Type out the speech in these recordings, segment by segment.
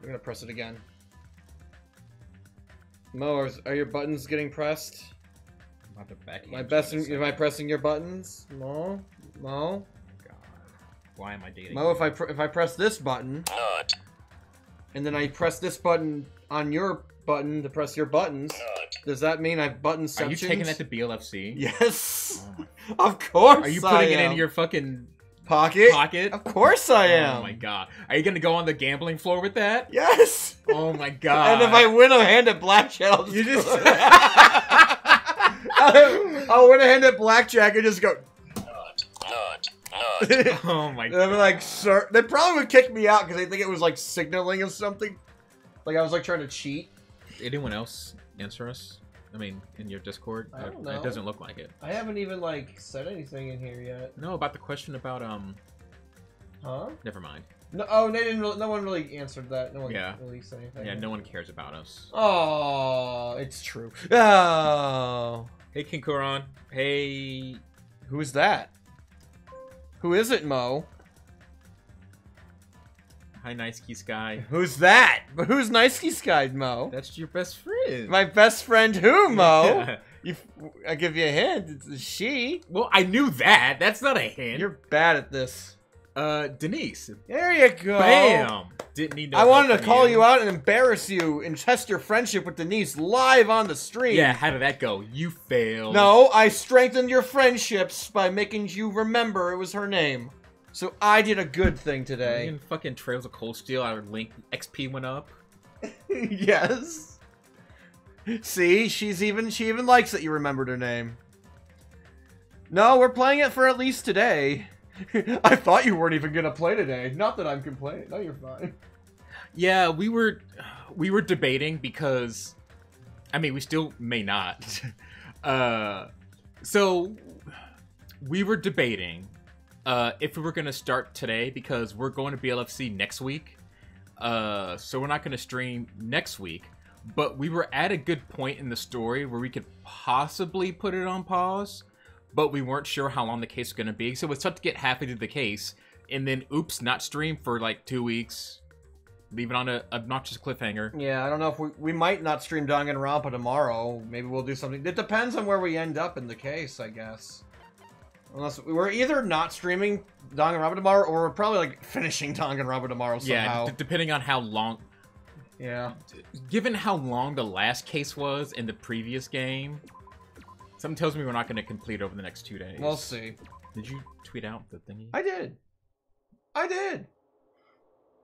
I'm gonna press it again. Mo, are your buttons getting pressed? I'm about to back Am I pressing your buttons? Mo? Mo? God. Why am I dating Mo, if I press this button, and then I press this button on your button to press your buttons, does that mean I've button sections? Are you taking that to BLFC? Yes. Oh of course. Are you putting it in your fucking pocket? Of course I am. Oh my god. Are you gonna go on the gambling floor with that? Yes. Oh my god. And if I win a hand at blackjack, I'll win a hand at blackjack and just go. Oh my god. They'd be like, sir. They probably would kick me out because they think it was like signaling or something. Like I was like trying to cheat. Anyone else answer us? I mean, in your Discord? I don't know. It doesn't look like it. I haven't even like said anything in here yet. No, about the question about Huh? Never mind. No. Oh, they didn't. No one really answered that. No one really said anything. Yeah, no one cares about us. Oh, it's true. Oh. Hey, King Kuron. Hey. Who's that? Who is it, Mo? Hi, Nice Key Sky. Who's that? But who's Nice Key Sky, Mo? That's your best friend. My best friend who, Mo? Yeah. I give you a hint. It's she. Well, I knew that. That's not a hint. You're bad at this. Denise. There you go. Bam. Didn't need no I wanted to help call from you out and embarrass you and test your friendship with Denise live on the stream. Yeah, how did that go? You failed. No, I strengthened your friendships by making you remember it was her name. So I did a good thing today. In fucking Trails of Cold Steel, our Link XP went up. Yes. See, she even likes that you remembered her name. No, we're playing it for at least today. I thought you weren't even gonna play today. Not that I'm complaining. No, you're fine. Yeah, we were debating because, I mean, we still may not. So we were debating if we were gonna start today because we're going to BLFC next week. So we're not gonna stream next week. But we were at a good point in the story where we could possibly put it on pause. But we weren't sure how long the case was going to be. So it was tough to get halfway through the case. And then, oops, not stream for like 2 weeks. Leave it on an obnoxious cliffhanger. Yeah, I don't know if we might not stream Danganronpa tomorrow. Maybe we'll do something. It depends on where we end up in the case, I guess. Unless we're either not streaming Danganronpa tomorrow or we're probably like finishing Danganronpa tomorrow somehow. Yeah, depending on how long. Yeah. Given how long the last case was in the previous game, something tells me we're not going to complete over the next 2 days. We'll see. Did you tweet out the thingy? I did.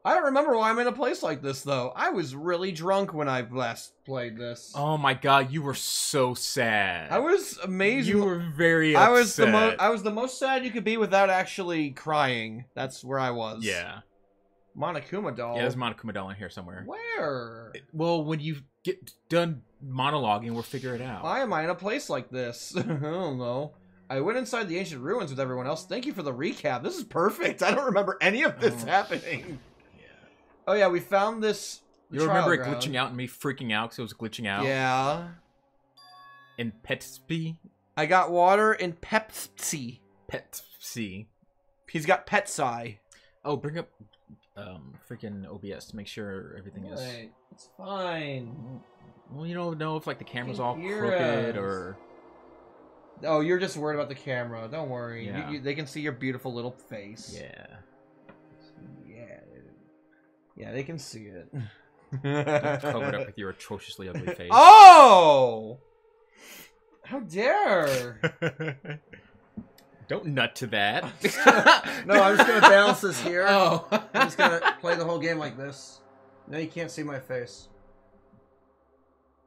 I don't remember why I'm in a place like this, though. I was really drunk when I last played this. Oh my god, you were so sad. I was amazing. You were very upset. I was the most sad you could be without actually crying. That's where I was. Yeah. Monokuma doll. Yeah, there's a Monokuma doll in here somewhere. Where? Well, when you get done monologuing, we'll figure it out. Why am I in a place like this? I don't know. I went inside the ancient ruins with everyone else. Thank you for the recap. This is perfect. I don't remember any of this happening. Yeah. Oh yeah, we found this. You remember it glitching out and me freaking out because it was glitching out? Yeah. In Petsy? I got water in Pepsi. Petsy. He's got Petsai. Oh, bring up freaking OBS to make sure everything is... It's fine. Well, you don't know if like the camera's all crooked or... Oh, you're just worried about the camera. Don't worry. Yeah. They can see your beautiful little face. Yeah. Yeah, they can see it. Don't cover it up with your atrociously ugly face. Oh! How dare! Don't nut to that. No, I'm just gonna balance this here. Oh. I'm just gonna play the whole game like this. Now you can't see my face.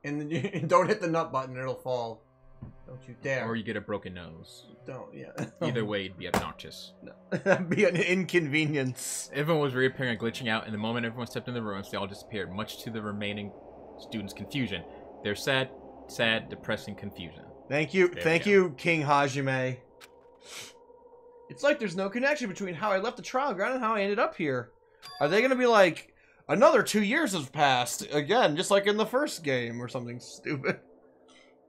And then you don't hit the nut button, it'll fall. Don't you dare. Or you get a broken nose. Don't, yeah. Either way, it'd be obnoxious. No. That'd be an inconvenience. Everyone was reappearing and glitching out, and the moment everyone stepped in the rooms, they all disappeared, much to the remaining students' confusion. Their sad, depressing confusion. Thank you, King Hajime. It's like there's no connection between how I left the trial ground and how I ended up here. Are they gonna be like, another 2 years has passed, again, just like in the first game, or something stupid?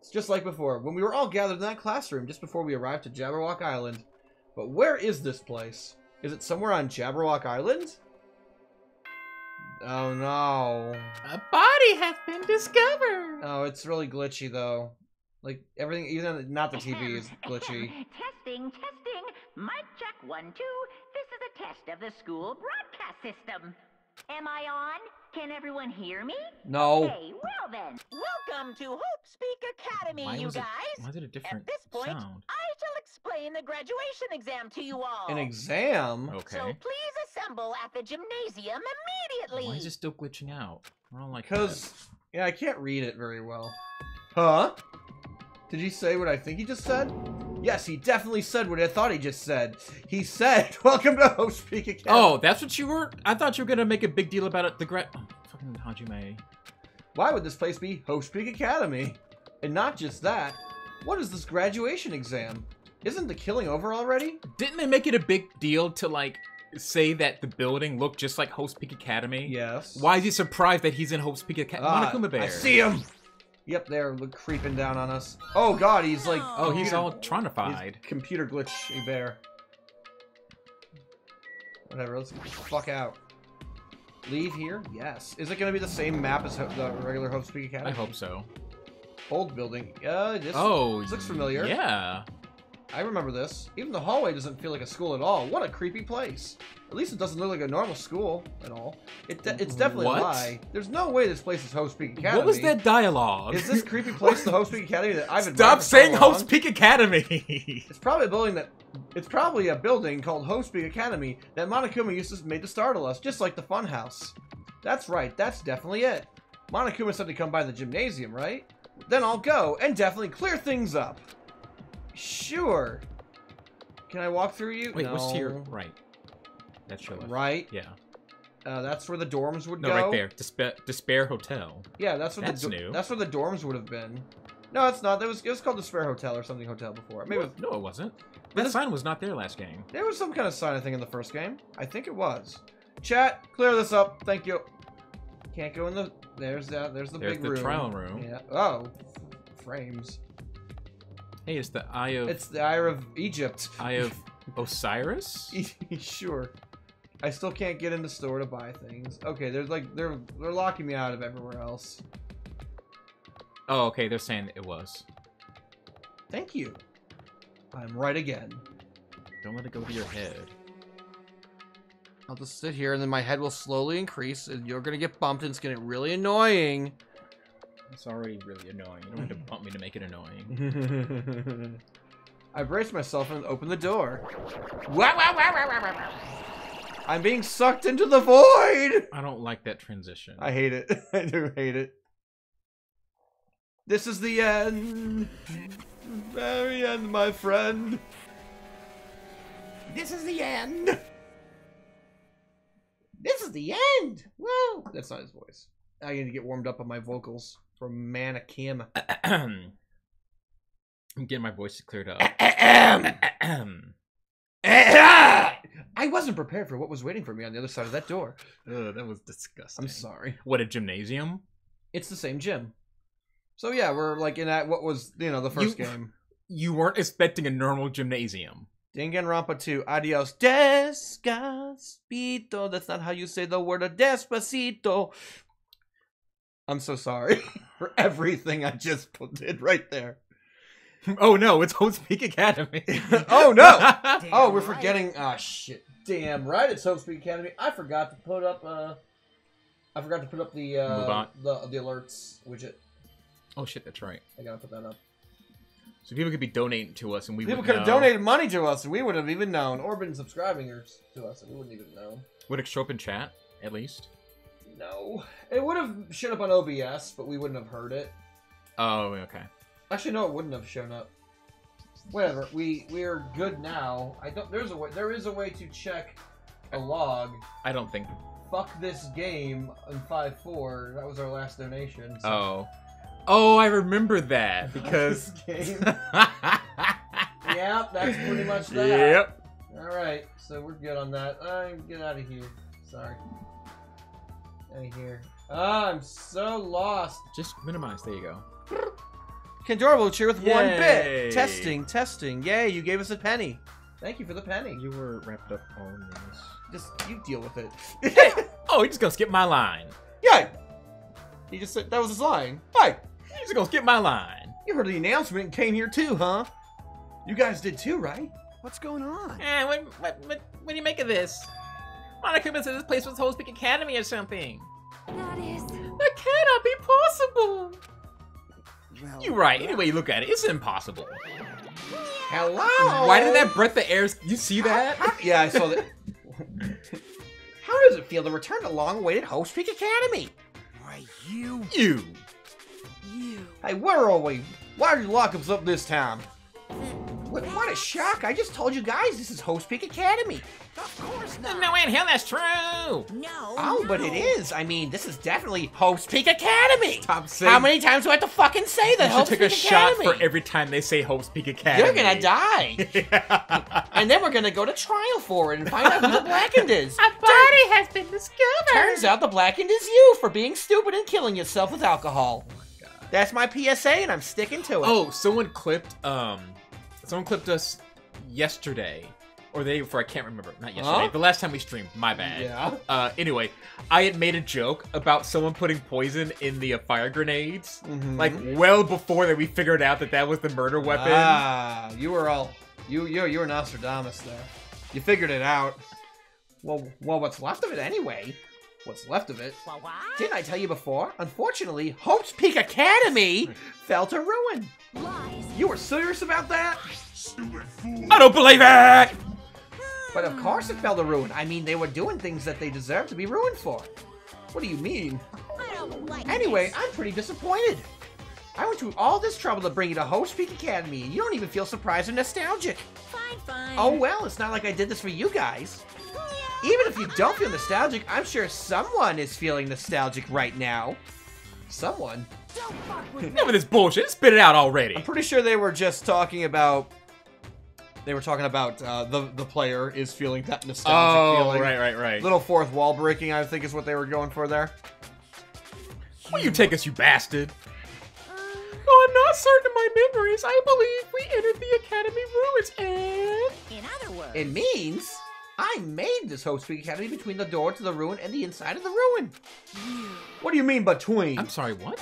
It's just like before, when we were all gathered in that classroom just before we arrived to Jabberwock Island. But where is this place? Is it somewhere on Jabberwock Island? Oh no. A body has been discovered. Oh, it's really glitchy though. Like everything, even not the TV is glitchy. Testing. Mic check 1, 2. This is a test of the school broadcast system. Am I on? Can everyone hear me? No. Okay, well then. Welcome to Hope Speak Academy, Why you guys. Why is it a different At this point, sound? I shall explain the graduation exam to you all. An exam? Okay. So please assemble at the gymnasium immediately. Why is it still glitching out? I don't like Because, yeah, I can't read it very well. Huh? Did he say what I think he just said? Yes, he definitely said what I thought he just said. He said, welcome to Hope Speak Academy. Oh, that's what you were? I thought you were gonna make a big deal about it. Oh, fucking Hajime. Why would this place be Hope Speak Academy? And not just that, what is this graduation exam? Isn't the killing over already? Didn't they make it a big deal to, like, say that the building looked just like Hope Speak Academy? Yes. Why is he surprised that he's in Hope Speak Academy? Monokuma Bear. I see him! Yep, they're creeping down on us. Oh god, he's like... Oh, he's all tronified. He's computer glitchy bear. Whatever, let's get the fuck out. Leave here? Yes. Is it going to be the same map as the regular Hope Speak Academy? I hope so. Old building. This looks familiar. Yeah. I remember this. Even the hallway doesn't feel like a school at all. What a creepy place. At least it doesn't look like a normal school at all. It's definitely a lie. There's no way this place is Hope Speak Academy. What was that dialogue? Is this creepy place the Hope Speak Academy that I've admired Stop for so saying long? Hope Speak Academy! It's probably a building that... It's probably a building called Hope Speak Academy that Monokuma used to made to startle us, just like the funhouse. That's right, that's definitely it. Monokuma said to come by the gymnasium, right? Then I'll go and definitely clear things up. Sure. Can I walk through you? Wait, no. what's to your right? That's your left. Right? Yeah. That's where the dorms would No, go. right there. Despair Hotel. Yeah, that's where That's new. That's where the dorms would have been. No, it's not. It was called the Spare Hotel or something hotel before. Maybe No, it wasn't. That sign was not there last game. there was some kind of sign I think in the first game. I think it was. Chat, clear this up. Thank you. Can't go in the. There's the big room. There's the trial room. Yeah. Oh, frames. Hey, it's the Eye of... It's the Eye of Egypt. Eye of Osiris? Sure. I still can't get in the store to buy things. Okay, there's like they're locking me out of everywhere else. Oh, okay, they're saying it was. Thank you. I'm right again. Don't let it go to your head. I'll just sit here and then my head will slowly increase and you're gonna get bumped and it's gonna get really annoying. It's already really annoying. You don't need to bump me to make it annoying. I brace myself and open the door. I'm being sucked into the void! I don't like that transition. I hate it. I do hate it. This is the end. Very end, my friend. This is the end. This is the end. Whoa. That's not his voice. I need to get warmed up on my vocals from Mannequin. I'm getting my voice cleared up. I wasn't prepared for what was waiting for me on the other side of that door. Ugh, that was disgusting. I'm sorry. What, a gymnasium? It's the same gym. So yeah, we're like in that what was, the first game. You weren't expecting a normal gymnasium. Danganronpa 2. Adios. Despacito. That's not how you say the word despacito. I'm so sorry for everything I just did right there. Oh no, it's Hope Speak Academy. Oh no! Damn Oh, we're right. forgetting. Ah, shit. Damn right, it's Hope Speak Academy. I forgot to put up. I forgot to put up the the alerts widget. Oh shit, that's right. I gotta put that up. So people could be donating to us, and we People would could have donated money to us, and we wouldn't have even known, or been subscribing to us, and we wouldn't even know. Would it show up in chat at least? No, it would have shown up on OBS, but we wouldn't have heard it. Oh, okay. Actually, no, it wouldn't have shown up. Whatever. We're good now. There is a way to check a log. I don't think. Fuck this game on 5-4. That was our last donation. So. Oh, I remember that because. This game. Yep, that's pretty much that. Yep. All right, so we're good on that. Get out of here. Sorry. Out of here. I'm so lost. Just minimize. There you go. Kendora will cheer with Yay. 1 bit. Testing. Yay, you gave us a penny. Thank you for the penny. You were wrapped up on this. Just, you deal with it. Oh, he's just gonna skip my line. Yeah. He just said that was his line. Hey, He's just gonna skip my line. you heard the announcement and came here too, huh? You guys did too, right? What's going on? What do you make of this? Monokuma said this place was Host Peak Academy or something. That cannot be possible. Well, You're right. Any way you look at it, it's impossible. Hello. Why did that breath of air? You see that? Yeah, I saw that. How does it feel to return to long-awaited Host Peak Academy? Why, you. Hey, where are we? Why did you lock us up this time? What a shock! I just told you guys this is Host Peak Academy. Of course not. No way in hell that's true. No. Oh, but it is. I mean, this is definitely Host Peak Academy. Stop saying. How many times do I have to fucking say that? You should Host take Peak a shot Academy? for every time they say Host Peak Academy. You're gonna die. And then we're gonna go to trial for it and find out who the Blackened is. A body has been discovered. Turns out the Blackened is you for being stupid and killing yourself with alcohol. That's my PSA, and I'm sticking to it. Oh, someone clipped us yesterday. Or the day before, I can't remember. Not yesterday. Huh? The last time we streamed. My bad. Yeah. Anyway, I had made a joke about someone putting poison in the fire grenades. Like, well before that we figured out that that was the murder weapon. Ah, you were all... You were Nostradamus there. You figured it out. Well, what's left of it anyway? What's left of it? Didn't I tell you before? Unfortunately, Hope's Peak Academy fell to ruin. Lies. You were serious about that? I don't believe it! But of course it fell to ruin. I mean, they were doing things that they deserved to be ruined for. What do you mean? I don't like Anyway, I'm pretty disappointed. I went through all this trouble to bring you to Host Peak Academy, and you don't even feel surprised or nostalgic. Fine. Oh well, it's not like I did this for you guys. Even if you don't feel nostalgic, I'm sure someone is feeling nostalgic right now. Someone? Don't fuck with me. Enough of this bullshit. Spit it out already. I'm pretty sure they were just talking about... They were talking about the player is feeling that nostalgic feeling. Right. Little fourth wall breaking, I think is what they were going for there. Will you take us, you bastard? Oh, I'm not certain of my memories. I believe we entered the Academy ruins and... In other words, It means I made this Host Peak Academy between the door to the ruin and the inside of the ruin. What do you mean between? I'm sorry, what?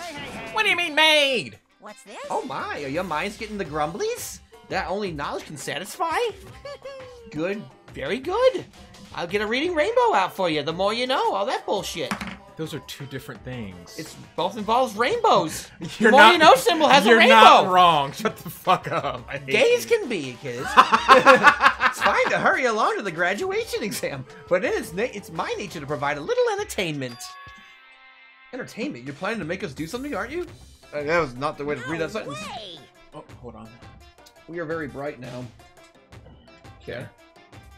What do you mean made? what's this? Oh my, are your minds getting the grumblies? That only knowledge can satisfy? Good, very good. I'll get a reading rainbow out for you. The more you know, all that bullshit. Those are two different things. It's both involves rainbows. You're the more not- you know symbol has a You're rainbow. not wrong. Shut the fuck up. I hate Gays you. can be, kids. It's fine to hurry along to the graduation exam, but it's my nature to provide a little entertainment. Entertainment? You're planning to make us do something, aren't you? That was not the way to read that sentence. Way. Oh, hold on. We are very bright now. Okay.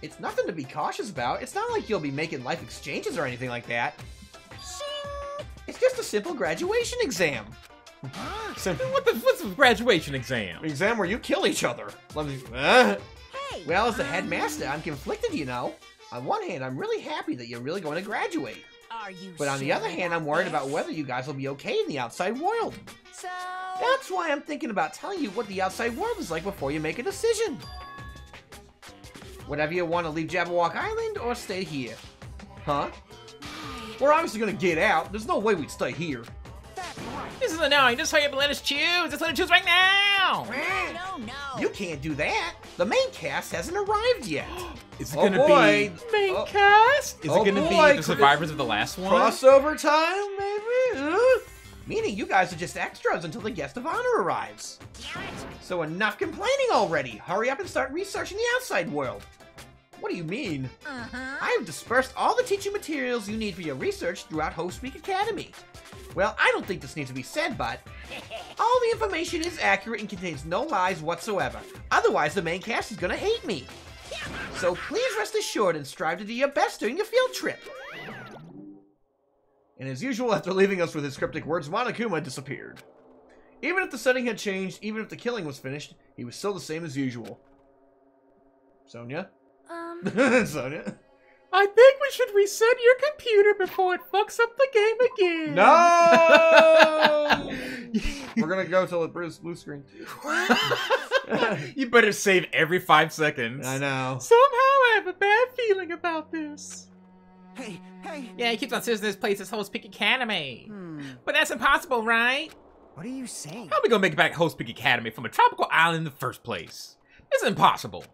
It's nothing to be cautious about. It's not like you'll be making life exchanges or anything like that. It's just a simple graduation exam. What's a graduation exam? An exam where you kill each other. Hey. Well, as the headmaster, I'm conflicted, you know. On one hand, I'm really happy that you're really going to graduate. Are you But on the other hand, I'm worried about whether you guys will be okay in the outside world. So, That's why I'm thinking about telling you what the outside world is like before you make a decision. Whatever you want to leave Jabberwock Island or stay here. Huh? We're obviously gonna get out. There's no way we'd stay here. This is annoying. Just hurry up and let us choose. Just let us choose right now. no. You can't do that. The main cast hasn't arrived yet. Is it Oh, gonna boy. be main Oh. cast? Is Oh, it gonna boy. be the survivors of the last one? Crossover time, maybe? Meaning you guys are just extras until the guest of honor arrives. Damn it. So enough complaining already. Hurry up and start researching the outside world. What do you mean? I have dispersed all the teaching materials you need for your research throughout Host Week Academy. Well, I don't think this needs to be said, but all the information is accurate and contains no lies whatsoever. Otherwise, the main cast is gonna hate me. So please rest assured and strive to do your best during your field trip. And as usual, after leaving us with his cryptic words, Monokuma disappeared. Even if the setting had changed, even if the killing was finished, he was still the same as usual. Sonia? Sonia? I think we should reset your computer before it fucks up the game again. No! We're gonna go till it blue screen. You better save every 5 seconds. I know. Somehow I have a bad feeling about this. Hey, hey. Yeah, he keeps on saying this place is Host Peak Academy. Hmm. But that's impossible, right? What are you saying? How are we gonna make it back Host Peak Academy from a tropical island in the first place? It's impossible.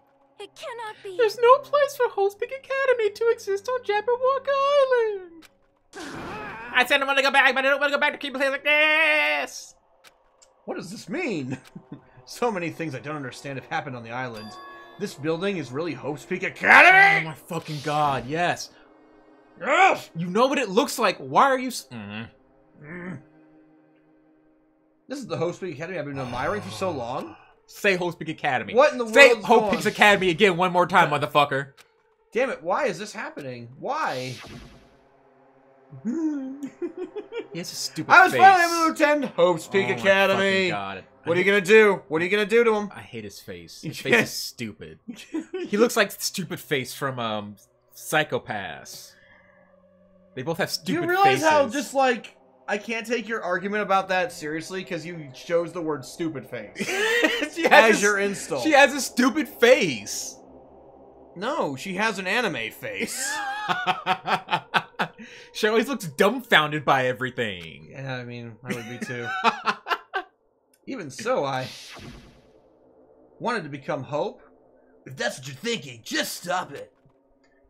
It cannot be. There's no place for Host Peak Academy to exist on Jabberwock Island. I said I want to go back, but I don't want to go back to keep a place like this. What does this mean? So many things I don't understand have happened on the island. This building is really Hope's Peak Oh Academy? my fucking god, yes. Yes! You know what it looks like. Why are you... This is the Hope's Peak Academy I've been admiring for so long. Say Host Peak Academy. What in the Say world is Hope going Peaks Academy again one more time, motherfucker. Damn it, why is this happening? Why? He has a stupid I was face. finally able to attend Hope's Peak Oh my Academy. fucking god. What are you gonna do? What are you gonna do to him? I hate his face. His face is stupid. He looks like the stupid face from Psychopaths. They both have Do stupid you realize faces. how just like I can't take your argument about that seriously because you chose the word stupid face she as your insult. She has a stupid face. No, she has an anime face. She always looks dumbfounded by everything. Yeah, I mean, I would be too. Even so, I wanted to become Hope. If that's what you're thinking, just stop it.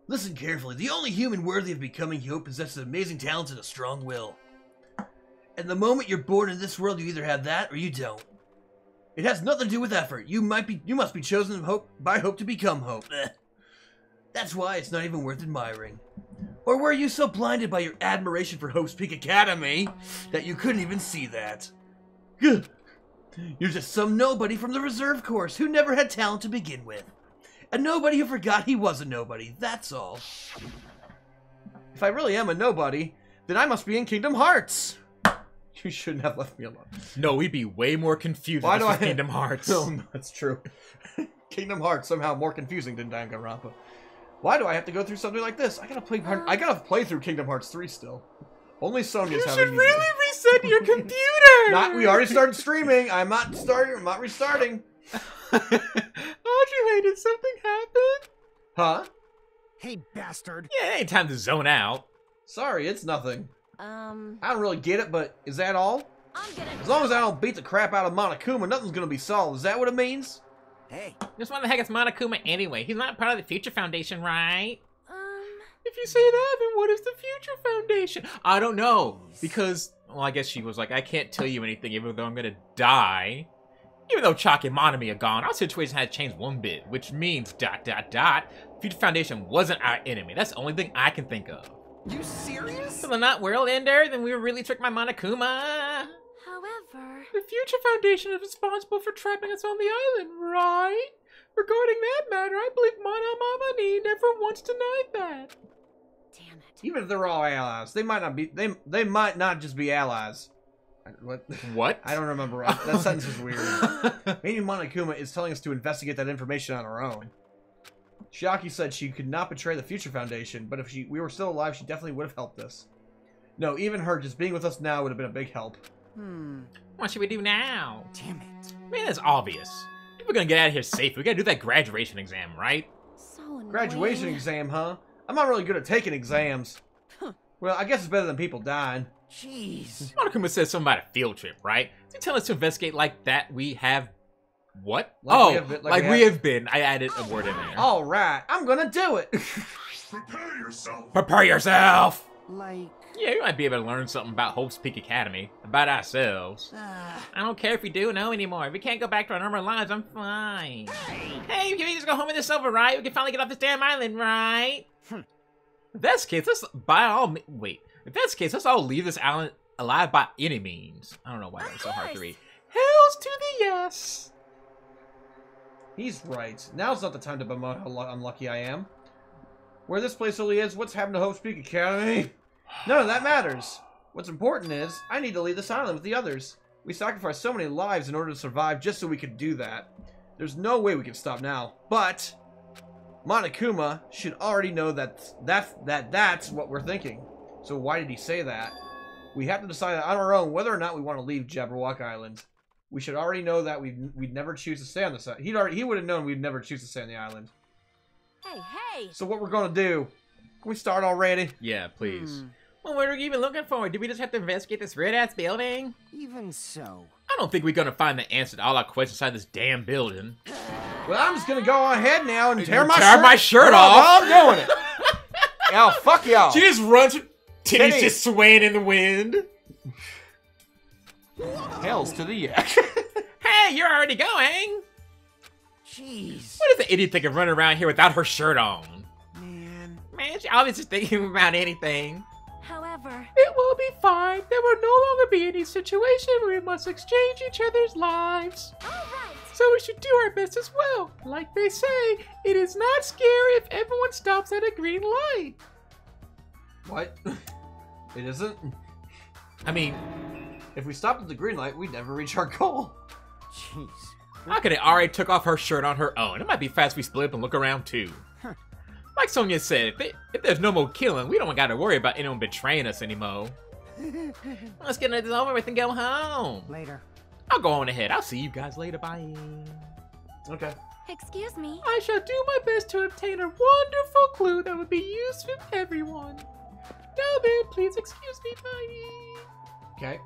Listen carefully. The only human worthy of becoming Hope possesses amazing talents and a strong will. And the moment you're born in this world, you either have that or you don't. It has nothing to do with effort. You must be chosen by Hope to become Hope. That's why it's not even worth admiring. Or were you so blinded by your admiration for Hope's Peak Academy that you couldn't even see that? Gah. You're just some nobody from the reserve course who never had talent to begin with. A nobody who forgot he was a nobody, that's all. If I really am a nobody, then I must be in Kingdom Hearts. You shouldn't have left me alone. No, we'd be way more confused Why if do this was I- Kingdom Hearts. No, that's true. Kingdom Hearts somehow more confusing than Danganronpa. Why do I have to go through something like this? I gotta play through Kingdom Hearts 3 still. Only Sonya's You having should these- really reset your computer! We already started streaming. I'm not restarting. Audrey, did something happen? Huh? Hey, bastard. Yeah, it ain't time to zone out. Sorry, it's nothing. I don't really get it, but is that all? I'm gonna. As long as I don't beat the crap out of Monokuma, nothing's gonna be solved. Is that what it means? Hey. Just what the heck is Monokuma anyway? He's not part of the Future Foundation, right? If you say that, then what is the Future Foundation? I don't know. Because, well, I guess she was like, I can't tell you anything even though I'm gonna die. Even though Chalk and Monami are gone, our situation had changed one bit, which means ... Future Foundation wasn't our enemy. That's the only thing I can think of. You serious? So they're not world ender, then we were really tricked by Monokuma. However, The Future Foundation is responsible for trapping us on the island, right? Regarding that matter, I believe Mana Mamani never once denied that. damn it. Even if they're all allies, they might not be. They might not just be allies. What? What? I don't remember. That sentence was weird. Maybe Monokuma is telling us to investigate that information on our own. Shiaki said she could not betray the Future Foundation, but if we were still alive, she definitely would have helped us. No, even her just being with us now would have been a big help. What should we do now? Damn it. Man, it's obvious. If we're gonna get out of here safe, we gotta do that graduation exam, right? So annoying. Graduation exam, huh? I'm not really good at taking exams. Well, I guess it's better than people dying. Jeez. Monokuma says something about a field trip, right? Did he tell us to investigate like that we have... What? We have been. I added a word in there. All right, I'm gonna do it. Prepare yourself. Prepare yourself! Like, Yeah, we might be able to learn something about Hope's Peak Academy. About ourselves. I don't care if we do know anymore. If we can't go back to our normal lives, I'm fine. Hey, can we just go home and this over, right? We can finally get off this damn island, right? If that's the case, let's If that's the case, let's all leave this island alive by any means. I don't know why that was so hard to read. Hells to the yes! He's right. Now's not the time to bemoan how unlucky I am. Where this place really is, what's happened to Hope's Peak Academy? None of that matters. What's important is, I need to leave this island with the others. We sacrificed so many lives in order to survive just so we could do that. There's no way we can stop now. But Monokuma should already know that's what we're thinking. So why did he say that? We have to decide on our own whether or not we want to leave Jabberwock Island. We should already know that we'd never choose to stay on this island. He would have known we'd never choose to stay on the island. Hey, hey! So what we're gonna do? Can we start already? Yeah, please. Well, what are we even looking for? Do we just have to investigate this red-ass building? Even so. I don't think we're gonna find the answer to all our questions inside this damn building. Well, I'm just gonna go ahead now and tear Tear my shirt Hold on, off. while I'm doing it. Y'all, fuck y'all. She just runs, titties Titties. just swaying in the wind. Hells to the yeah. Hey, you're already going. Jeez. What is the idiot thinking running around here without her shirt on? Man. She always just thinking about anything. However, It will be fine. There will no longer be any situation where we must exchange each other's lives. all right. So we should do our best as well. Like they say, it is not scary if everyone stops at a green light. What? It isn't? I mean, If we stopped at the green light, we'd never reach our goal. Jeez. how could it already took off her shirt on her own? It might be fast we split up and look around too. Like Sonia said, if there's no more killing, we don't gotta worry about anyone betraying us anymore. Let's get this over with and go home. Later. I'll go on ahead. I'll see you guys later. Bye. Okay. Excuse me. I shall do my best to obtain a wonderful clue that would be used for everyone. Now then, please excuse me. Bye. Okay.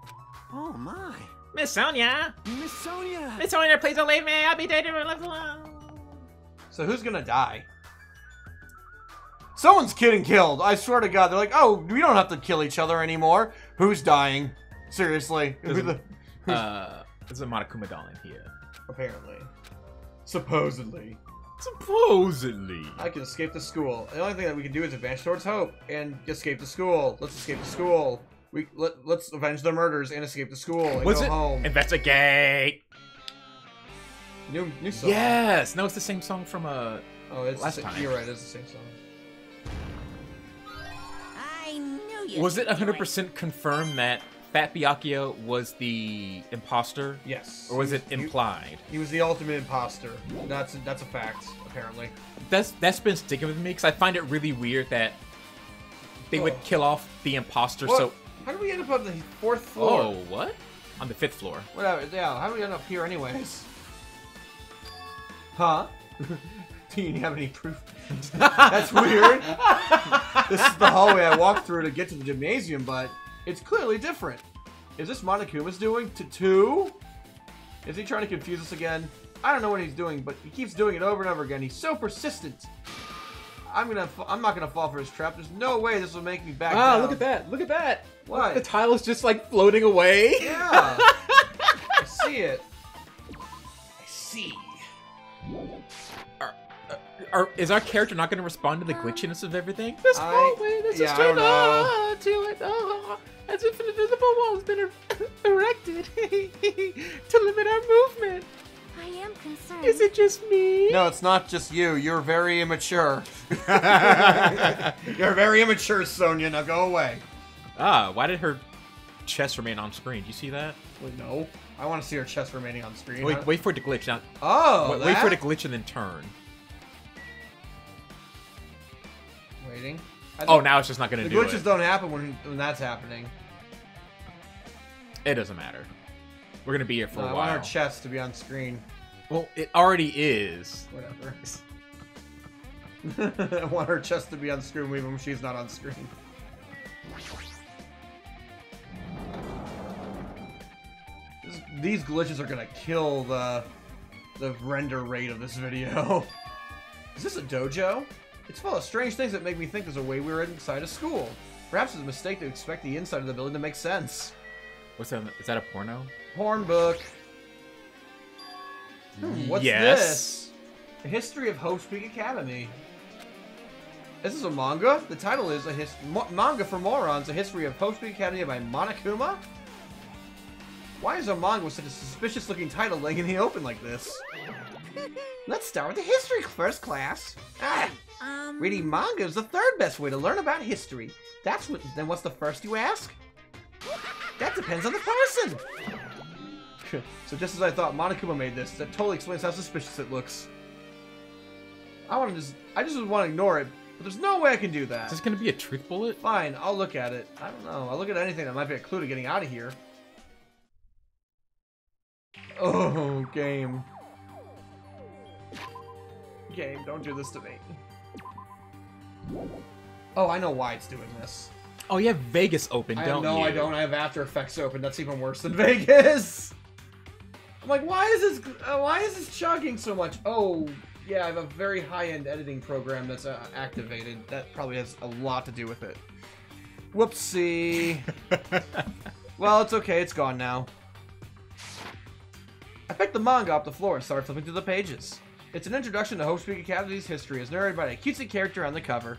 Oh my. Miss Sonia. Miss Sonia. Miss Sonia, please don't leave me. I'll be dating her left alone. So who's gonna die? Someone's getting killed. I swear to God. They're like, oh, we don't have to kill each other anymore. Who's dying? Seriously. There's a Monokuma doll in here. Apparently. Supposedly. Supposedly. I can escape the school. The only thing that we can do is advance towards hope and escape the school. Let's escape the school. Let's avenge the murders and escape the school and Was go it? home. Investigate. New song. Yes. No, it's the same song from Oh, it's last the, time. You're right. It's the same song. I knew you. Was it 100% confirmed that Fat Byakuya was the imposter? Yes. Or was it implied? He was the ultimate imposter. That's a fact. Apparently. That's been sticking with me because I find it really weird that they would kill off the imposter. What? So, How do we end up on the 4th floor? oh, what? On the 5th floor. Whatever. Yeah. How do we end up here, anyways? Huh? Do you have any proof? That's weird. This is the hallway I walked through to get to the gymnasium, but it's clearly different. Is this Monokuma's doing to 2? Is he trying to confuse us again? I don't know what he's doing, but he keeps doing it over and over again. He's so persistent. I'm not gonna fall for his trap. There's no way this will make me back down. Look at that. Look at that. What? The tile is just like floating away. Yeah. I see it. I see. Is our character not going to respond to the glitchiness of everything? This hallway, there's a I straight don't know. to it. As if an invisible wall has been erected to limit our movement. I am concerned. Is it just me? No, it's not just you. You're very immature. You're very immature, Sonia. Now go away. Why did her chest remain on screen? Do you see that? Wait, no. I want to see her chest remaining on screen. Wait for it to glitch. Now, Oh, wait for it to glitch and then turn. Waiting. Oh, now it's just not going to The do glitches it. don't happen when that's happening. It doesn't matter. We're going to be here for a I while. want her chest to be on screen. Well, it already is. Whatever. I want her chest to be on screen even when she's not on screen. These glitches are gonna kill the render rate of this video. Is this a dojo? It's full of strange things that make me think there's a way we're inside a school. Perhaps it's a mistake to expect the inside of the building to make sense. What's that? Is that a porno? Porn book. What's Yes. this? A History of Hope Peak Academy. This is a manga? The title is Manga for Morons, A History of Hope Peak Academy by Monokuma? Why is a manga with such a suspicious-looking title laying in the open like this? Let's start with the history first, class. Reading manga is the third best way to learn about history. Then what's the first, you ask? That depends on the person. So just as I thought, Monokuma made this. That totally explains how suspicious it looks. I just want to ignore it, but there's no way I can do that. Is this going to be a truth bullet? Fine, I'll look at it. I don't know. I'll look at anything that might be a clue to getting out of here. Oh, game. Game, don't do this to me. Oh, I know why it's doing this. Oh, you have Vegas open, don't you? No, I don't. I have After Effects open. That's even worse than Vegas. I'm like, why is this chugging so much? Oh, yeah, I have a very high-end editing program that's activated. That probably has a lot to do with it. Whoopsie. Well, it's okay. It's gone now. I picked the manga off the floor and started flipping through the pages. It's an introduction to Hope Speak Academy's history as narrated by a cutesy character on the cover.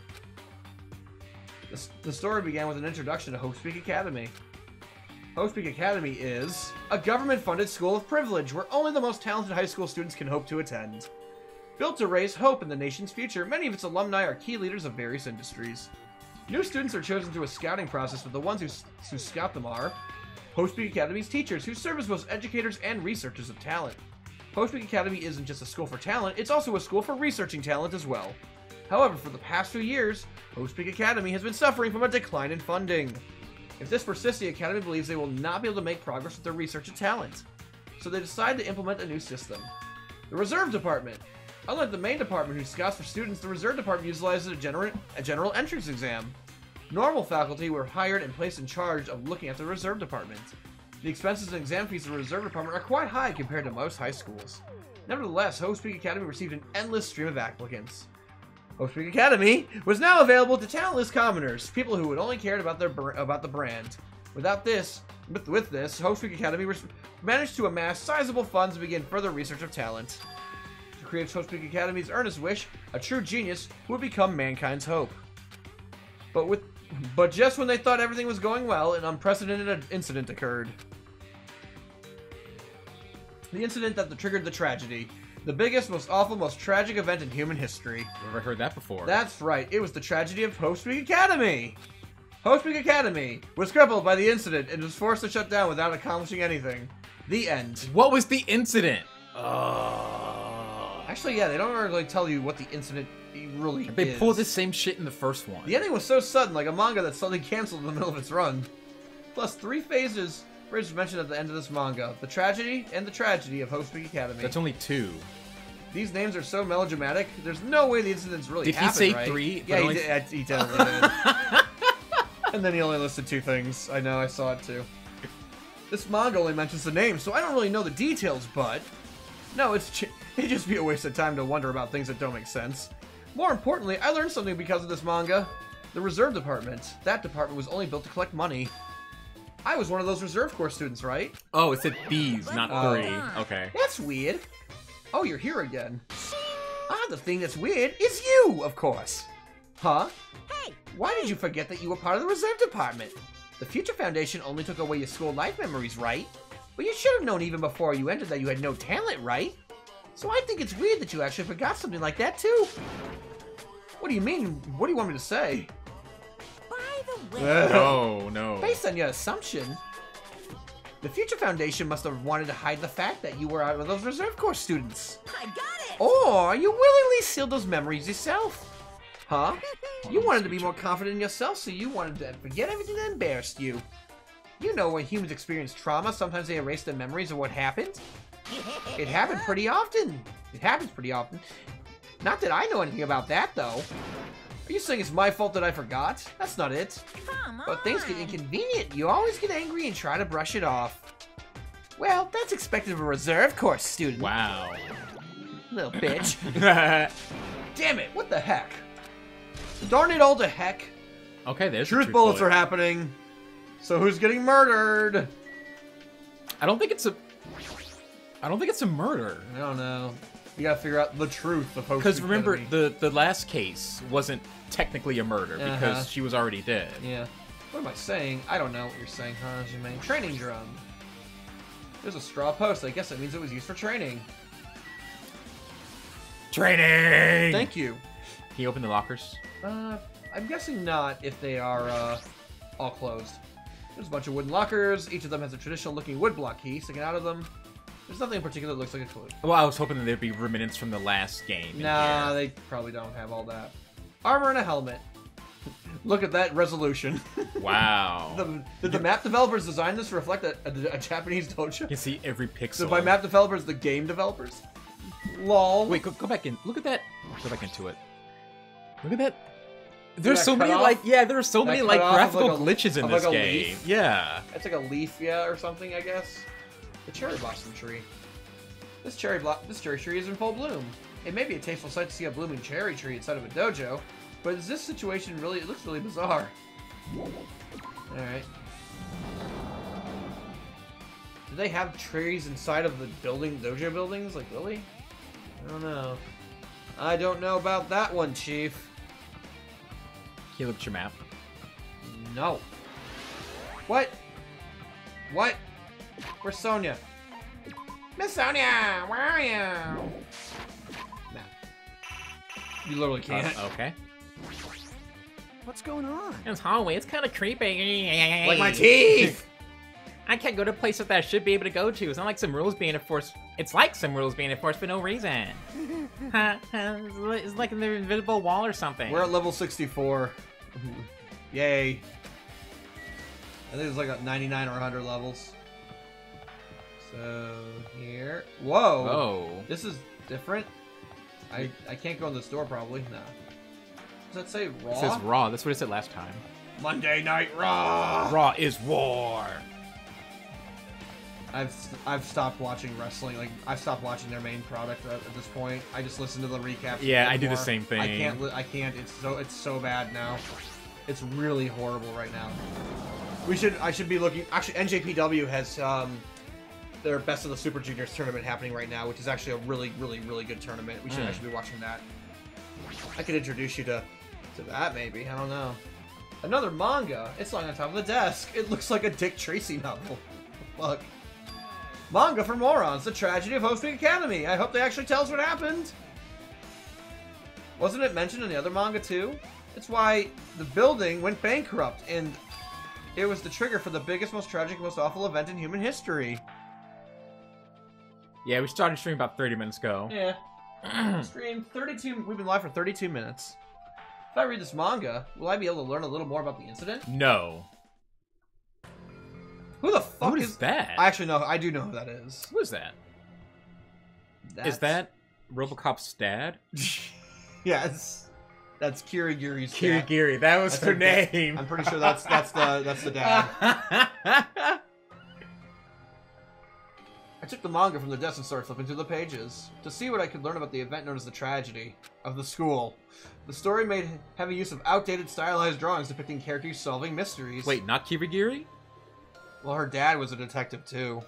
The story began with an introduction to Hope Speak Academy. Hope Speak Academy is a government-funded school of privilege where only the most talented high school students can hope to attend. Built to raise hope in the nation's future, many of its alumni are key leaders of various industries. New students are chosen through a scouting process, but the ones who scout them are Hope Speak Academy's teachers, who serve as both educators and researchers of talent. Hope Speak Academy isn't just a school for talent, it's also a school for researching talent as well. However, for the past few years, Hope Speak Academy has been suffering from a decline in funding. If this persists, the Academy believes they will not be able to make progress with their research of talent. So they decide to implement a new system. The Reserve Department. Unlike the main department who scouts for students, the Reserve Department utilizes a general entrance exam. Normal faculty were hired and placed in charge of looking at the Reserve Department. The expenses and exam fees of the Reserve Department are quite high compared to most high schools. Nevertheless, Hope Speak Academy received an endless stream of applicants. Hope Speak Academy was now available to talentless commoners, people who had only cared about the brand. With this, Hope Speak Academy managed to amass sizable funds to begin further research of talent. To create Hope Speak Academy's earnest wish, a true genius who would become mankind's hope. But just when they thought everything was going well, an unprecedented incident occurred. The incident that triggered the tragedy. The biggest, most awful, most tragic event in human history. Never heard that before. That's right. It was the tragedy of Hope Speak Academy. Hope Speak Academy was crippled by the incident and was forced to shut down without accomplishing anything. The end. What was the incident? Actually, yeah, they don't really tell you what the incident really is. They pulled the same shit in the first one. The ending was so sudden, like a manga that suddenly canceled in the middle of its run. Plus, 3 phases mentioned at the end of this manga. The tragedy and the tragedy of Hope Speak Academy. That's only 2. These names are so melodramatic, there's no way the incidents really happened, Did he say right? 3? Yeah, he definitely did. And then he only listed 2 things. I know, I saw it too. This manga only mentions the names, so I don't really know the details, but... No, it'd just be a waste of time to wonder about things that don't make sense. More importantly, I learned something because of this manga. The Reserve Department. That department was only built to collect money. I was one of those Reserve Corps students, right? Oh, it said these, not 3. Okay. That's weird. Oh, you're here again. The thing that's weird is you, of course. Huh? Hey! Why did you forget that you were part of the Reserve Department? The Future Foundation only took away your school life memories, right? But you should have known even before you entered that you had no talent, right? So I think it's weird that you actually forgot something like that, too. What do you mean? What do you want me to say? By the way... Oh, no. Based on your assumption, the Future Foundation must have wanted to hide the fact that you were out of those Reserve Corps students. I got it! Or you willingly sealed those memories yourself. Huh? You wanted to be more confident in yourself, so you wanted to forget everything that embarrassed you. You know when humans experience trauma, sometimes they erase their memories of what happened. It happened pretty often. It happens pretty often. Not that I know anything about that, though. Are you saying it's my fault that I forgot? That's not it. Come on! But things get inconvenient. You always get angry and try to brush it off. Well, that's expected of a Reserve Corps student. Wow. Little bitch. Damn it, what the heck? Darn it all to heck. Okay, there's Truth bullets are happening. So who's getting murdered? I don't think it's a murder. I don't know. You gotta figure out the truth of Hope. Because remember, the last case wasn't technically a murder because she was already dead. Yeah. What am I saying? I don't know what you're saying, Hajime. Training drum. There's a straw post. I guess that means it was used for training. Training! Thank you. Can you open the lockers? I'm guessing not if they are all closed. There's a bunch of wooden lockers. Each of them has a traditional looking wood block key sticking out of them. There's nothing in particular that looks like a clue. Well, I was hoping that there'd be remnants from the last game. Nah, they probably don't have all that. Armor and a helmet. Look at that resolution. Wow. Did the map developers design this to reflect a Japanese dojo? You can see every pixel. So by map developers, the game developers? Lol. Wait, go back in. Look at that. Go back into it. Look at that. There's That so cut many off? like there are so That many cut like off of, graphical like, a- glitches in of, this like, a game. leaf? Yeah. It's like a leaf, yeah, or something, I guess. The cherry blossom tree. This cherry tree is in full bloom. It may be a tasteful sight to see a blooming cherry tree inside of a dojo, but is this situation really? It looks really bizarre. All right. Do they have trees inside of the dojo buildings? Like, really? I don't know. I don't know about that one, Chief. Can you look at your map? No. What? What? Where's Sonia? Miss Sonia, where are you? Nah. You literally can't. Okay. What's going on? This hallway, it's kind of creepy. Like my teeth! I can't go to places that I should be able to go to. It's not like some rules being enforced. It's like some rules being enforced for no reason. It's like an invisible wall or something. We're at level 64. Yay. I think it's like at 99 or 100 levels. So, here. Whoa! Oh. This is different. I can't go in this door, probably. No. Does that say Raw? It says Raw. That's what it said last time. Monday Night Raw! Raw is war. I've stopped watching wrestling. Like, I've stopped watching their main product at this point. I just listen to the recaps. Yeah, I do the more. same thing. I can't. It's so bad now. It's really horrible right now. I should be looking. Actually, NJPW has their Best of the Super Juniors tournament happening right now, which is actually a really, really, really good tournament. I should be watching that. I could introduce you to that, maybe. I don't know. Another manga. It's lying on top of the desk. It looks like a Dick Tracy novel. Look. Manga for morons. The tragedy of Host Peak Academy. I hope they actually tell us what happened. Wasn't it mentioned in the other manga too? It's why the building went bankrupt, and it was the trigger for the biggest, most tragic, most awful event in human history. Yeah, we started streaming about 30 minutes ago. Yeah. Stream 32. We've been live for 32 minutes. If I read this manga, will I be able to learn a little more about the incident? No. Who the fuck Who is that? I actually know. I do know who that is. Who is that? Is that RoboCop's dad? Yes. That's Kirigiri's dad. Kirigiri, that was her name. I'm pretty sure that's the dad. I took the manga from the desk and started flipping through the pages to see what I could learn about the event known as the tragedy of the school. The story made heavy use of outdated stylized drawings depicting characters solving mysteries. Wait, not Kirigiri? Well, her dad was a detective too.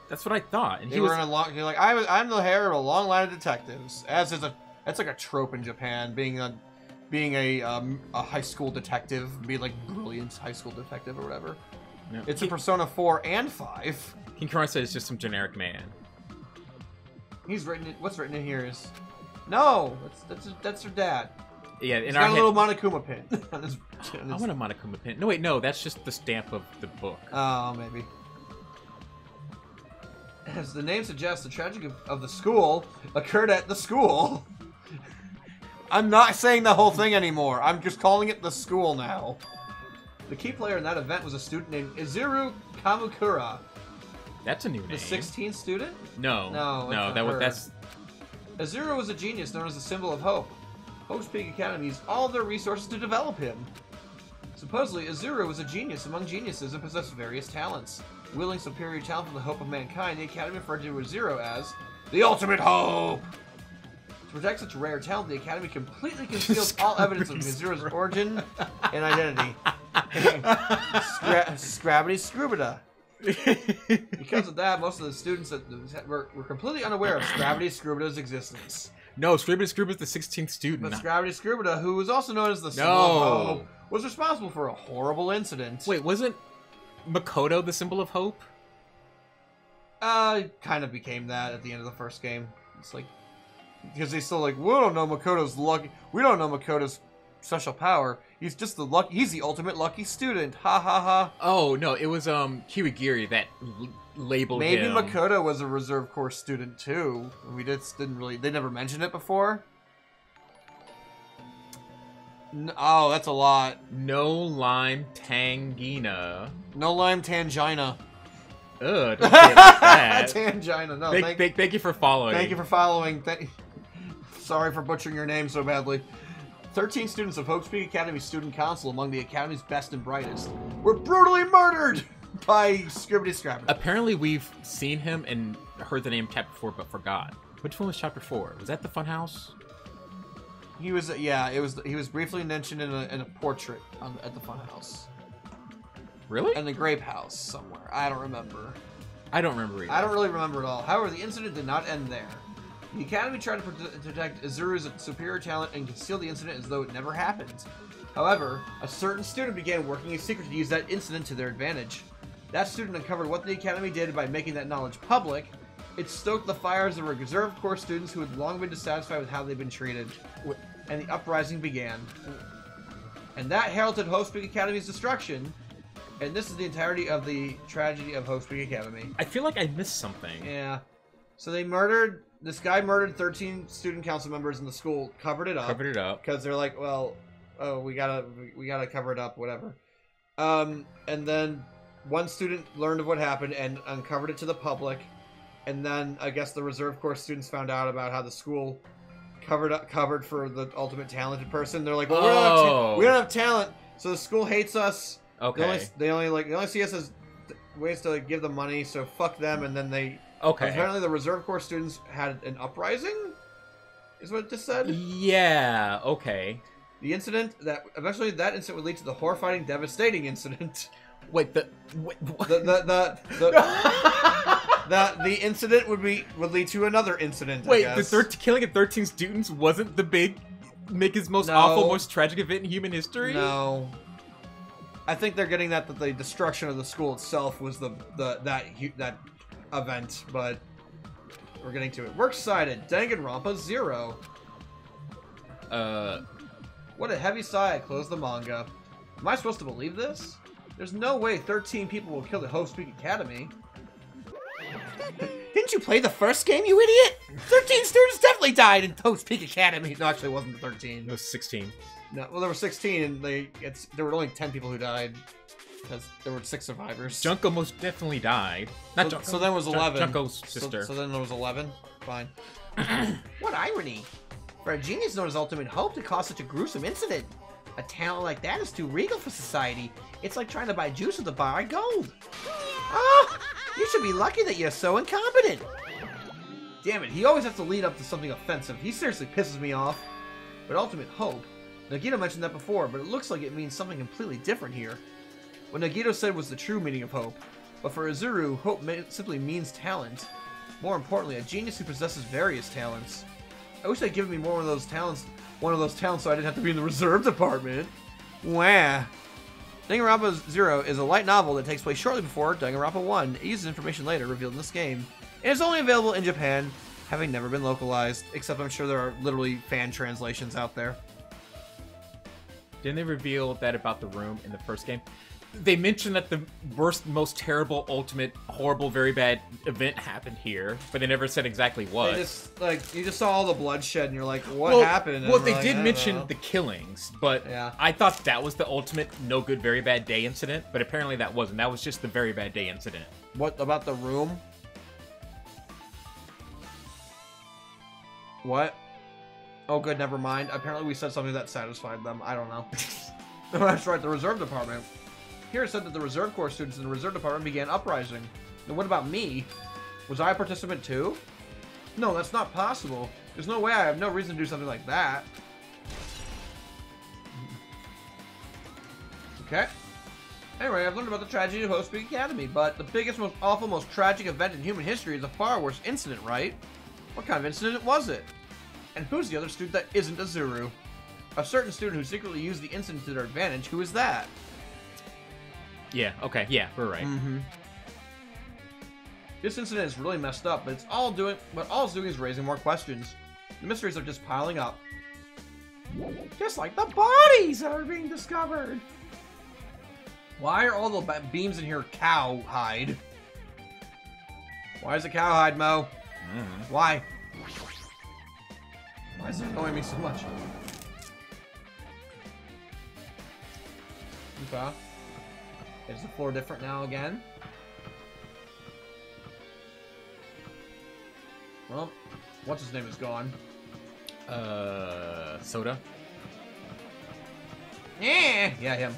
That's what I thought. And They were in a long. You're like, I'm the heir of a long line of detectives. As is that's like a trope in Japan, being a high school detective, being like brilliant high school detective or whatever. No. It's in Persona 4 and 5. King Kurama says it's just some generic man. He's written it. What's written in here is, no, that's her dad. Yeah, in He's our got a head, little Monokuma pin. on his, I want a Monokuma pin. No, wait, no, that's just the stamp of the book. Oh, maybe. As the name suggests, the tragedy of the school occurred at the school. I'm not saying the whole thing anymore. I'm just calling it the school now. The key player in that event was a student named Izuru Kamukura. That's a new name. The 16th student? No, No, no, that's Izuru was a genius known as the symbol of hope. Hope's Peak Academy used all of their resources to develop him. Supposedly, Izuru was a genius among geniuses and possessed various talents. Wielding superior talent for the hope of mankind, the Academy referred to Izuru as the Ultimate Hope! To protect such rare talent, the Academy completely conceals all evidence of Izuru's origin and identity. Scrabbity Scrubida. Because of that, most of the students were completely unaware of Scrabbity Scrubida's existence. no. Scribbity the 16th student. But Scrabbity Scrubida, who was also known as the symbol of hope, was responsible for a horrible incident. Wait, wasn't Makoto the symbol of hope? Kind of became that at the end of the first game. It's like, because they still like, we don't know Makoto's lucky. We don't know Makoto's special power. He's just the lucky. He's the ultimate lucky student. Ha ha ha. Oh no, it was Kirigiri that labeled Maybe him. Makoto was a reserve course student too. We just didn't really. They never mentioned it before. Oh, that's a lot. No lime tangina. No lime tangina. Ugh, don't say it like that. Tangina. No, Thank you for following. thank you for following. Sorry for butchering your name so badly. 13 students of Hope Peak Academy Student Council, among the Academy's best and brightest, were brutally murdered by Scribbity Scrapper. Apparently, we've seen him and heard the name chapter 4, but forgot. Which one was chapter 4? Was that the Funhouse? He was, yeah, it was. He was briefly mentioned in a portrait at the Funhouse. Really? In the Grape House somewhere. I don't remember. I don't remember either. I don't really remember at all. However, the incident did not end there. The Academy tried to protect Izuru's superior talent and conceal the incident as though it never happened. However, a certain student began working in secret to use that incident to their advantage. That student uncovered what the Academy did by making that knowledge public. It stoked the fires of reserve corps students who had long been dissatisfied with how they'd been treated. And the uprising began. And that heralded Hope Peak Academy's destruction. And this is the entirety of the tragedy of Hope Peak Academy. I feel like I missed something. Yeah. So this guy murdered 13 student council members in the school, covered it up. Covered it up. Because they're like, well, oh, we gotta cover it up, whatever. And then one student learned of what happened and uncovered it to the public. And then I guess the reserve corps students found out about how the school covered for the ultimate talented person. They're like, well, we don't have talent, so the school hates us. Okay. They only see us as ways to give them money, so fuck them. And then they apparently the reserve corps students had an uprising, is what it just said. Yeah. Okay. The incident eventually would lead to the horrifying, devastating incident. Wait, the incident would lead to another incident. Wait, I guess. the killing of 13 students wasn't the big, his most awful, most tragic event in human history? No. I think they're getting that the destruction of the school itself was that event, but we're getting to it. Works cited, Danganronpa 0. What a heavy sigh. I closed the manga. Am I supposed to believe this? There's no way 13 people will kill the Hope Peak Academy. Didn't you play the first game, you idiot? 13 students definitely died in Hope Peak Academy. No, actually, it wasn't 13. It was 16. No, well, there were 16, and there were only 10 people who died because there were 6 survivors. Junko most definitely died. Not Junko. So then it was 11. Junko's sister. So then there was 11. Fine. What irony! For a genius known as Ultimate Hope to cause such a gruesome incident. A talent like that is too regal for society. It's like trying to buy juice with a bar of gold. Oh, you should be lucky that you're so incompetent. Damn it, he always has to lead up to something offensive. He seriously pisses me off. But Ultimate Hope, Nagito mentioned that before, but it looks like it means something completely different here. What Nagito said was the true meaning of hope. But for Izuru, hope simply means talent. More importantly, a genius who possesses various talents. I wish they'd given me more of those talents so I didn't have to be in the reserve department. Wah. Danganronpa 0 is a light novel that takes place shortly before Danganronpa 1. It uses information later revealed in this game. It is only available in Japan, having never been localized, except I'm sure there are literally fan translations out there. Didn't they reveal that about the room in the first game? They mentioned that the worst, most terrible, ultimate, horrible, very bad event happened here, but they never said exactly what. You just saw all the bloodshed and you're like, what happened? Well, they did mention the killings, but yeah. I thought that was the ultimate no good, very bad day incident, but apparently that wasn't. That was just the very bad day incident. What about the room? What? Oh, good, never mind. Apparently we said something that satisfied them. I don't know. That's right, the reserve department. Here it said that the reserve corps students in the reserve department began uprising. And what about me? Was I a participant too? No, that's not possible. There's no way. I have no reason to do something like that. Okay. Anyway, I've learned about the tragedy of Hope Peak Academy, but the biggest, most awful, most tragic event in human history is a far worse incident, right? What kind of incident was it? And who's the other student that isn't Izuru? A certain student who secretly used the incident to their advantage. Who is that? Yeah, okay, yeah, we're right. Mm-hmm. This incident is really messed up, but all it's doing is raising more questions. The mysteries are just piling up. Just like the bodies that are being discovered. Why are all the beams in here cowhide? Why is it cowhide, Mo? Why? Why is it annoying me so much? Okay. Is the floor different now again? Well, what's his name is gone. Soda? Yeah, him.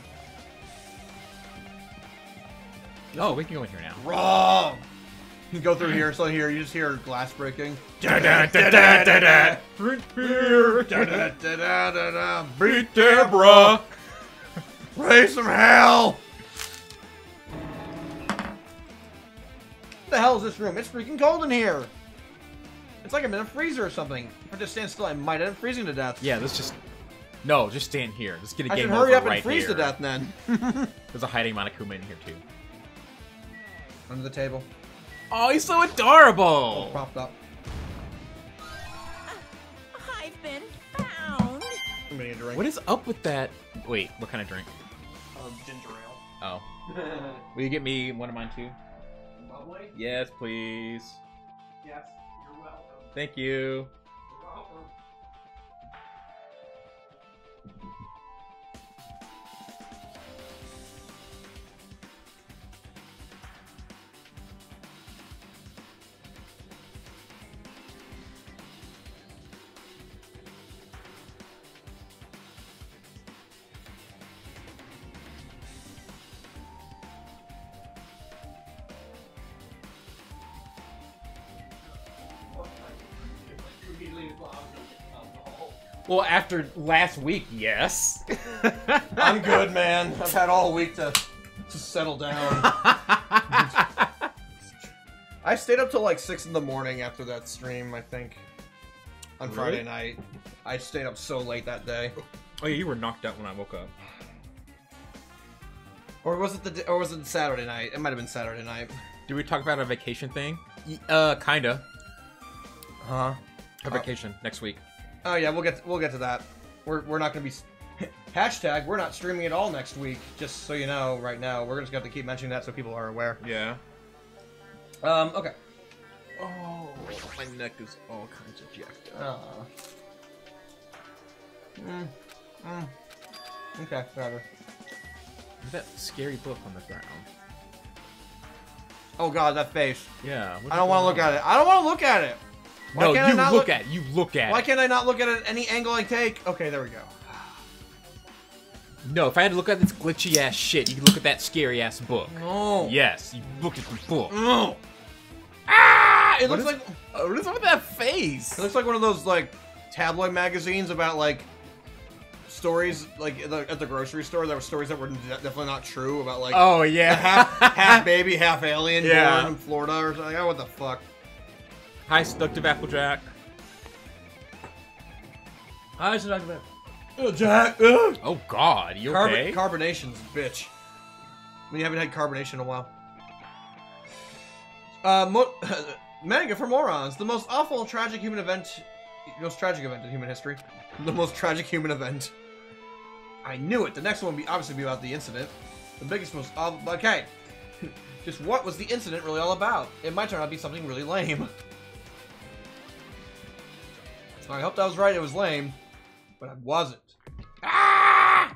Oh, we can go in here now. Wrong! You go through here, so here, you just hear glass breaking. Da-da-da-da-da-da. Beat Da-da-da-da-da-da. Beat Deborah. Raise some hell! What the hell is this room? It's freaking cold in here! It's like I'm in a freezer or something. If I just stand still, I might end up freezing to death. Yeah, let's just... No, just stand here. Let's get a I game should over hurry up right and freeze here. to death then. There's a hiding Monokuma in here, too. Under the table. Oh, he's so adorable! Propped up. I've been found. I'm gonna get a drink. What is up with that? Wait, what kind of drink? Ginger ale. Oh. Will you get me one of mine, too? Bubbly? Yes, please. Yes, you're welcome. Thank you. You're welcome. Well, after last week, yes. I'm good, man. I've had all week to settle down. I stayed up till like 6 in the morning after that stream, I think. On Friday night. I stayed up so late that day. Oh yeah, you were knocked out when I woke up. Or was it or was it Saturday night? It might have been Saturday night. Did we talk about a vacation thing? Kinda. Huh? A vacation next week. Oh yeah, we'll get to that. We're not gonna be hashtag. We're not streaming at all next week. Just so you know, right now we're just gonna have to keep mentioning that so people are aware. Yeah. Okay. Oh, my neck is all kinds of jacked up. Okay, whatever. Look at that scary book on the ground. Oh god, that face. Yeah. I don't want to look at it. I don't want to look at it. No, you look at it. You look at it. Why can't I not look at it at any angle I take? Okay, there we go. No, if I had to look at this glitchy ass shit, you could look at that scary ass book. No. Yes, you look at the book. No. Ah! It looks like what is up with that face? it looks like one of those like tabloid magazines about like stories like at the grocery store. There were stories that were definitely not true about like Oh yeah, half baby, half alien Yeah. born in Florida or something. Oh, what the fuck? Hi, Seductive Applejack. Hi, Jack. Oh, Jack. Ugh. Oh God, you okay? Carbonation's a bitch. We haven't had carbonation in a while. Manga for morons. The most awful, tragic human event. Most tragic event in human history. The most tragic human event. I knew it. The next one would obviously be about the incident. The biggest, most awful. Okay. Just what was the incident really all about? It might turn out to be something really lame. I hoped I was right. It was lame, but I wasn't. Ah!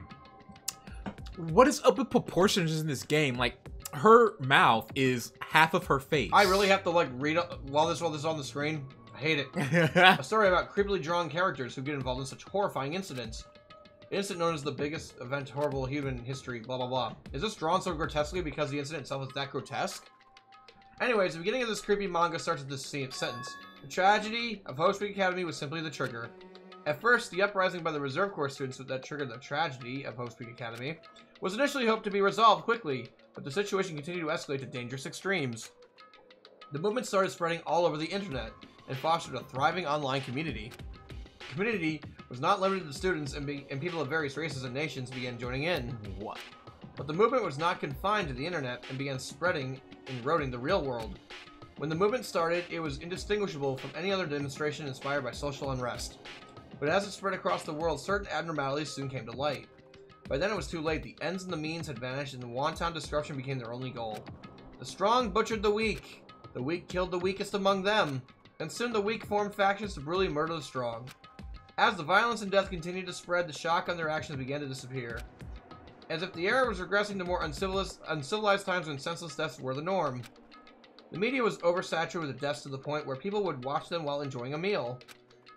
What is up with proportions in this game? Like, her mouth is half of her face. I really have to like read while this is on the screen. I hate it. A story about creepily drawn characters who get involved in such horrifying incidents. An incident known as the biggest event horrible human history, blah blah blah. Is this drawn so grotesquely because the incident itself is that grotesque? Anyways, the beginning of this creepy manga starts with this sentence. The tragedy of Host Week Academy was simply the trigger. At first, the uprising by the Reserve Corps students that triggered the tragedy of Host Week Academy was initially hoped to be resolved quickly, but the situation continued to escalate to dangerous extremes. The movement started spreading all over the internet and fostered a thriving online community. The community was not limited to students, and people of various races and nations began joining in. What? But the movement was not confined to the internet and began spreading and eroding the real world. When the movement started, it was indistinguishable from any other demonstration inspired by social unrest. But as it spread across the world, certain abnormalities soon came to light. By then it was too late. The ends and the means had vanished, and the wanton destruction became their only goal. The strong butchered the weak killed the weakest among them, and soon the weak formed factions to brutally murder the strong. As the violence and death continued to spread, the shock on their actions began to disappear. As if the era was regressing to more uncivilized times when senseless deaths were the norm. The media was oversaturated with deaths to the point where people would watch them while enjoying a meal.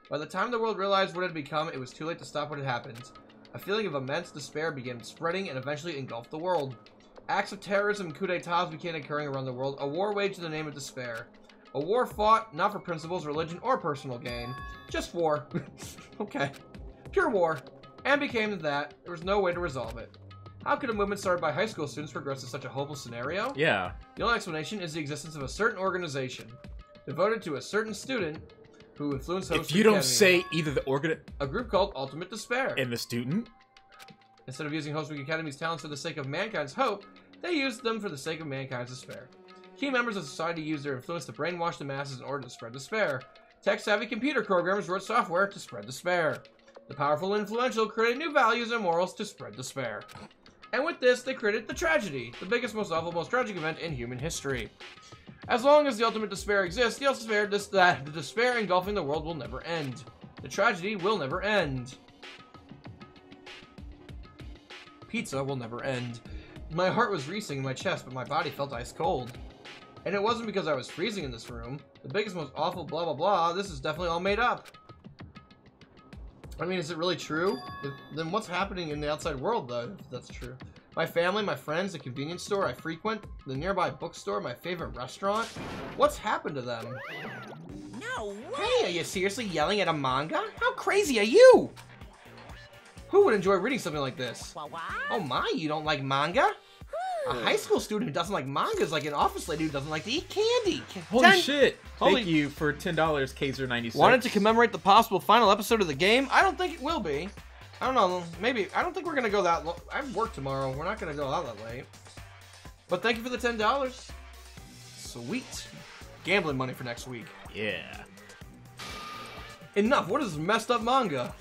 By the time the world realized what it had become, it was too late to stop what had happened. A feeling of immense despair began spreading and eventually engulfed the world. Acts of terrorism and coup d'etats began occurring around the world, a war waged in the name of despair. A war fought, not for principles, religion, or personal gain. Just war. Okay. Pure war. And became that there was no way to resolve it. How could a movement started by high school students progress to such a hopeless scenario? Yeah. The only explanation is the existence of a certain organization, devoted to a certain student who influenced Hope If you don't Academy. say either the A group called Ultimate Despair. and the student, Instead of using Hope Academy's talents for the sake of mankind's hope, they used them for the sake of mankind's despair. Key members of society used their influence to brainwash the masses in order to spread despair. Tech-savvy computer programmers wrote software to spread despair. The powerful and influential created new values and morals to spread despair. And with this, they created the tragedy, the biggest, most awful, most tragic event in human history. As long as the ultimate despair exists, the despair engulfing the world will never end. The tragedy will never end. Pizza will never end. My heart was racing in my chest, but my body felt ice cold. And it wasn't because I was freezing in this room. The biggest, most awful blah blah blah, this is definitely all made up. I mean, is it really true? Then what's happening in the outside world, though, if that's true? My family, my friends, the convenience store I frequent, the nearby bookstore, my favorite restaurant. What's happened to them? No way! Hey, are you seriously yelling at a manga? How crazy are you? Who would enjoy reading something like this? What? Oh my, you don't like manga? A high school student who doesn't like manga is like an office lady who doesn't like to eat candy. holy shit! Holy- Thank you for $10, Kaiser96. Wanted to commemorate the possible final episode of the game? I don't think it will be. I don't know, maybe. I don't think we're going to go that long. I have work tomorrow. We're not going to go out that late. But thank you for the $10. Sweet. Gambling money for next week. Yeah. Enough. What is this messed up manga?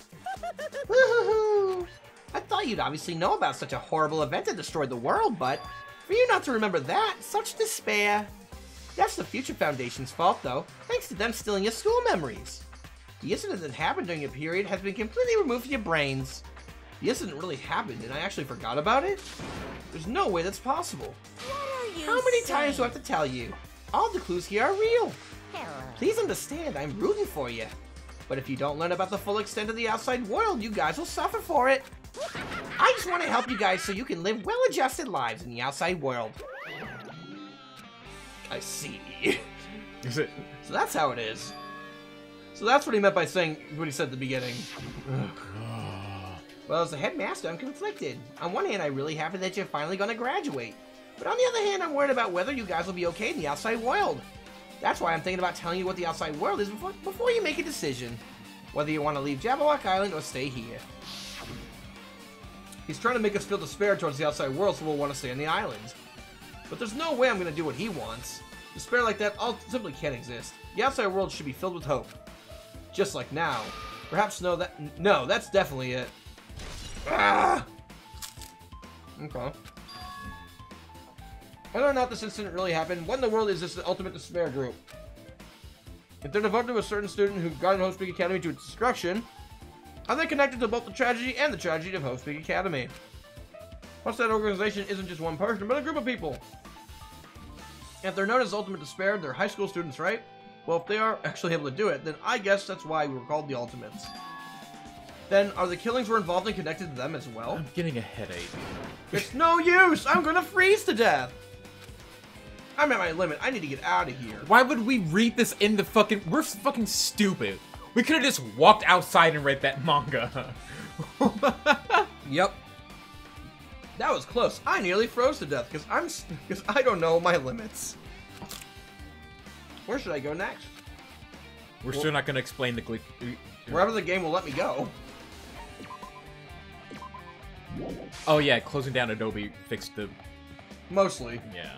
Woohoo! I thought you'd obviously know about such a horrible event that destroyed the world, but for you not to remember that, such despair. That's the Future Foundation's fault, though, thanks to them stealing your school memories. The incident that happened during your period has been completely removed from your brains. The incident really happened, and I actually forgot about it? There's no way that's possible. What are you How many saying? times do I have to tell you? All the clues here are real. Hello. Please understand, I'm rooting for you. But if you don't learn about the full extent of the outside world, you guys will suffer for it. I just want to help you guys so you can live well-adjusted lives in the outside world. I see. Is it? So that's how it is. So that's what he meant by saying what he said at the beginning. Well, as a headmaster, I'm conflicted. On one hand, I'm really happy that you're finally going to graduate. But on the other hand, I'm worried about whether you guys will be okay in the outside world. That's why I'm thinking about telling you what the outside world is before you make a decision. Whether you want to leave Jabberwock Island or stay here. He's trying to make us feel despair towards the outside world, so we'll want to stay on the island. But there's no way I'm going to do what he wants. Despair like that simply can't exist. The outside world should be filled with hope. Just like now. Perhaps no, that's definitely it. Ah! Okay. Whether or not this incident really happened, what in the world is this Ultimate Despair group? If they're devoted to a certain student who guided Hope Academy to its destruction, are they connected to both the tragedy and the tragedy of Hope Academy? Plus, that organization isn't just one person, but a group of people. If they're known as Ultimate Despair, they're high school students, right? Well, if they are actually able to do it, then I guess that's why we were called the Ultimates. Then, are the killings we're involved in connected to them as well? I'm getting a headache. It's no use! I'm gonna freeze to death! I'm at my limit. I need to get out of here. Why would we read this in the fucking... We're fucking stupid. We could have just walked outside and read that manga. Yep. That was close. I nearly froze to death because I don't know my limits. Where should I go next? We're still not going to explain the... Wherever the game will let me go. Oh yeah, closing down Adobe fixed the... Mostly. Yeah.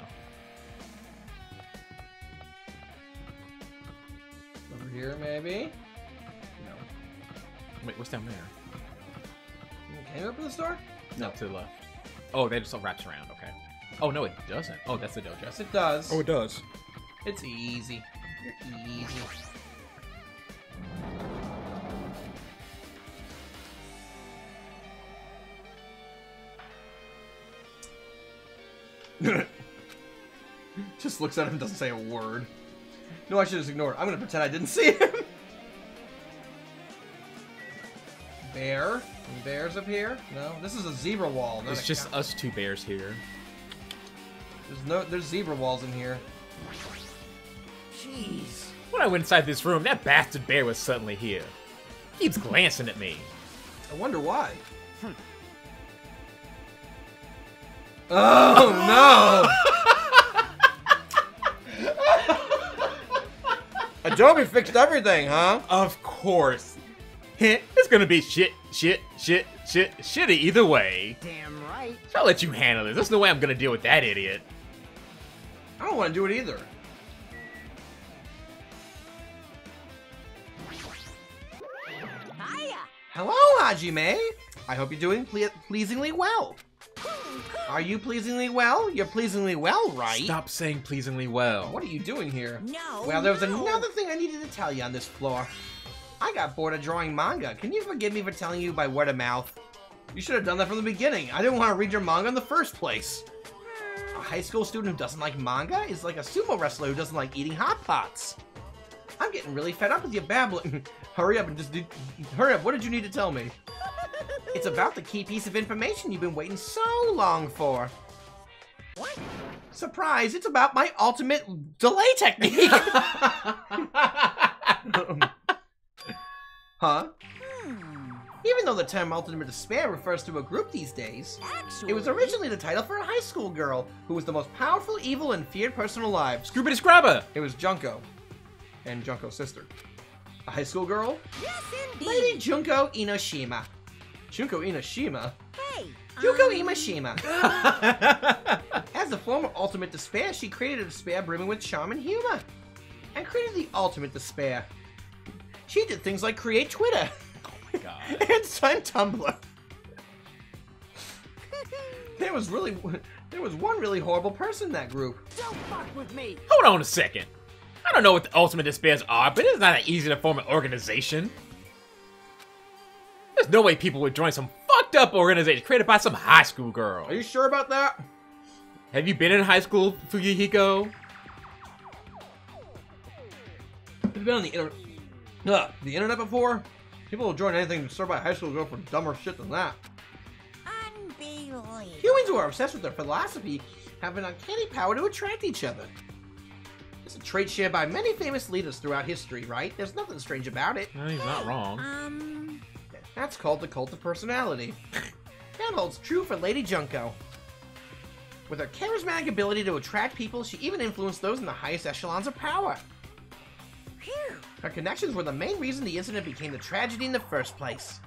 Over here, maybe? No. Wait, what's down there? Can you open the door? No, to the left. Oh, that just all wraps around, okay. Oh, no, it doesn't. Oh, that's the dojo. Yes, it does. Oh, it does. It's easy. You're easy. Just looks at him and doesn't say a word. No, I should just ignore it. I'm gonna pretend I didn't see him. Bear. Any bears up here? No? This is a zebra wall. Not It's just us two bears here. There's zebra walls in here. Jeez. When I went inside this room, that bastard bear was suddenly here. Keeps glancing at me. I wonder why. Oh no! Adobe fixed everything, huh? Of course. It's gonna be shitty either way. Damn right. So I'll let you handle it. There's no way I'm gonna deal with that idiot. I don't want to do it either. Hiya. Hello, Hajime. I hope you're doing pleasingly well. Are you pleasingly well? You're pleasingly well, right? Stop saying pleasingly well. What are you doing here? No. Well, there was no. another thing I needed to tell you on this floor. I got bored of drawing manga. Can you forgive me for telling you by word of mouth? You should have done that from the beginning. I didn't want to read your manga in the first place. A high school student who doesn't like manga is like a sumo wrestler who doesn't like eating Hot Pots. I'm getting really fed up with your babbling. Hurry up and hurry up. What did you need to tell me? It's about the key piece of information you've been waiting so long for. What? Surprise, it's about my ultimate delay technique. Huh? Even though the term ultimate despair refers to a group these days, Actually, it was originally the title for a high school girl who was the most powerful, evil, and feared person alive. Scrooby Scrabba! It was Junko and Junko's sister. A high school girl? Yes, indeed. Lady Junko Inoshima. Junko Inoshima? Hey. Junko Inoshima. As the former ultimate despair, she created a despair brimming with charm and humor. And created the ultimate despair. She did things like create Twitter. Oh my god. And sign Tumblr. There was one really horrible person in that group. Don't fuck with me. Hold on a second. I don't know what the ultimate despairs are, but it's not that easy to form an organization. There's no way people would join some fucked up organization created by some high school girl. Are you sure about that? Have you been in high school, Fuyuhiko? Have you been on the internet before? People will join anything started by a high school girl for dumber shit than that. Unbelievable. Humans who are obsessed with their philosophy have an uncanny power to attract each other. It's a trait shared by many famous leaders throughout history, right? There's nothing strange about it. No, he's not wrong. That's called the cult of personality. That holds true for Lady Junko. With her charismatic ability to attract people, she even influenced those in the highest echelons of power. Phew. Her connections were the main reason the incident became the tragedy in the first place.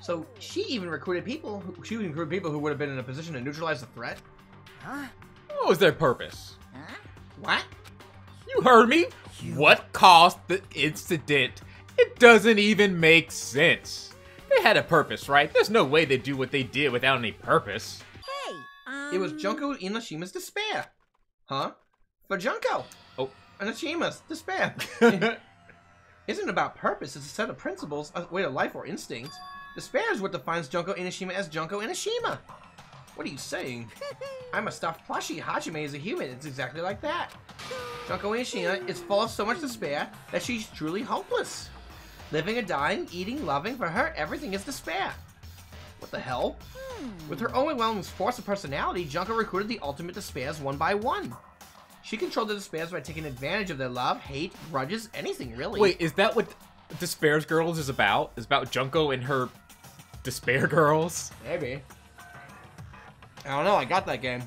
So she even recruited people who would have been in a position to neutralize the threat. Huh? What was their purpose? Huh? What? You heard me? What caused the incident? It doesn't even make sense. They had a purpose, right? There's no way they'd do what they did without any purpose. Hey. It was Junko Inoshima's despair. Huh? For Junko. Oh. Inoshima's despair. Isn't about purpose, it's a set of principles, a way of life or instincts. Despair is what defines Junko Inoshima as Junko Inoshima. What are you saying? I'm a stuffed plushie. Hajime is a human. It's exactly like that. Junko Inoshima is full of so much despair that she's truly hopeless. Living or dying, eating, loving, for her, everything is despair. What the hell? With her overwhelming force of personality, Junko recruited the ultimate despairs one by one. She controlled the despairs by taking advantage of their love, hate, grudges, anything really. Wait, is that what Despair's Girls is about? Is about Junko and her Despair Girls? Maybe. I don't know, I got that game.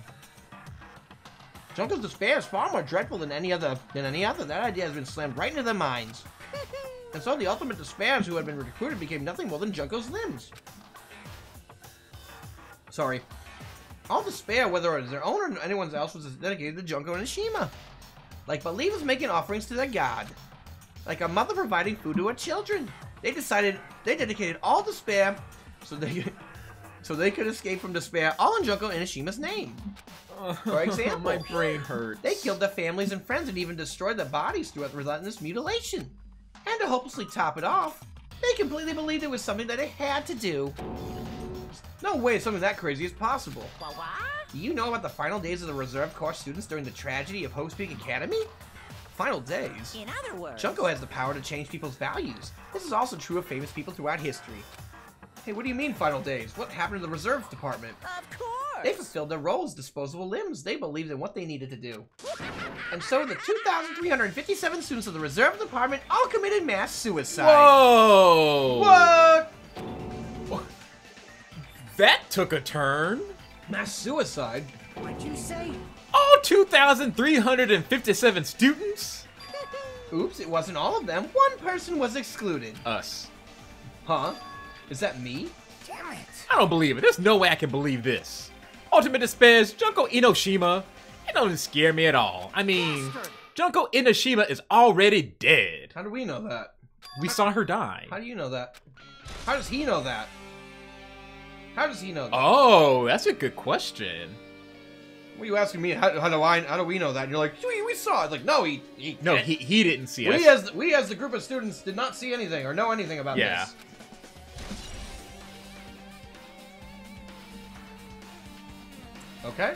Junko's despair is far more dreadful than any other. That idea has been slammed right into their minds. And so the ultimate despairs who had been recruited became nothing more than Junko's limbs. Sorry. All despair, whether it was their own or anyone else, was dedicated to Junko and Ishima. Like believers making offerings to their god. Like a mother providing food to her children. They dedicated all despair so they could escape from despair, all in Junko and Ishima's name. For example, my brain hurts. They killed their families and friends and even destroyed their bodies through relentless mutilation. And to hopelessly top it off, they completely believed it was something that they had to do. No way something that crazy is possible. What? Do you know about the final days of the reserve corps students during the tragedy of Hope's Peak Academy? Final days? In other words, Junko has the power to change people's values. This is also true of famous people throughout history. Hey, what do you mean, final days? What happened to the reserve department? Of course. They fulfilled their roles as disposable limbs. They believed in what they needed to do. And so the 2,357 students of the reserve department all committed mass suicide. Whoa! What? That took a turn. Mass suicide? What'd you say? All 2,357 students? Oops, it wasn't all of them. One person was excluded. Us. Huh? Is that me? Damn it. I don't believe it. There's no way I can believe this. Ultimate Despair's Junko Inoshima. It doesn't scare me at all. I mean, Bastard. Junko Inoshima is already dead. How do we know that? We saw her die. How do you know that? How does he know that? How does he know that? Oh, that's a good question. What are you asking me? How do we know that? And you're like, we saw it. Like, no, he He didn't see we us. we as the group of students did not see anything or know anything about Yeah. this. Okay.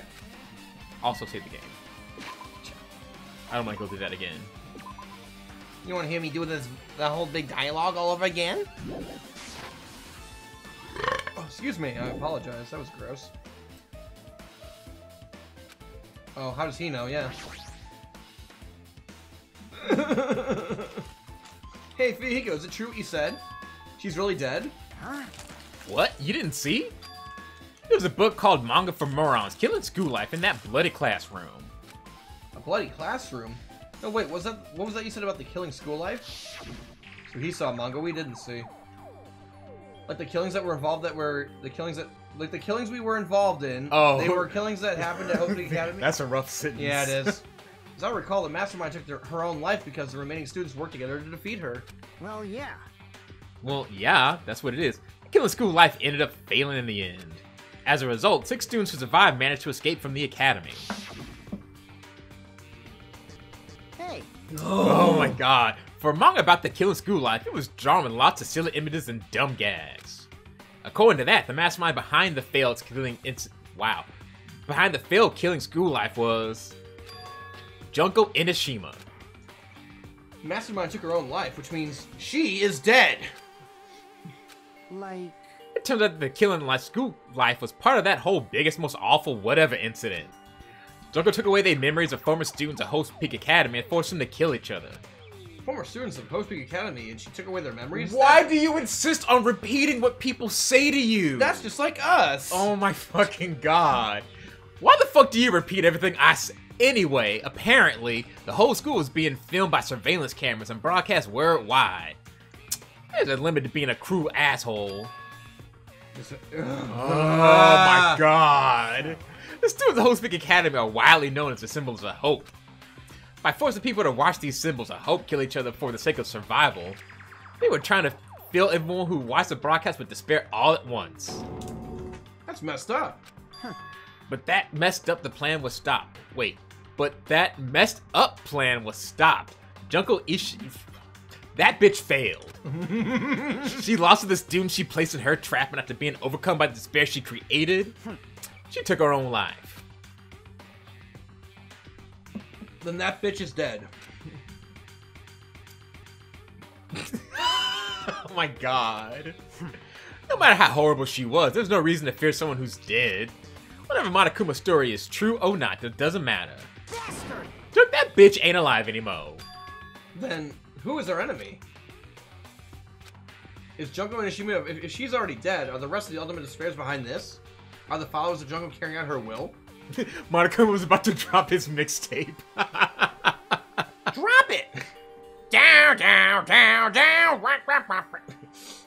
Also save the game. I don't want to go through that again. You want to hear me do that whole big dialogue all over again? Oh, excuse me. I apologize. That was gross. Oh, how does he know? Yeah. Hey, Fihiko, is it true what you said? She's really dead? Huh? What? You didn't see? There was a book called Manga for Morons, Killing School Life in that bloody classroom. A bloody classroom? No, wait, what was that you said about the killing school life? So he saw manga we didn't see. Like the killings that were involved the killings we were involved in. Oh. They were killings that happened at Hope Academy. That's a rough sentence. Yeah, it is. As I recall, the mastermind took her own life because the remaining students worked together to defeat her. Well, yeah. Well, yeah, that's what it is. Killing School Life ended up failing in the end. As a result, 6 students who survived managed to escape from the academy. Hey. Oh my god. For a manga about the Killing School Life, it was drawn with lots of silly images and dumb gags. According to that, the mastermind behind the failed Killing School Life was Junko Inoshima. Mastermind took her own life, which means she is dead. Like... It turns out that the Killing School Life was part of that whole biggest, most awful whatever incident. Junko took away their memories of former students at Host Peak Academy and forced them to kill each other. Former students of Post Peak Academy, and she took away their memories? Why do you insist on repeating what people say to you? That's just like us. Oh my fucking god. Why the fuck do you repeat everything I say? Anyway, apparently, the whole school was being filmed by surveillance cameras and broadcast worldwide. There's a limit to being a cruel asshole. Oh my god. The students of Host Peak Academy are widely known as the symbols of hope. By forcing people to watch these symbols of hope kill each other for the sake of survival, they were trying to fill everyone who watched the broadcast with despair all at once. That's messed up. But that messed up plan was stopped. Junko Ishii... That bitch failed. She lost to the student she placed in her trap, and after being overcome by the despair she created, she took her own life. Then that bitch is dead. Oh my god. No matter how horrible she was, there's no reason to fear someone who's dead. Whatever Monokuma's story is true or not, it doesn't matter. Bastard! That bitch ain't alive anymore. Then who is our enemy? Is Junko Inoshima, if she's already dead, are the rest of the Ultimate Despairs behind this? Are the followers of Junko carrying out her will? Monokuma was about to drop his mixtape. Drop it! Down, down, down, down!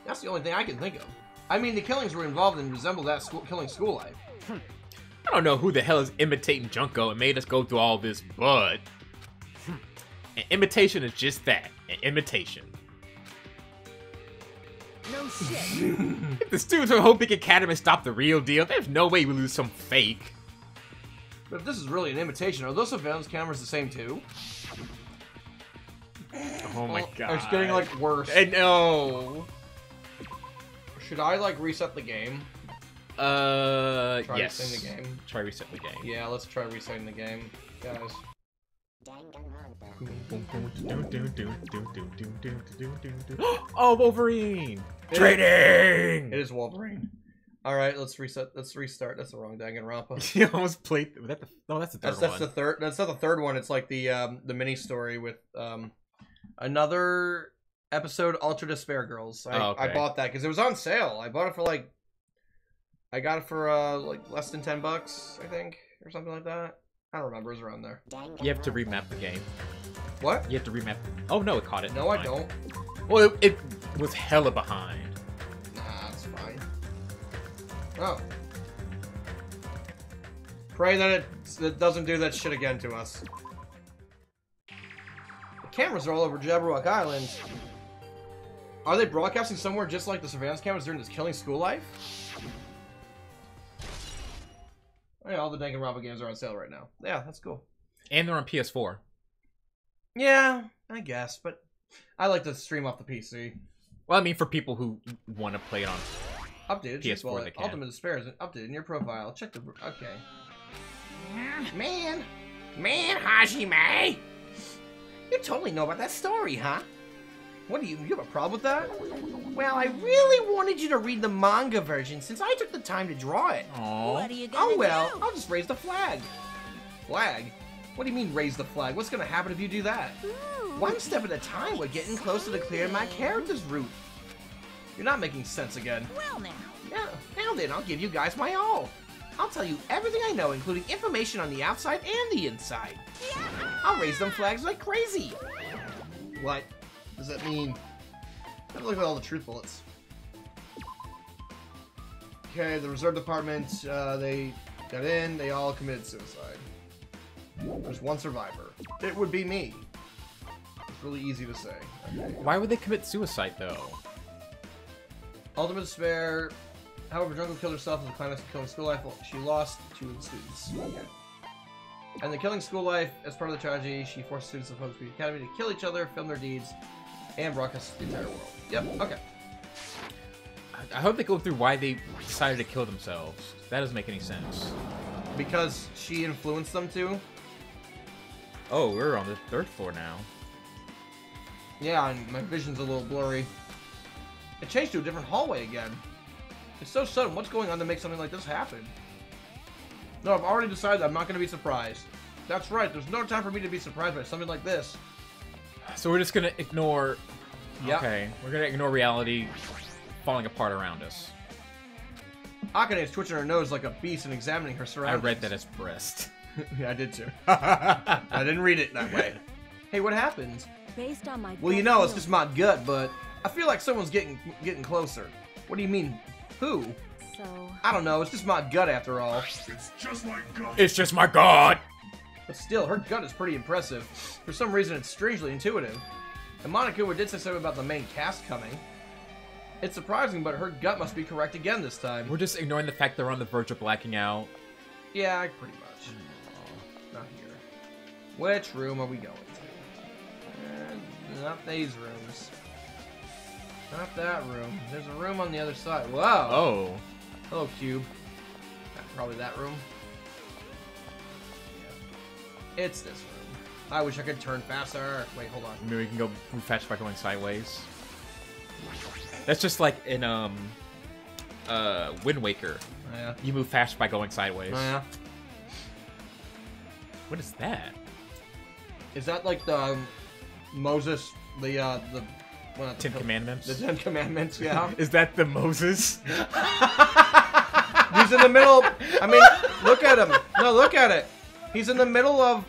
That's the only thing I can think of. I mean, the killings were involved and resembled that killing school life. I don't know who the hell is imitating Junko and made us go through all this, but... An imitation is just that, an imitation. No shit. If the students of Hope Peak Academy stop the real deal, there's no way we lose some fake. But if this is really an imitation, are those surveillance cameras the same too? Oh my god. It's getting, like, worse. I know. Should I, like, reset the game? Try yes. Resetting the game. Try resetting the game. Yeah, let's try resetting the game, guys. Danganronpa. Oh, Wolverine! Trading! It is Wolverine. All right, let's reset. Let's restart. That's the wrong Danganronpa. You almost played. No, that's the third That's one. the third. That's not the third one. It's like the mini story with another episode, Ultra Despair Girls. I bought that because it was on sale. I bought it for like. I got it for like less than $10, I think, or something like that. I don't remember. It was around there. You have to remap the game. What? You have to remap. Oh no, it caught it. No, I don't. Well, it was hella behind. Nah, it's fine. Oh. Pray that it doesn't do that shit again to us. The cameras are all over Jabberwock Island. Are they broadcasting somewhere just like the surveillance cameras during this killing school life? Oh, yeah, all the Danganronpa games are on sale right now. Yeah, that's cool. And they're on PS4. Yeah, I guess, but I like to stream off the PC. Well, I mean, for people who want to play it on Updated. PS4, Well, they can. Ultimate Despair isn't updated in your profile. Check the... Okay. Man, Hajime! You totally know about that story, huh? What do you have a problem with that? Well, I really wanted you to read the manga version since I took the time to draw it. Aww. What are you gonna Oh well, do? I'll just raise the flag. Flag? What do you mean raise the flag? What's gonna happen if you do that? One step at a time, we're getting closer to clearing my character's route. You're not making sense again. Well now. Yeah, now then, I'll give you guys my all. I'll tell you everything I know, including information on the outside and the inside. I'll raise them flags like crazy. What does that mean? Have a look at all the truth bullets. Okay, the reserve department, they got in, they all committed suicide. There's one survivor. It would be me. It's really easy to say. Okay. Why would they commit suicide, though? Ultimate Despair. However, Jungle killed herself in the climax of Killing School Life. She lost 2 of the students. Okay. And the Killing School Life, as part of the tragedy, she forced students of Hope Street Academy to kill each other, film their deeds, and broadcast the entire world. Yep, okay. I hope they go through why they decided to kill themselves. That doesn't make any sense. Because she influenced them to? Oh, we're on the 3rd floor now. Yeah, and my vision's a little blurry. It changed to a different hallway again. It's so sudden. What's going on to make something like this happen? No, I've already decided I'm not going to be surprised. That's right. There's no time for me to be surprised by something like this. So we're just gonna ignore... Yep. Okay, we're gonna ignore reality falling apart around us. Akane is twitching her nose like a beast and examining her I surroundings. read that as breast. Yeah, I did too. I didn't read it that way. Hey, what happened? Based on my Well, you gut know, it's feeling. just my gut, but I feel like someone's getting closer. What do you mean, who? So I don't know. It's just my gut after all. It's just like God. It's just my god! But still, her gut is pretty impressive. For some reason, it's strangely intuitive. And Monokuma did say something about the main cast coming. It's surprising, but her gut must be correct again this time. We're just ignoring the fact they're on the verge of blacking out. Yeah, pretty much. Not here. Which room are we going to? Not these rooms. Not that room. There's a room on the other side. Whoa! Oh. Hello, Cube. Probably that room. Yeah. It's this room. I wish I could turn faster. Wait, hold on. Maybe we can go move fast by going sideways. That's just like in, Wind Waker. Oh, yeah. You move fast by going sideways. Oh, yeah. What is that? Is that like the Moses, the well, not the 10 Commandments? The 10 Commandments, yeah. Is that the Moses? He's in the middle. I mean, look at him. No, look at it. He's in the middle of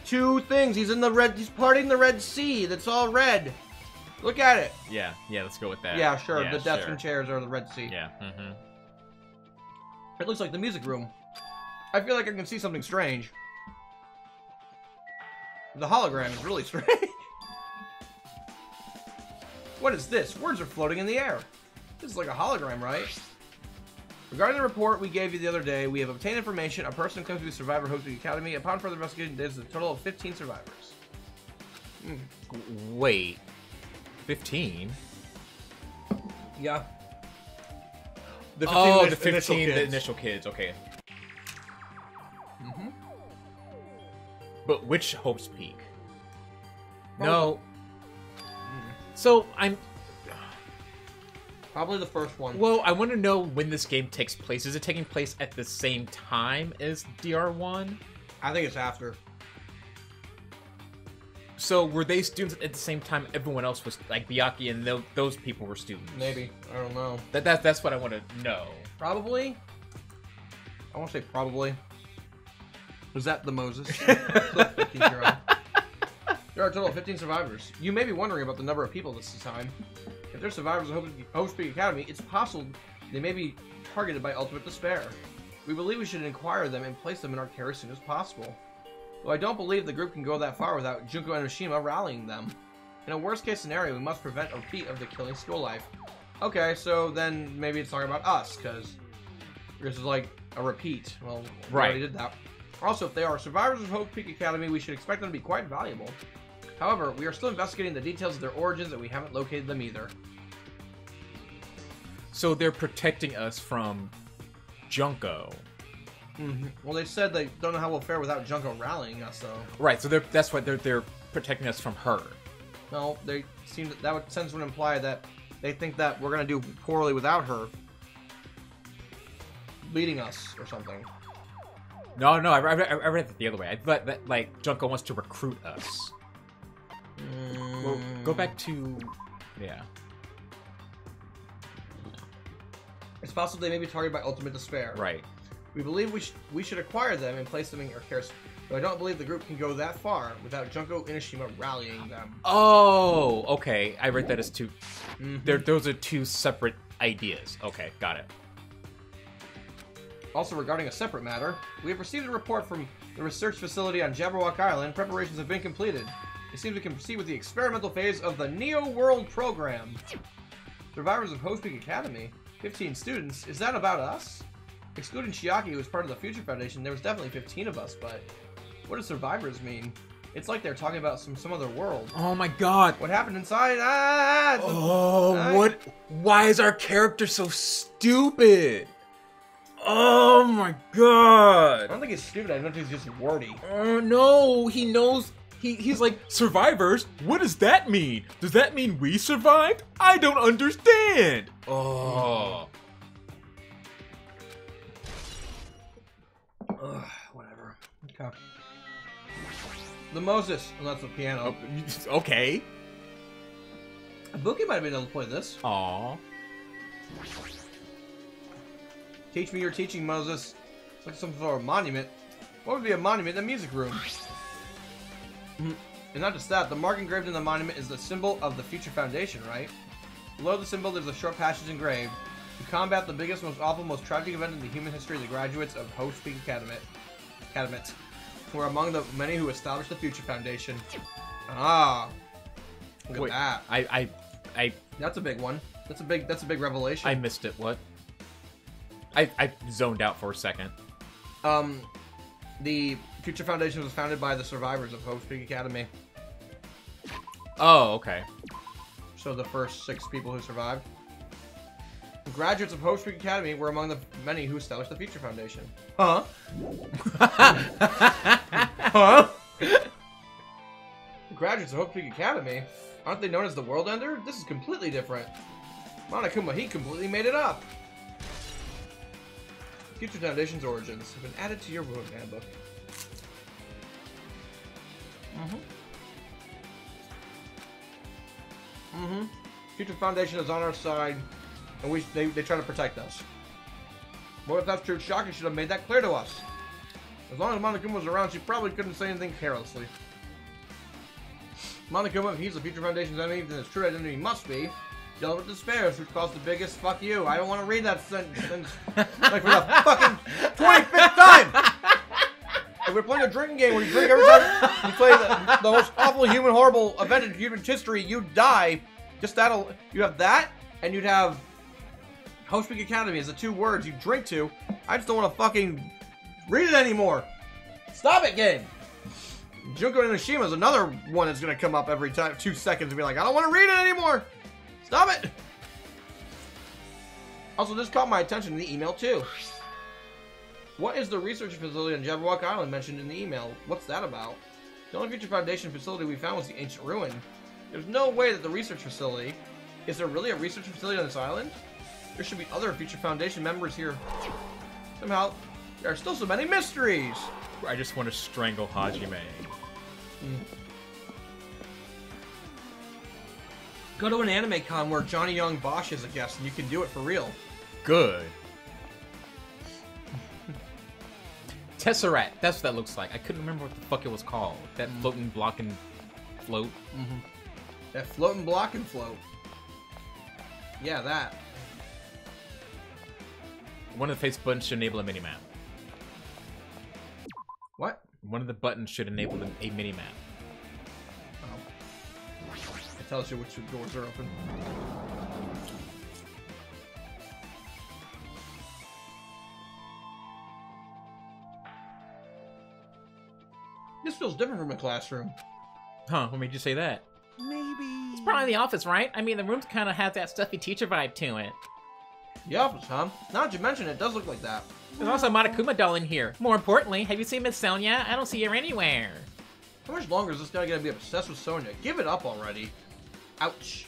2 things. He's in the red. He's parting the Red Sea. That's all red. Look at it. Yeah, let's go with that. Yeah, sure. Yeah, The desks sure. and chairs are the Red Sea. Yeah, It looks like the music room. I feel like I can see something strange. The hologram is really strange. What is this? Words are floating in the air. This is like a hologram, right? Regarding the report we gave you the other day, we have obtained information. A person comes to the Survivor Hosting Academy. Upon further investigation, there's a total of 15 survivors. Wait. 15? Yeah. The 15 Oh, the initial 15 kids. the initial kids, okay. Mm-hmm. But which Hope's Peak? No. So I'm. Probably the first one. Well, I want to know when this game takes place. Is it taking place at the same time as DR1? I think it's after. So were they students at the same time everyone else was, like Byakuya and those people were students? Maybe. I don't know. That's what I want to know. Probably? I want to say probably. Was that the Moses? There are a total of 15 survivors. You may be wondering about the number of people this time. If they're survivors of Hope Peak Academy, it's possible they may be targeted by ultimate despair. We believe we should inquire them and place them in our care as soon as possible. Though I don't believe the group can go that far without Junko and Oshima rallying them. In a worst-case scenario, we must prevent a repeat of the killing school life. Okay, so then maybe it's talking about us, because this is like a repeat. Well, we already did that. Also, if they are survivors of Hope Peak Academy, we should expect them to be quite valuable. However, we are still investigating the details of their origins, and we haven't located them either. So they're protecting us from Junko. Well, they said they don't know how we'll fare without Junko rallying us, though. Right, so that's why they're protecting us from her. No, they seem that would sense would imply that they think that we're gonna do poorly without her leading us or something. No, I read it the other way. I thought that, like, Junko wants to recruit us. Well, go back to... Yeah. It's possible they may be targeted by ultimate despair. Right. We believe we should acquire them and place them in our care, but I don't believe the group can go that far without Junko Inashima rallying them. Oh, okay. I read that as two... Those are two separate ideas. Okay, got it. Also, regarding a separate matter, we have received a report from the research facility on Jabberwock Island. Preparations have been completed. It seems we can proceed with the experimental phase of the Neo World program. Survivors of Hope Peak Academy, 15 students. Is that about us? Excluding Chiaki, who was part of the Future Foundation, there was definitely 15 of us, but what does survivors mean? It's like they're talking about some other world. Oh my god. What happened inside? What? Why is our character so stupid? Oh my god. I don't think he's stupid, I think he's just wordy. Oh no, he knows. He's like, survivors? What does that mean? Does that mean we survived? I don't understand. Oh. Whatever. Okay. The Moses. Well, that's the piano. Okay. Ibuki might have been able to play this. Aw. Teach me your teaching, Moses. It's like some sort of monument. What would be a monument in a music room? And not just that, the mark engraved in the monument is the symbol of the Future Foundation, right? Below the symbol, there's a short passage engraved. To combat the biggest, most awful, most tragic event in the human history, the graduates of Hope Peak Academy were among the many who established the Future Foundation. Ah, look at that. I That's a big one. That's a big revelation. I missed it. What? I zoned out for a second. The Future Foundation was founded by the survivors of Hope Peak Academy. Oh, okay. So the first 6 people who survived. The graduates of Hope Peak Academy were among the many who established the Future Foundation. Huh? Huh? The graduates of Hope Peak Academy? Aren't they known as the World Ender? This is completely different. Monokuma, he completely made it up. Future Foundation's origins have been added to your ruin handbook. Future Foundation is on our side, and they try to protect us. Well, if that's true, Chiaki should have made that clear to us. As long as Monokuma was around, she probably couldn't say anything carelessly. Monokuma, if he's the Future Foundation's enemy, then his true identity must be dealt with despair, which caused the biggest fuck you. I don't want to read that sentence like for the fucking 25th time! If we're playing a drinking game where you drink every time you play the most awful, human, horrible event in human history, you die. Just that'll... You have that, and you'd have Hope Peak Academy as the 2 words you drink to. I just don't want to fucking read it anymore. Stop it, game! Junko Inoshima is another one that's going to come up every time, 2 seconds and be like, I don't want to read it anymore! Stop it! Also, this caught my attention in the email, too. What is the research facility on Jabberwock Island mentioned in the email? What's that about? The only future Foundation facility we found was the ancient ruin. There's no way that the research facility... Is there really a research facility on this island? There should be other future Foundation members here. Somehow, there are still so many mysteries! I just want to strangle Hajime. Go to an anime con where Johnny Young Bosch is a guest and you can do it for real. Good. Tesseract, that's what that looks like. I couldn't remember what the fuck it was called. That floating block and float. That float and block and float. Yeah, that. One of the face buttons should enable a minimap. What? One of the buttons should enable a minimap. Oh. It tells you which doors are open. This feels different from a classroom. Huh, what made you say that? Maybe. It's probably the office, right? I mean, the rooms kind of have that stuffy teacher vibe to it. The office, huh? Now that you mention it, it does look like that. There's also a Monokuma doll in here. More importantly, have you seen Miss Sonia? I don't see her anywhere. How much longer is this guy gonna be obsessed with Sonya? Give it up already. Ouch.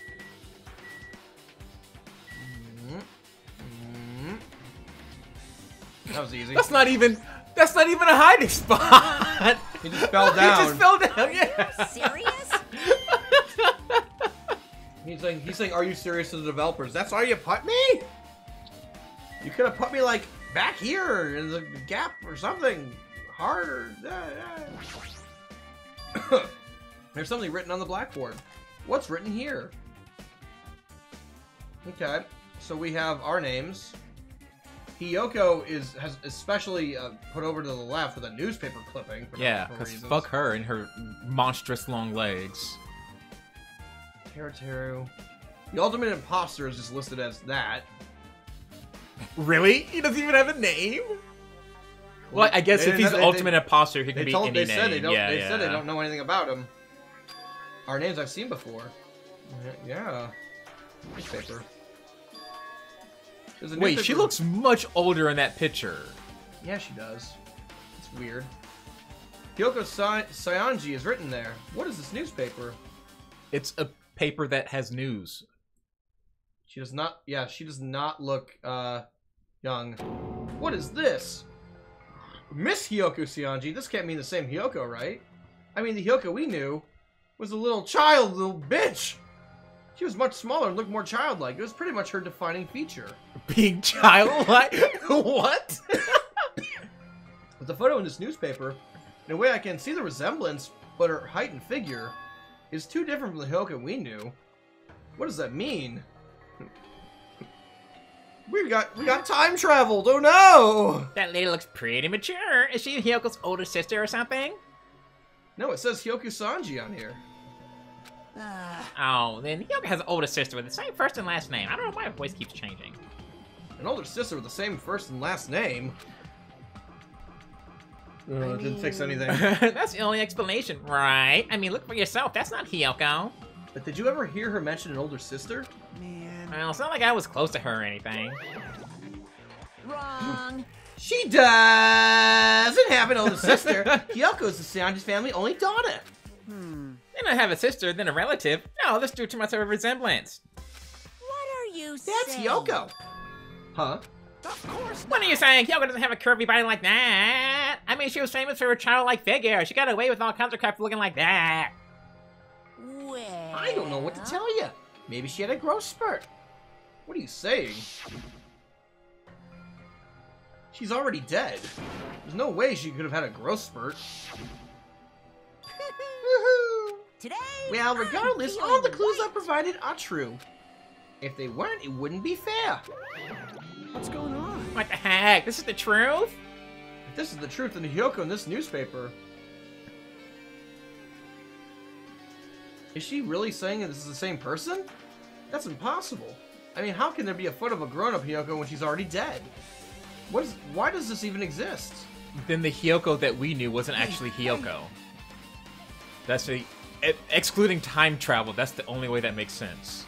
That was easy. That's not even a hiding spot. He just fell down. He just fell down. Yeah. Serious? He's saying, are you serious to the developers? That's why you put me? You could have put me like back here in the gap or something harder. There's something written on the blackboard. What's written here? Okay, so we have our names. Hiyoko has especially put over to the left with a newspaper clipping. For Yeah, for because reasons. fuck her and her monstrous long legs. Teru. The ultimate imposter is just listed as that. Really? He doesn't even have a name? Well, I guess They if he's didn't the have- ultimate imposter, he can be any they name. said they don't. Yeah, they yeah. said they don't know anything about him. Our names I've seen before. Yeah. Newspaper. There's a Wait, she newspaper- looks much older in that picture. Yeah, she does. It's weird. Kyoko Sayanji is written there. What is this newspaper? It's a paper that has news. She does not. Yeah, she does not look young. What is this? Miss Hiyoko Sayanji. This can't mean the same Hiyoko, right? I mean, the Hiyoko we knew was a little little bitch. She was much smaller and looked more childlike. It was pretty much her defining feature. Being childlike? What? With the photo in this newspaper, in a way I can see the resemblance, but her height and figure is too different from the Hiyoko we knew. What does that mean? We got time traveled. Oh no! That lady looks pretty mature. Is she Hyoko's older sister or something? No, it says Hiyoko Sanji on here. Oh, then Hyoko has an older sister with the same first and last name. I don't know why her voice keeps changing. An older sister with the same first and last name. It didn't fix anything. That's the only explanation, right? I mean, look for yourself. That's not Hyoko. But did you ever hear her mention an older sister? Man. Well, it's not like I was close to her or anything. Wrong. She doesn't have an older sister. Hyoko's the Sanji's family only daughter. Then I have a sister, then a relative. No, let's do too much of a resemblance. What are you That's saying? Hiyoko. Huh? Of course What are you saying? Hyoko doesn't have a curvy body like that. I mean, she was famous for her childlike figure. She got away with all kinds of crap looking like that. Well, I don't know what to tell you. Maybe she had a growth spurt. What are you saying? She's already dead. There's no way she could have had a growth spurt. Woohoo! Today, Well, I'm regardless, feeling all the clues white. I provided are true. If they weren't, it wouldn't be fair. What's going on? What the heck? This is the truth? If this is the truth, then Hiyoko in this newspaper. Is she really saying that this is the same person? That's impossible. I mean, how can there be a photo of a grown-up Hiyoko when she's already dead? Why does this even exist? Then the Hiyoko that we knew wasn't actually Hiyoko. That's excluding time travel, that's the only way that makes sense.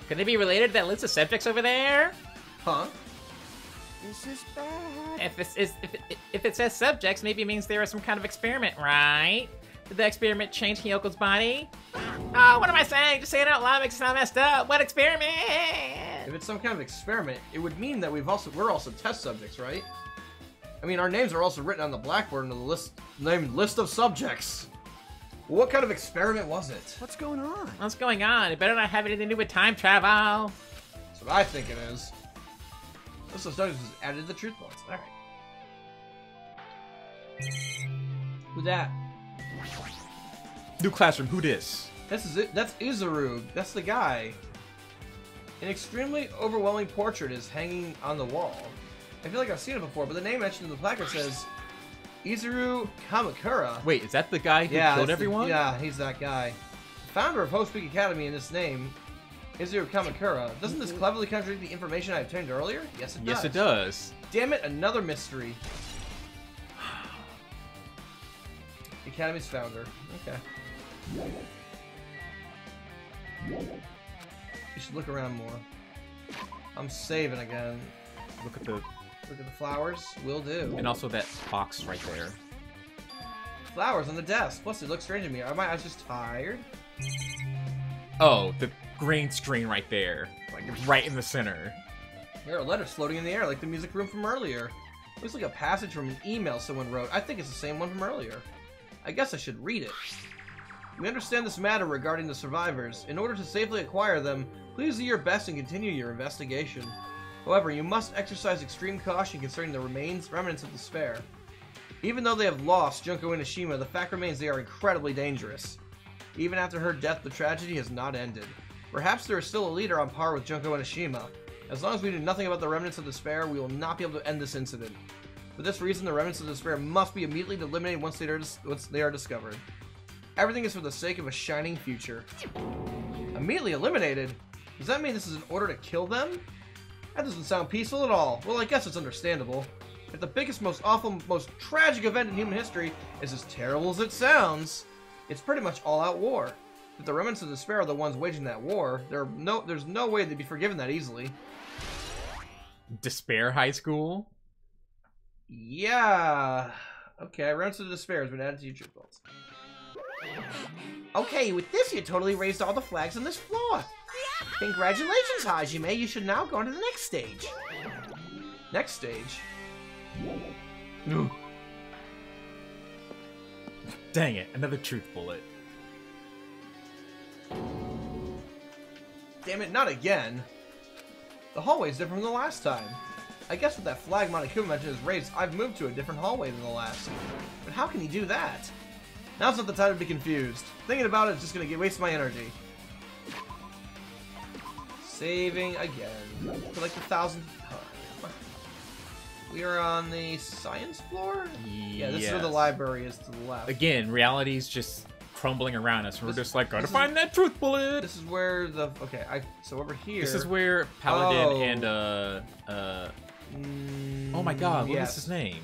Could they be related to that list of subjects over there? Huh? This is bad. If it says subjects, maybe it means there is some kind of experiment, right? Did the experiment change Hiyoko's body? Oh, what am I saying? Just saying it out loud makes it sound messed up. What experiment? If it's some kind of experiment, it would mean that we're also test subjects, right? I mean, our names are also written on the blackboard in the named list of subjects. What kind of experiment was it? What's going on? What's going on? It better not have anything to do with time travel. That's what I think it is. List of subjects was added to the truth bullets. All right. Who's that? New classroom, who dis? This is it. That's Izuru. That's the guy. An extremely overwhelming portrait is hanging on the wall. I feel like I've seen it before, but the name mentioned in the placard says Izuru Kamakura. Wait, is that the guy who killed everyone? Yeah, he's that guy. Founder of Host Peak Academy in this name, Izuru Kamakura. Doesn't this cleverly contradict the information I obtained earlier? Yes, it does. Yes, it does. Damn it, another mystery. The Academy's founder. Okay. You should look around more. I'm saving again. Look at the... Look at the flowers. Will do. And also that box right there. Flowers on the desk. Plus, it looks strange to me. Are my eyes just tired? Oh, the green screen right there. Like, right in the center. There are letters floating in the air, like the music room from earlier. Looks like a passage from an email someone wrote. I think it's the same one from earlier. I guess I should read it. We understand this matter regarding the survivors. In order to safely acquire them, please do your best and continue your investigation. However, you must exercise extreme caution concerning the remnants of despair. Even though they have lost Junko Inoshima, the fact remains they are incredibly dangerous. Even after her death, the tragedy has not ended. Perhaps there is still a leader on par with Junko Inoshima. As long as we do nothing about the remnants of despair, we will not be able to end this incident. For this reason, the remnants of despair must be immediately eliminated once they are discovered. Everything is for the sake of a shining future. Immediately eliminated? Does that mean this is an order to kill them? That doesn't sound peaceful at all. Well, I guess it's understandable. If the biggest, most awful, most tragic event in human history is as terrible as it sounds, it's pretty much all-out war. If the remnants of despair are the ones waging that war, there's no way they'd be forgiven that easily. Despair High School? Yeah. Okay, remnants of despair has been added to your troop vaults. Okay, with this you totally raised all the flags on this floor. Congratulations, Hajime. You should now go on to the next stage. Next stage? No. Dang it, another truth bullet. Damn it, not again. The hallway's different from the last time. I guess with that flag Monokuma mentioned is raised, I've moved to a different hallway than the last. But how can he do that? Now's not the time to be confused. Thinking about it is just gonna waste my energy. Saving again. For like the 1,000th time. We are on the science floor? Yeah, this is where the library is to the left. Again, reality's just crumbling around us. We're just like, gotta find that truth bullet! This is where the... Okay, so over here... This is where Paladin and, oh my god, what is his name?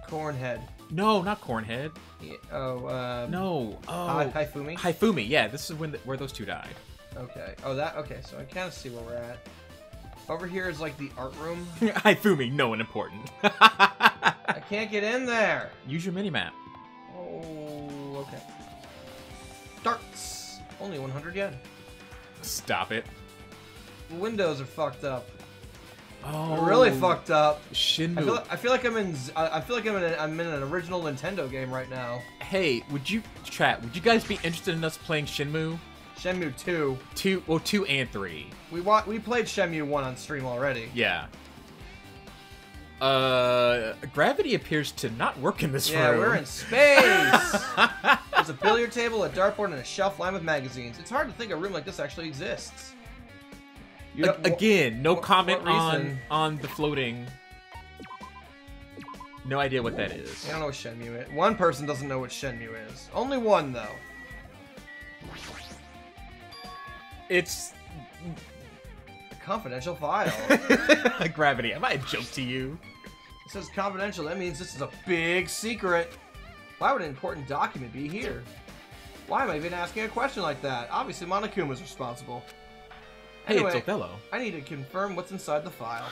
Cornhead. No, not Cornhead. Yeah, no. Haifumi? Haifumi, yeah, this is where those two died. Okay. Okay, so I kind of see where we're at. Over here is like the art room. Haifumi, no one important. I can't get in there. Use your minimap. Oh, okay. Darts. Only 100 yen. Stop it. The windows are fucked up. Oh, They're really fucked up. Shinmu. I feel like I'm in an original Nintendo game right now. Hey, would you guys be interested in us playing Shenmue? Shenmue 2. 2 and 3. We played Shenmue 1 on stream already. Yeah. Gravity appears to not work in this room. Yeah, we're in space! There's a billiard table, a dartboard, and a shelf lined with magazines. It's hard to think a room like this actually exists. Again, no comment on the floating. No idea what that is. I don't know what Shenmue is. One person doesn't know what Shenmue is. Only one, though. It's a confidential file. Gravity, am I a joke to you? It says confidential. That means this is a big secret. Why would an important document be here? Why am I even asking a question like that? Obviously, Monokuma's responsible. Hey, Anyway, it's Othello. I need to confirm what's inside the file.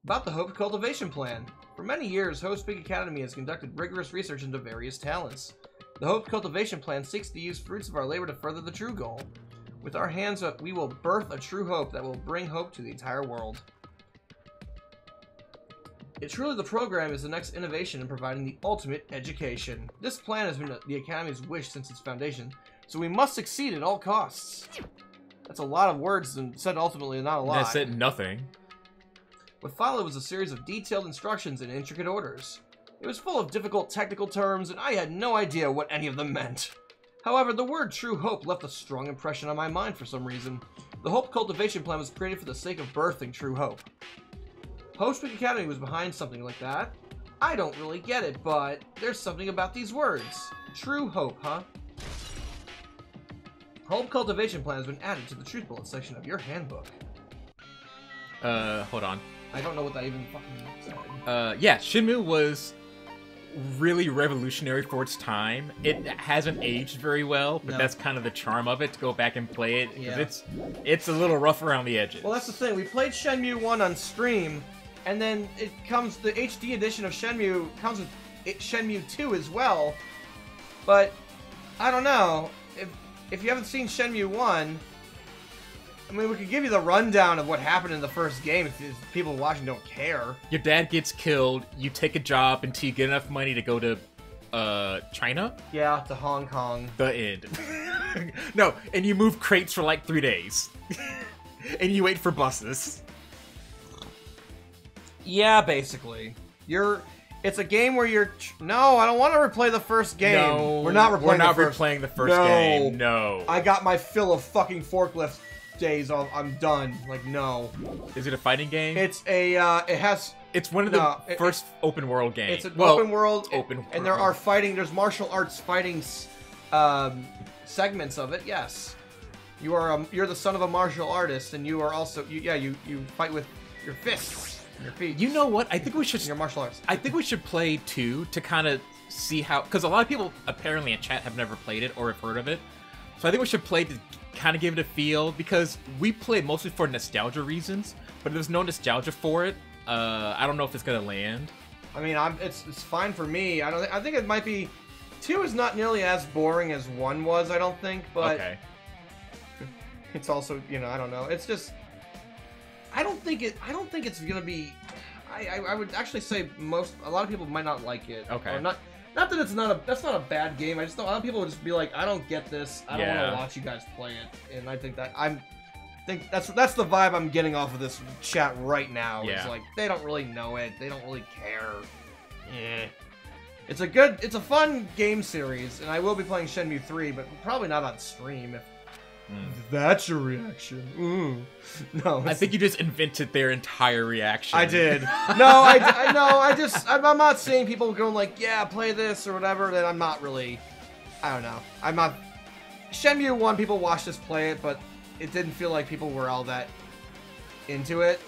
About the Hope Cultivation Plan. For many years, Hope's Peak Academy has conducted rigorous research into various talents. The Hope Cultivation Plan seeks to use fruits of our labor to further the true goal. With our hands up, we will birth a true hope that will bring hope to the entire world. Truly, the program is the next innovation in providing the ultimate education. This plan has been the Academy's wish since its foundation, so we must succeed at all costs. That's a lot of words and said ultimately not a lot. That said nothing. What followed was a series of detailed instructions and intricate orders. It was full of difficult technical terms, and I had no idea what any of them meant. However, the word True Hope left a strong impression on my mind for some reason. The Hope Cultivation Plan was created for the sake of birthing true hope. Hope's Peak Academy was behind something like that. I don't really get it, but there's something about these words. True Hope, huh? Hope Cultivation Plan has been added to the Truth Bullet section of your handbook. Hold on. I don't know what that even fucking said. Yeah, Shenmue was really revolutionary for its time. It hasn't aged very well, but No. that's kind of the charm of it, to go back and play it, Yeah. because it's a little rough around the edges. Well, that's the thing. We played Shenmue 1 on stream, and then it comes, the HD edition of Shenmue comes with Shenmue 2 as well. But, I don't know. If you haven't seen Shenmue 1, I mean, we could give you the rundown of what happened in the first game if people watching don't care. Your dad gets killed, you take a job until you get enough money to go to, China? Yeah, to Hong Kong. The end. No, and you move crates for like 3 days. And you wait for buses. Yeah, basically. It's a game where you're... No, I don't want to replay the first game. No, we're not replaying we're not the first... replaying the first No. game. No. I got my fill of fucking forklift days. I'm done. Like, no. Is it a fighting game? It's a, it has... It's one of the No, first open world games. It's an open world. Open And there world. are there's martial arts fighting segments of it, yes. You're the son of a martial artist, and you are also, you fight with your fists and your feet. You know what? I think we should. Your martial arts. I think we should play 2 to kind of see how, because a lot of people apparently in chat have never played it or have heard of it. So I think we should play to kind of give it a feel, because we play mostly for nostalgia reasons, but there's no nostalgia for it. I don't know if it's gonna land. I mean, it's fine for me. I think it might be. 2 is not nearly as boring as 1 was. I don't think, but Okay. it's also, I don't know. It's just. I don't think it's gonna be. I would actually say a lot of people might not like it. Okay. Or not that it's that's not a bad game. I just know a lot of people would just be like, I don't get this. I don't want Yeah. to watch you guys play it. And I think that's the vibe I'm getting off of this chat right now. Yeah. It's like they don't really know it. They don't really care. It's a fun game series, and I will be playing Shenmue 3, but probably not on stream. If that's your reaction. No, I think you just invented their entire reaction. I did. No, I know. I'm not saying people going like, yeah, play this or whatever. That I'm not really. I don't know. I'm not. Shenmue 1, people watched us play it, but it didn't feel like people were all that into it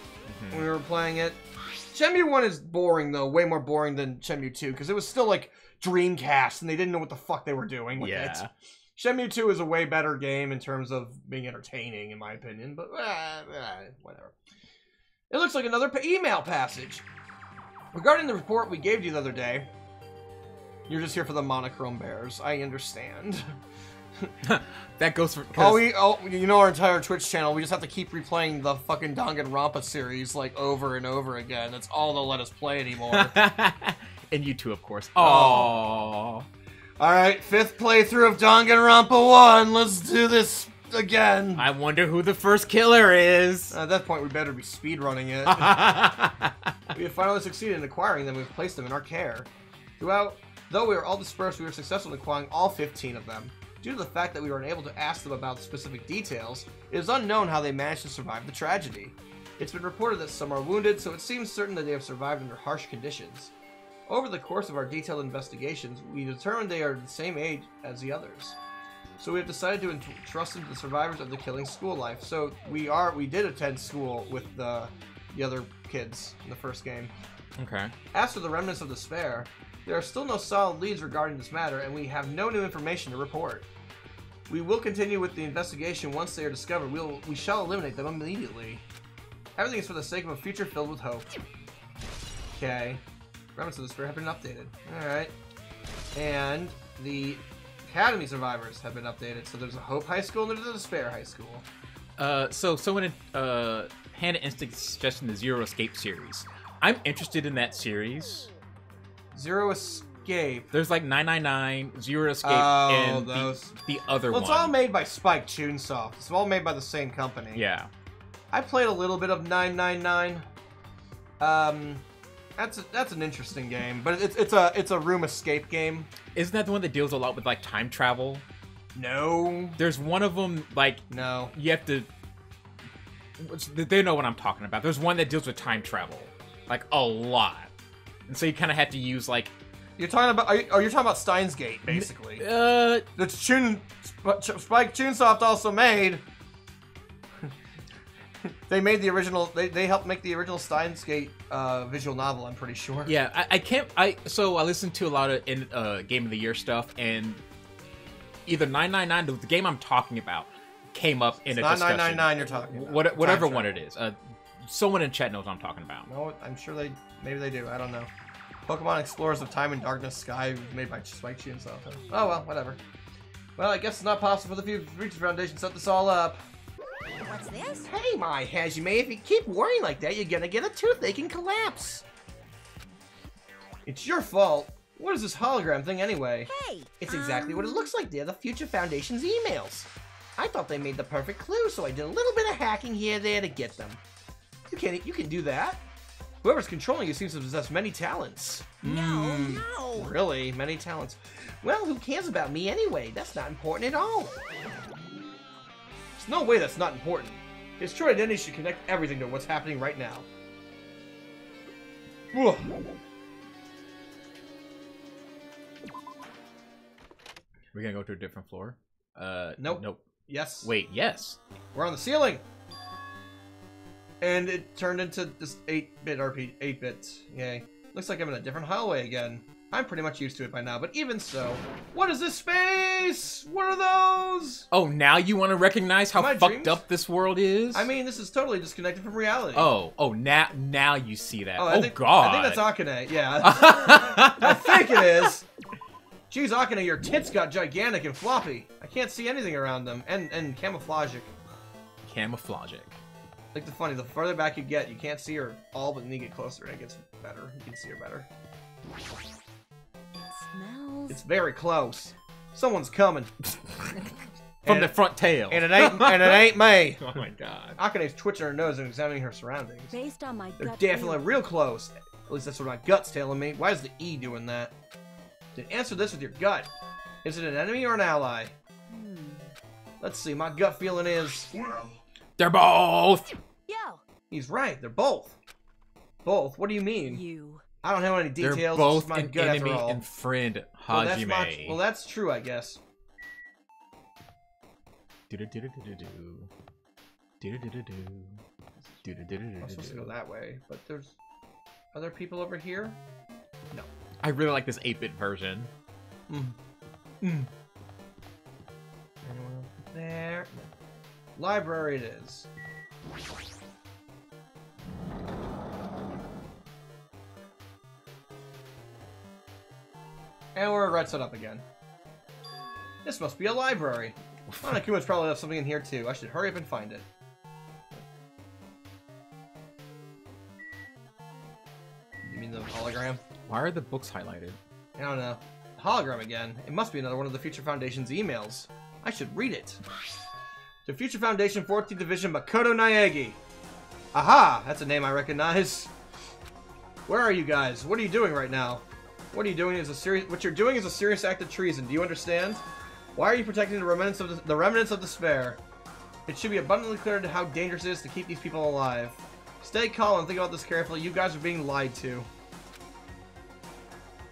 when we were playing it. Shenmue 1 is boring, though. Way more boring than Shenmue 2, because it was still like Dreamcast, and they didn't know what the fuck they were doing with it. Yeah. Shenmue 2 is a way better game in terms of being entertaining, in my opinion, but whatever. It looks like another email passage. Regarding the report we gave you the other day, you're just here for the monochrome bears. I understand. That goes for. You know our entire Twitch channel, we just have to keep replaying the fucking Danganronpa series, like, over and over again. That's all they'll let us play anymore. And you too, of course. Oh. Alright, 5th playthrough of Danganronpa 1. Let's do this again. I wonder who the first killer is. At that point, we better be speedrunning it. We have finally succeeded in acquiring them. We've placed them in our care. Though we are all dispersed, we were successful in acquiring all 15 of them. Due to the fact that we were unable to ask them about specific details, it is unknown how they managed to survive the tragedy. It's been reported that some are wounded, so it seems certain that they have survived under harsh conditions. Over the course of our detailed investigations, we determined they are the same age as the others. So we have decided to entrust them to the survivors of the killing school life. So we did attend school with the other kids in the first game. Okay. As for the remnants of despair, there are still no solid leads regarding this matter, and we have no new information to report. We will continue with the investigation once they are discovered. We shall eliminate them immediately. Everything is for the sake of a future filled with hope. Okay. Remnants of the Spare have been updated. Alright. And the Academy Survivors have been updated. So there's a Hope High School and there's a Despair High School. So someone had an instant suggestion the Zero Escape series. I'm interested in that series. Zero Escape. There's like 999, Zero Escape, Oh, and those. the other Well, one. it's all made by Spike Chunsoft. It's all made by the same company. Yeah. I played a little bit of 999. That's an interesting game, but it's a room escape game. Isn't that the one that deals a lot with like time travel? No. There's one of them like No. you have to. They know what I'm talking about. There's one that deals with time travel, like a lot, and so you kind of have to use like. You're talking about? You're talking about Steins Gate, basically. That's Spike Chunsoft also made. They made the original. They helped make the original Steins Gate visual novel. I'm pretty sure. Yeah, I can't. So I listened to a lot of Game of the Year stuff, and either 999, the game I'm talking about, came up in a Not discussion. 999. You're talking about. Whatever Time one travel. it is. Someone in chat knows what I'm talking about. No, I'm sure maybe they do. I don't know. Pokemon Explorers of Time and Darkness Sky made by Spike Chunsoft. Oh well, whatever. Well, I guess it's not possible for the Future Foundation to set this all up. What's this? Hey, my Hajime, if you keep worrying like that, you're gonna get a toothache and collapse. It's your fault. What is this hologram thing anyway? Hey! It's exactly what it looks like. They're the Future Foundation's emails. I thought they made the perfect clue, so I did a little bit of hacking here there to get them. You can do that. Whoever's controlling you seems to possess many talents. No, no! Really? Many talents. Well, who cares about me anyway? That's not important at all. There's no way that's not important. His true identity should connect everything to what's happening right now. Ugh. We're gonna go to a different floor. Nope. Nope. Yes. Wait. Yes. We're on the ceiling. And it turned into this 8-bit RPG. 8-bit. Yay. Looks like I'm in a different hallway again. I'm pretty much used to it by now, but even so. What is this space? What are those? Oh, now you want to recognize how My fucked dreams? up this world is? I mean, this is totally disconnected from reality. Oh, now you see that. I think, God. I think that's Akane. Yeah. I think it is. Jeez, Akane, your tits got gigantic and floppy. I can't see anything around them. And camouflagic. Camouflagic. Like the further back you get, you can't see her all, but then you get closer and it gets better. You can see her better. Smells. It's very close. Someone's coming. From And the front tail. And it ain't me. Oh my god. Akane's twitching her nose and examining her surroundings. Based on my They're gut definitely feeling. real close. At least that's what my gut's telling me. Why is the E doing that? Then answer this with your gut. Is it an enemy or an ally? Let's see. My gut feeling is Well, They're both. Yo, he's right. They're both. Both? What do you mean? you. I don't have any They're details. both It's my an gut enemy after all. and friend. Well, that's Hajime. well, that's true, I guess. Do-do-do-do-do-do. Do-do-do-do-do. Do-do-do-do-do-do. I'm supposed to go that way, but there's other people over here. No. I really like this 8-bit version. Anyone over there? No. Library it is. And we're right set up again. This must be a library. Monokuma's probably left something in here too. I should hurry up and find it. You mean the hologram? Why are the books highlighted? I don't know. Hologram again. It must be another one of the Future Foundation's emails. I should read it. To Future Foundation 14th Division Makoto Naegi. Aha! That's a name I recognize. Where are you guys? What are you doing right now? What you're doing is a serious act of treason. Do you understand? Why are you protecting the remnants of despair? It should be abundantly clear to how dangerous it is to keep these people alive. Stay calm and think about this carefully. You guys are being lied to.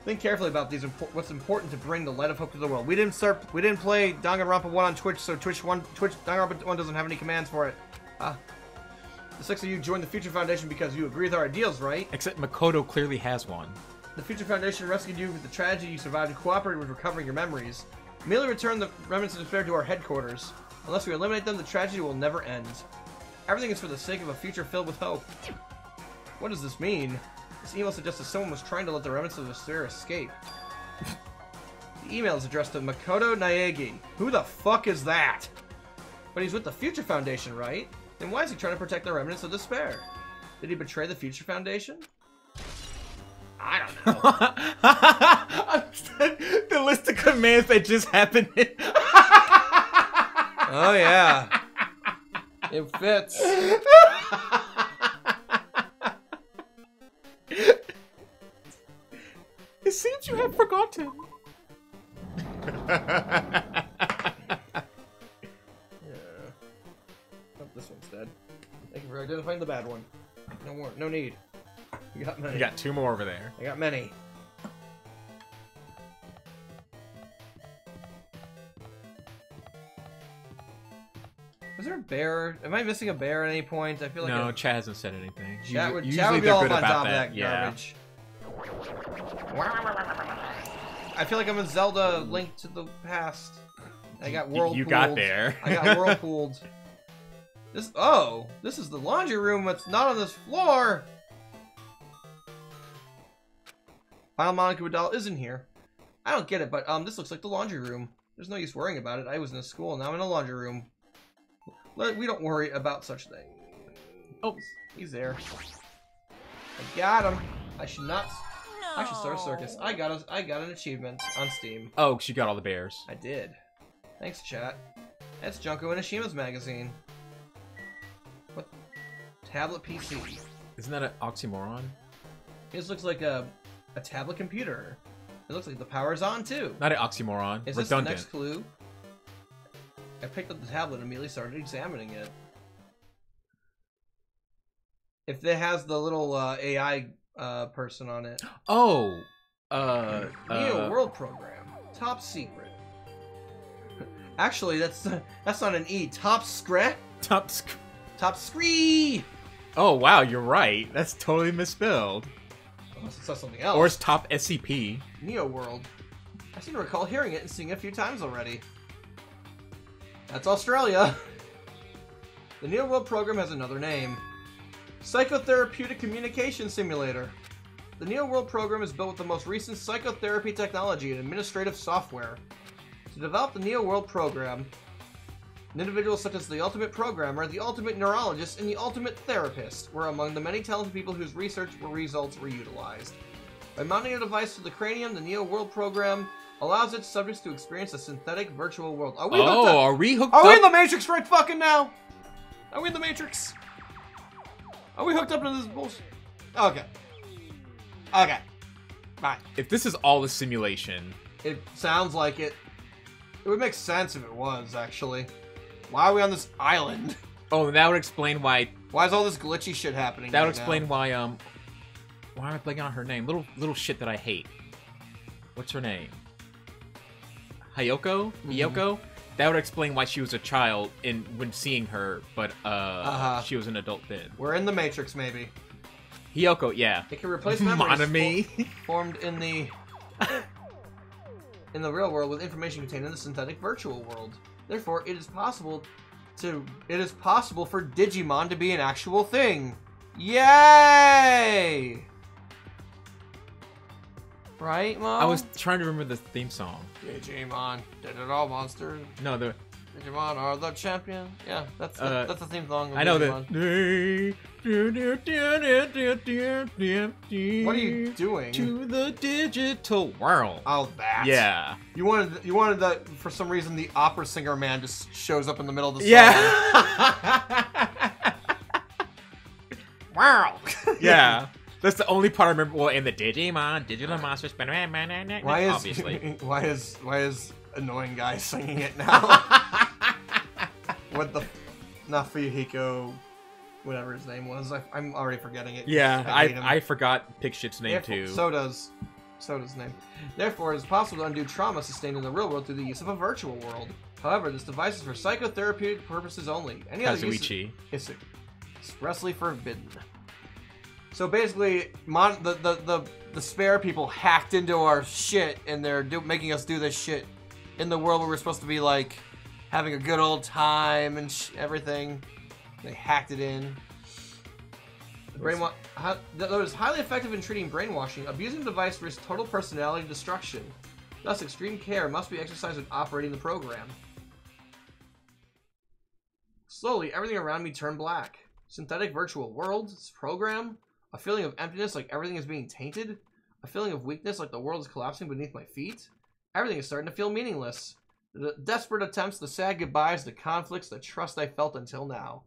Think carefully about what's important to bring the light of hope to the world. We didn't play Danganronpa 1 on Twitch, so Danganronpa 1 doesn't have any commands for it. The 6 of you joined the Future Foundation because you agree with our ideals, right? Except Makoto clearly has one. The Future Foundation rescued you with the tragedy. You survived and cooperated with recovering your memories. Merely return the remnants of despair to our headquarters. Unless we eliminate them, the tragedy will never end. Everything is for the sake of a future filled with hope. What does this mean? This email suggests that someone was trying to let the remnants of the sphere escape. The email is addressed to Makoto Naegi. Who the fuck is that? But he's with the Future Foundation, right? Then why is he trying to protect the remnants of despair? Did he betray the Future Foundation? I don't know. The list of commands that just happened. Oh yeah. It fits. It seems you have forgotten. Oh, this one's dead. Thank you for identifying the bad one. No more. No need. You got many. You got 2 more over there. I got many. Was there a bear? Am I missing a bear at any point? I feel like No, Chad hasn't said anything. Chat would Usually be they're all good on about top of that Yeah. garbage. I feel like I'm a Zelda Link to the Past. I got whirlpooled. You got there. I got whirlpooled. This is the laundry room that's not on this floor. Final Monaco doll isn't here. I don't get it, but this looks like the laundry room. There's no use worrying about it. I was in a school, now I'm in a laundry room. We don't worry about such things. Oh, he's there. I got him. I should not. I should start a circus. I got an achievement on Steam. Oh, she got all the bears. I did. Thanks, chat. That's Junko Inishima's magazine. What? Tablet PC. Isn't that an oxymoron? This looks like a tablet computer. It looks like the power's on too. Not an oxymoron. Is this the Redundant. next clue? I picked up the tablet and immediately started examining it. If it has the little AI person on it. Oh, Neo World Program. Top secret. Actually, that's not an E. Top scree. Top scree. Oh wow, you're right. That's totally misspelled. Unless it says something else. Or it's top SCP. Neo World. I seem to recall hearing it and seeing it a few times already. That's Australia. The Neo World program has another name. Psychotherapeutic Communication Simulator. The Neo World program is built with the most recent psychotherapy technology and administrative software. To develop the Neo World program, individuals such as the Ultimate Programmer, the Ultimate Neurologist, and the Ultimate Therapist were among the many talented people whose research results were utilized. By mounting a device to the cranium, the Neo World program allows its subjects to experience a synthetic virtual world. Are we hooked up? Are we hooked Are up? we in the Matrix right fucking now? Are we in the Matrix? Are we hooked up into this bullshit? Okay. Okay. Bye. If this is all a simulation, It sounds like it. It would make sense if it was, actually. Why are we on this island? oh, that would explain why. Why is all this glitchy shit happening That would right explain now? why. Why am I blanking on her name? Little shit that I hate. What's her name? Hayoko? Miyoko? That would explain why she was a child when seeing her, but she was an adult then. We're in the Matrix, maybe. Hiyoko, yeah. It can replace memories Monami. formed in the real world with information contained in the synthetic virtual world. Therefore, it is possible for Digimon to be an actual thing. Yay! Right, Mom? I was trying to remember the theme song. Digimon, did it all, monster. No, the Digimon are the champion. Yeah, that's the theme song. Of I know Digimon. that. What are you doing? To the digital world. Oh, that. Yeah. You wanted that for some reason. The opera singer man just shows up in the middle of the song. Yeah. Wow. Yeah. That's the only part I remember. Well, in the Digimon, digital monsters. Obviously. Why is annoying guy singing it now? What the Nafihiko, whatever his name was. I'm already forgetting it. Yeah, hate him. I forgot Pigshit's name Therefore, too. Soda's name. Therefore, it is possible to undo trauma sustained in the real world through the use of a virtual world. However, this device is for psychotherapeutic purposes only. Any other use Kazuichi. is expressly forbidden. So basically, the spare people hacked into our shit, and they're making us do this shit in the world where we're supposed to be like having a good old time and everything. They hacked it in. That is highly effective in treating brainwashing. Abusing the device risks total personality destruction. Thus, extreme care must be exercised when operating the program. Slowly, everything around me turned black. Synthetic virtual world, this program, a feeling of emptiness like everything is being tainted, a feeling of weakness like the world is collapsing beneath my feet. Everything is starting to feel meaningless. The desperate attempts, the sad goodbyes, the conflicts, the trust I felt until now.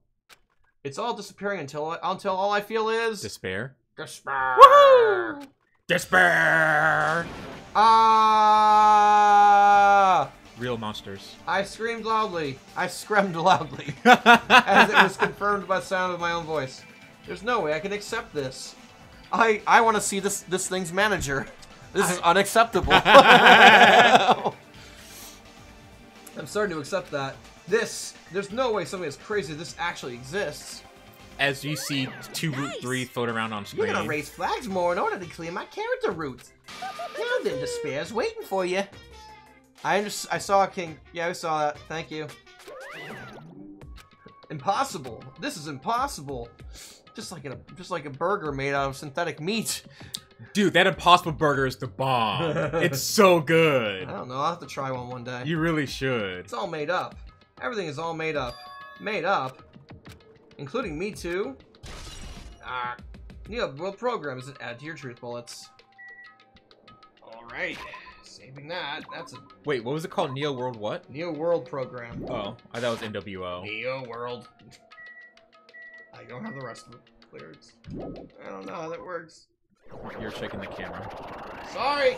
It's all disappearing until all I feel is... Despair. Despair. Woohoo! Despair! Ah! Real monsters. I screamed loudly. I screamed loudly. As it was confirmed by the sound of my own voice. There's no way I can accept this. I want to see this thing's manager. This is unacceptable. I'm starting to accept that. There's no way something as crazy as this actually exists. As you see 2 Route 3 float around on screen. You're gonna raise flags more in order to clear my character route. Now then, Despair's waiting for you. I saw King. Yeah, I saw that. Thank you. Impossible. This is impossible. Just like a burger made out of synthetic meat. Dude, that Impossible Burger is the bomb. It's so good. I don't know. I'll have to try one day. You really should. It's all made up. Everything is all made up. Made up. Including me too. Neo World Program isn't added to your truth bullets. Alright. Saving that. That's a Wait, what was it called? Neo World what? Neo World Program. Oh, I thought it was NWO. Neo World. I don't have the rest of the lyrics. I don't know how that works. You're checking the camera. Sorry!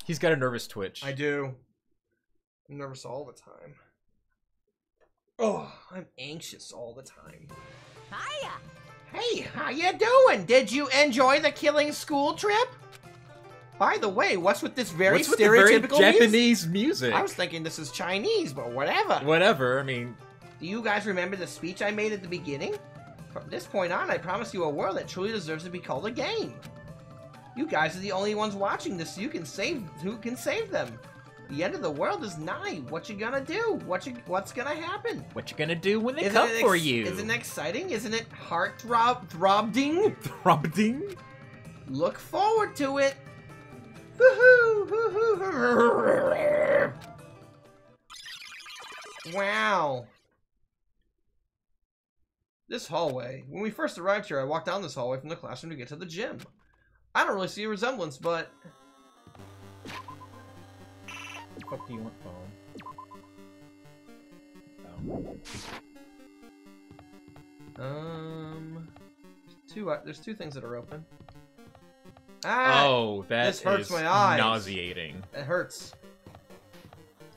He's got a nervous twitch. I do. I'm nervous all the time. Oh, I'm anxious all the time. Hiya. Hey, how you doing? Did you enjoy the killing school trip? By the way, what's with this very What's with the very stereotypical Japanese music? I was thinking this is Chinese, but whatever. Whatever, I mean... Do you guys remember the speech I made at the beginning? From this point on, I promise you a world that truly deserves to be called a game. You guys are the only ones watching this, so who can save them? The end of the world is nigh. What you gonna do? What's gonna happen? What you gonna do when they come for you? Isn't it exciting? Isn't it heart-throbbing? Throbbing? Look forward to it. Woohoo! Wow. This hallway. When we first arrived here, I walked down this hallway from the classroom to get to the gym. I don't really see a resemblance, but... What the fuck do you want, phone? There's two things that are open. Oh, this hurts my eyes. Nauseating. It hurts.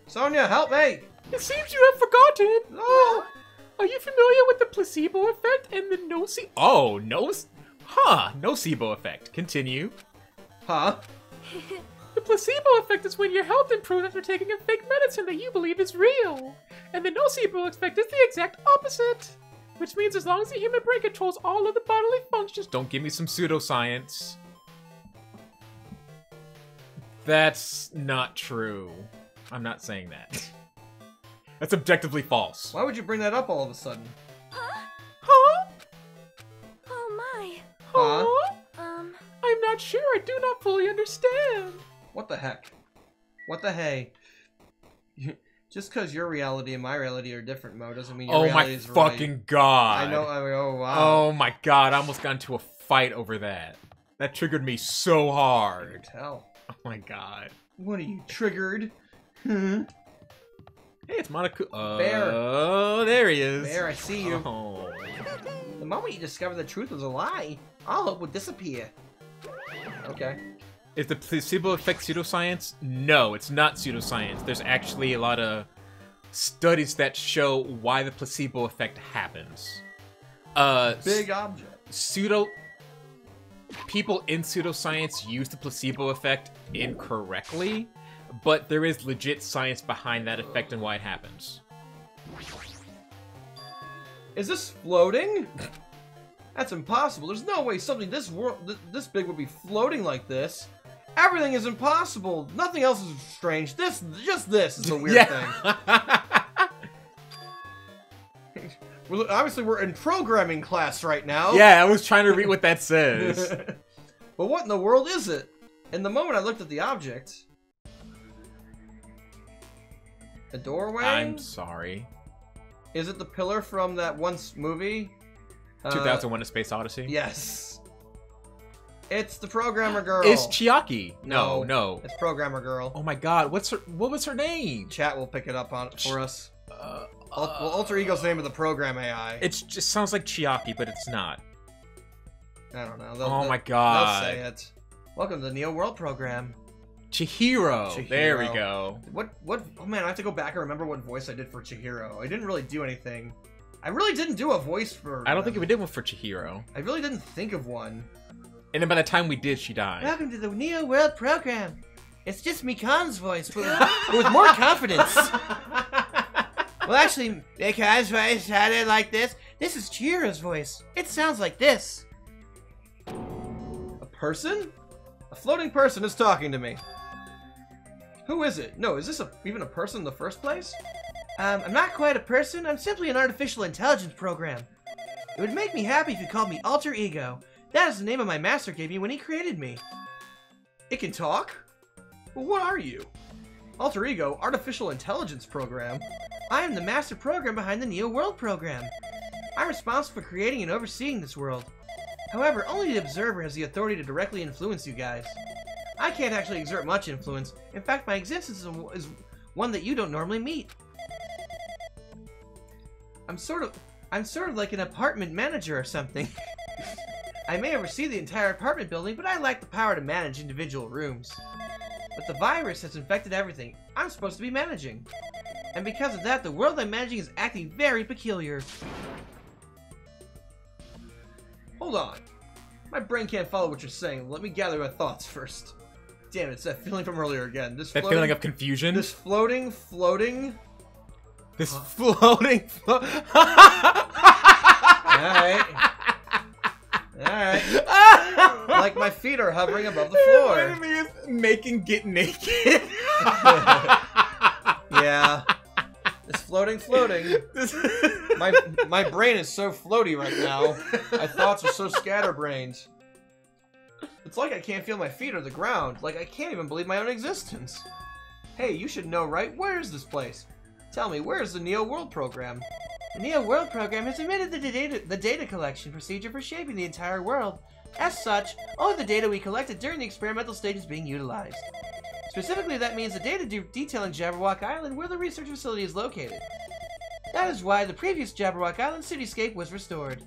Sonia, help me! It seems you have forgotten. No! Are you familiar with the placebo effect and the nocebo effect? Continue. Huh? The placebo effect is when your health improves after taking a fake medicine that you believe is real. And the nocebo effect is the exact opposite. Which means as long as the human brain controls all of the bodily functions... Don't give me some pseudoscience. That's not true. I'm not saying that. That's objectively false. Why would you bring that up all of a sudden? Huh? Oh my. Huh? I'm not sure. I do not fully understand. What the heck? What the hey? Just because your reality and my reality are different, Mo, doesn't mean your reality is right. Oh my fucking god. I know, oh wow. Oh my god, I almost got into a fight over that. That triggered me so I hard. can tell. Oh my god. What are you, triggered? Hey, it's Monaco. Bear. Oh, there he is. Bear, I see you. Oh. The moment you discover the truth was a lie, all hope would disappear. Okay. Is the placebo effect pseudoscience? No, it's not pseudoscience. There's actually a lot of studies that show why the placebo effect happens. Big object. People in pseudoscience use the placebo effect incorrectly, but there is legit science behind that effect and why it happens. Is this floating? That's impossible. There's no way something this big would be floating like this. Everything is impossible. Nothing else is strange. Just this is a weird thing. Obviously, we're in programming class right now. Yeah, I was trying to read what that says. But what in the world is it? And the moment I looked at the object... A doorway? I'm sorry. Is it the pillar from that once movie? 2001: A Space Odyssey? Yes. It's the programmer girl. It's Chiaki. No. It's programmer girl. Oh my god, what was her name? Chat will pick it up on for us. Alter Ego's the name of the program AI. It just sounds like Chiaki, but it's not. I don't know. Oh my god. They'll say it. Welcome to the Neo World program. Chihiro. There we go. What? Oh man, I have to go back and remember what voice I did for Chihiro. I didn't really do anything. I really didn't do a voice for... I don't think we did one for Chihiro. I really didn't think of one. And then by the time we did, she died. Welcome to the Neo World program. It's just Mikan's voice, but with more confidence. Well, actually, Mikan's voice sounded like this. This is Chihiro's voice. It sounds like this. A person? A floating person is talking to me. Who is it? No, is this even a person in the first place? I'm not quite a person. I'm simply an artificial intelligence program. It would make me happy if you called me Alter Ego. That is the name of my master gave me when he created me. It can talk? Well, what are you? Alter Ego, Artificial Intelligence Program. I am the master program behind the Neo World program. I'm responsible for creating and overseeing this world. However, only the observer has the authority to directly influence you guys. I can't actually exert much influence. In fact, my existence is one that you don't normally meet. I'm sort of like an apartment manager or something. I may oversee the entire apartment building, but I lack the power to manage individual rooms. But the virus has infected everything I'm supposed to be managing. And because of that, the world I'm managing is acting very peculiar. Hold on. My brain can't follow what you're saying. Let me gather my thoughts first. Damn it, it's that feeling from earlier again. That feeling of confusion? This floating... This floating... Alright. Like my feet are hovering above the floor. What me is making get naked. Yeah. This floating. My brain is so floaty right now. My thoughts are so scatterbrained. It's like I can't feel my feet or the ground. Like I can't even believe my own existence. Hey, you should know, right? Where is this place? Tell me, where is the Neo World program? The Neo World program has omitted the data collection procedure for shaping the entire world. As such, all of the data we collected during the experimental stage is being utilized. Specifically, that means the data detailing Jabberwock Island, where the research facility is located. That is why the previous Jabberwock Island cityscape was restored.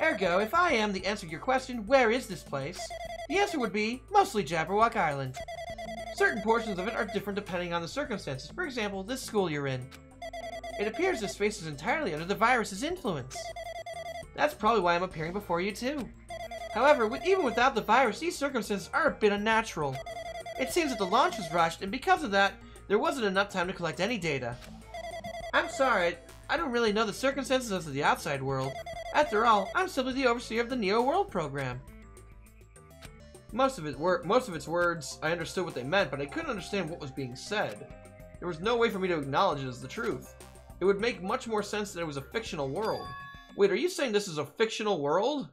Ergo, if I am the answer to your question, where is this place? The answer would be, mostly Jabberwock Island. Certain portions of it are different depending on the circumstances. For example, this school you're in. It appears this space is entirely under the virus's influence. That's probably why I'm appearing before you too. However, even without the virus, these circumstances are a bit unnatural. It seems that the launch was rushed, and because of that, there wasn't enough time to collect any data. I'm sorry, I don't really know the circumstances of the outside world. After all, I'm simply the overseer of the Neo World program. Most of its words, I understood what they meant, but I couldn't understand what was being said. There was no way for me to acknowledge it as the truth. It would make much more sense that it was a fictional world. Wait, are you saying this is a fictional world?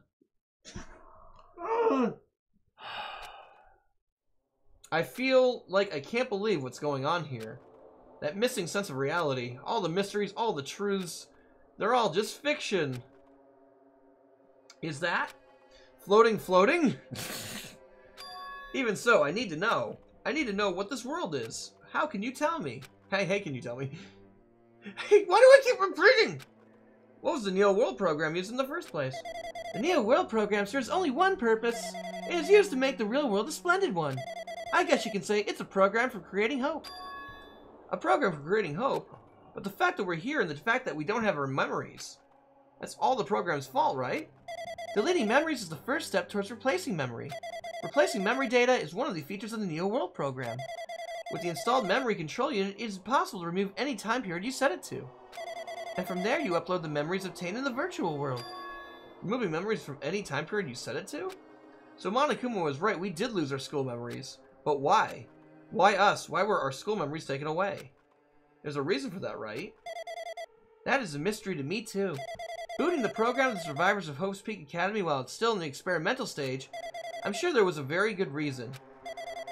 I feel like I can't believe what's going on here. That missing sense of reality, all the mysteries, all the truths, they're all just fiction. Is that? Floating? Even so, I need to know. I need to know what this world is. How can you tell me? Hey, can you tell me? Hey, why do I keep repeating? What was the Neo World program used in the first place? The Neo World program serves only one purpose. It is used to make the real world a splendid one. I guess you can say it's a program for creating hope. A program for creating hope? But the fact that we're here and the fact that we don't have our memories, that's all the program's fault, right? Deleting memories is the first step towards replacing memory. Replacing memory data is one of the features of the Neo World program. With the installed memory control unit, it is possible to remove any time period you set it to. And from there, you upload the memories obtained in the virtual world. Removing memories from any time period you set it to? So Monokuma was right, we did lose our school memories. But why? Why us? Why were our school memories taken away? There's a reason for that, right? That is a mystery to me too. Booting the program to the survivors of Hope's Peak Academy while it's still in the experimental stage, I'm sure there was a very good reason.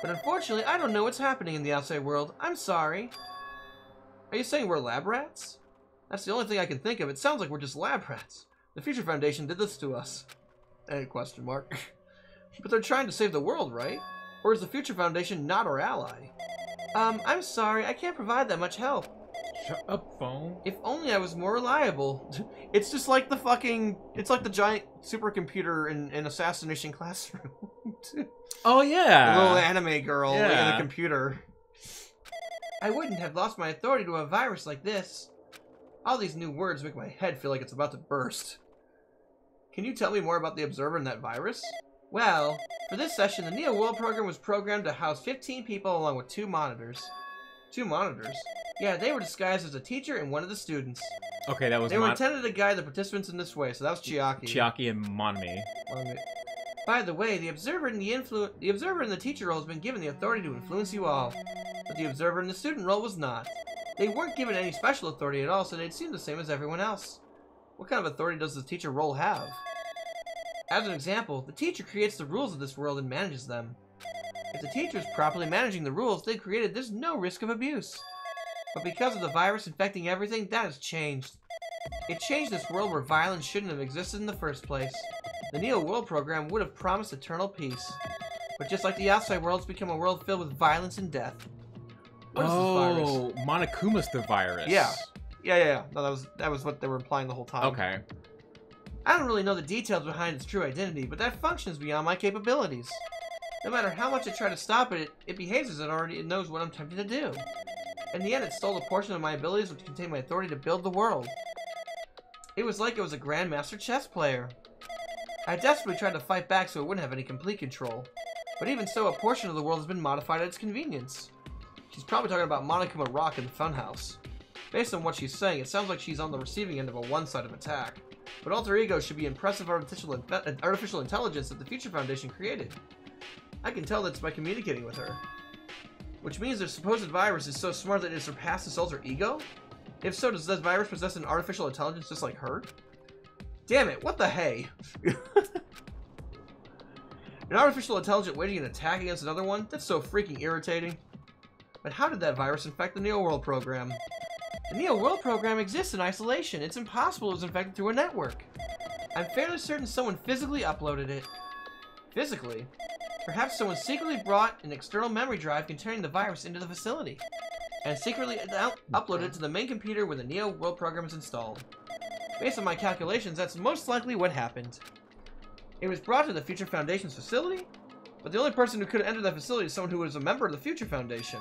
But unfortunately, I don't know what's happening in the outside world. I'm sorry. Are you saying we're lab rats? That's the only thing I can think of. It sounds like we're just lab rats. The Future Foundation did this to us. Question mark. But they're trying to save the world, right? Or is the Future Foundation not our ally? I'm sorry. I can't provide that much help. Shut up, phone. If only I was more reliable. It's just like the fucking... It's like the giant supercomputer in Assassination Classroom. Oh, yeah. The little anime girl in Yeah. a computer. I wouldn't have lost my authority to a virus like this. All these new words make my head feel like it's about to burst. Can you tell me more about the Observer and that virus? Well, for this session, the Neo World program was programmed to house 15 people along with 2 monitors. 2 monitors? Yeah, they were disguised as a teacher and one of the students. Okay, that was They were intended to guide the participants in this way, so that was Chiaki. Chiaki and Monmi. By the way, the Observer and the teacher role has been given the authority to influence you all. But the Observer in the student role was not. They weren't given any special authority at all, so they'd seem the same as everyone else. What kind of authority does the teacher role have? As an example, the teacher creates the rules of this world and manages them. If the teacher is properly managing the rules they created, there's no risk of abuse. But because of the virus infecting everything, that has changed. It changed this world where violence shouldn't have existed in the first place. The Neo World program would have promised eternal peace. But just like the outside world, it's become a world filled with violence and death. What is this virus? Oh, Monokuma's the virus. Yeah. No, that was what they were implying the whole time. Okay. I don't really know the details behind its true identity, but that functions beyond my capabilities. No matter how much I try to stop it, it behaves as it knows what I'm tempted to do. In the end, it stole a portion of my abilities which contained my authority to build the world. It was like it was a grandmaster chess player. I desperately tried to fight back so it wouldn't have any complete control. But even so, a portion of the world has been modified at its convenience. She's probably talking about Monokuma Rock in the Funhouse. Based on what she's saying, it sounds like she's on the receiving end of a one-sided attack. But Alter Ego should be impressive artificial intelligence that the Future Foundation created. I can tell that's by communicating with her. Which means their supposed virus is so smart that it surpasses Alter Ego? If so, does this virus possess an artificial intelligence just like her? Damn it, what the hey? An artificial intelligence waging an attack against another one? That's so freaking irritating. But how did that virus infect the Neo World program? The Neo World program exists in isolation. It's impossible it was infected through a network. I'm fairly certain someone physically uploaded it. Physically? Perhaps someone secretly brought an external memory drive containing the virus into the facility, and secretly uploaded it to the main computer where the Neo World program is installed. Based on my calculations, that's most likely what happened. It was brought to the Future Foundation's facility, but the only person who could have entered that facility is someone who was a member of the Future Foundation.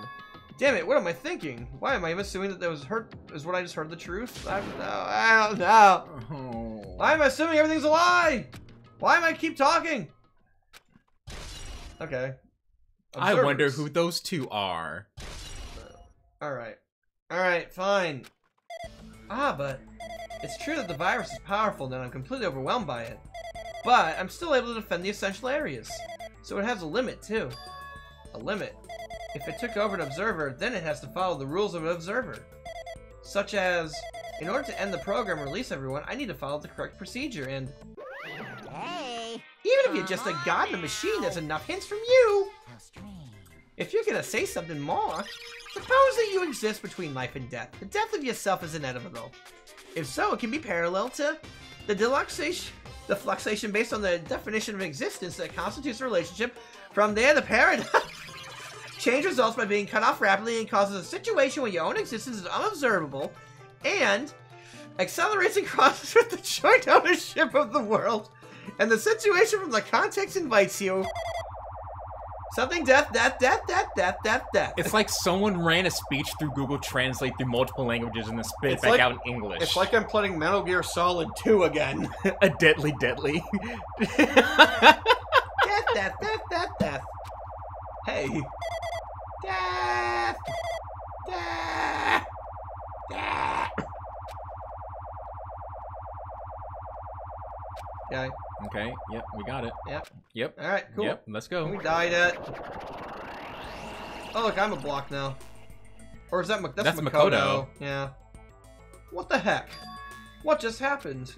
Damn it, what am I thinking? Why am I assuming that is what I just heard the truth? I don't know. Oh. Why am I assuming everything's a lie? Why am I keep talking? Okay. I wonder Observers. who those two are. Alright. Alright, fine. But it's true that the virus is powerful and I'm completely overwhelmed by it. But I'm still able to defend the essential areas. So it has a limit, too. A limit. If it took over an observer, then it has to follow the rules of an observer. Such as, in order to end the program and release everyone, I need to follow the correct procedure, and Hey, even if you're just a god in a machine, there's enough hints from you! how strange. If you're gonna say something more, suppose that you exist between life and death. The death of yourself is inevitable. If so, it can be parallel to the fluxation based on the definition of existence that constitutes a relationship. From there, the paradigm change results by being cut off rapidly and causes a situation where your own existence is unobservable, and accelerates and crosses with the joint ownership of the world, and the situation from the context invites you. Something death. It's like someone ran a speech through Google Translate through multiple languages and then spit it It's back like- out in English. It's like I'm playing Metal Gear Solid 2 again. a deadly. Death. Hey. Death. Okay. Okay, yep, we got it. Yep. Yep. Alright, cool. Yep, let's go. We died at... Oh, look, I'm a block now. Or is that that's That's Makoto. Makoto. Yeah. What the heck? What just happened?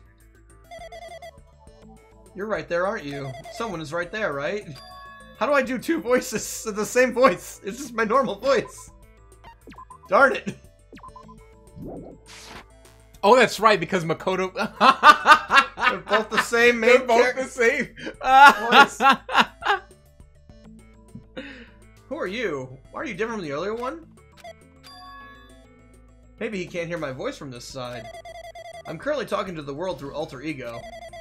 You're right there, aren't you? Someone is right there, right? How do I do two voices? The same voice. It's just my normal voice. Darn it. Oh, that's right, because Makoto... They're both the same main They're both character. the same. Voice. Who are you? Why are you different from the earlier one? Maybe he can't hear my voice from this side. I'm currently talking to the world through alter ego.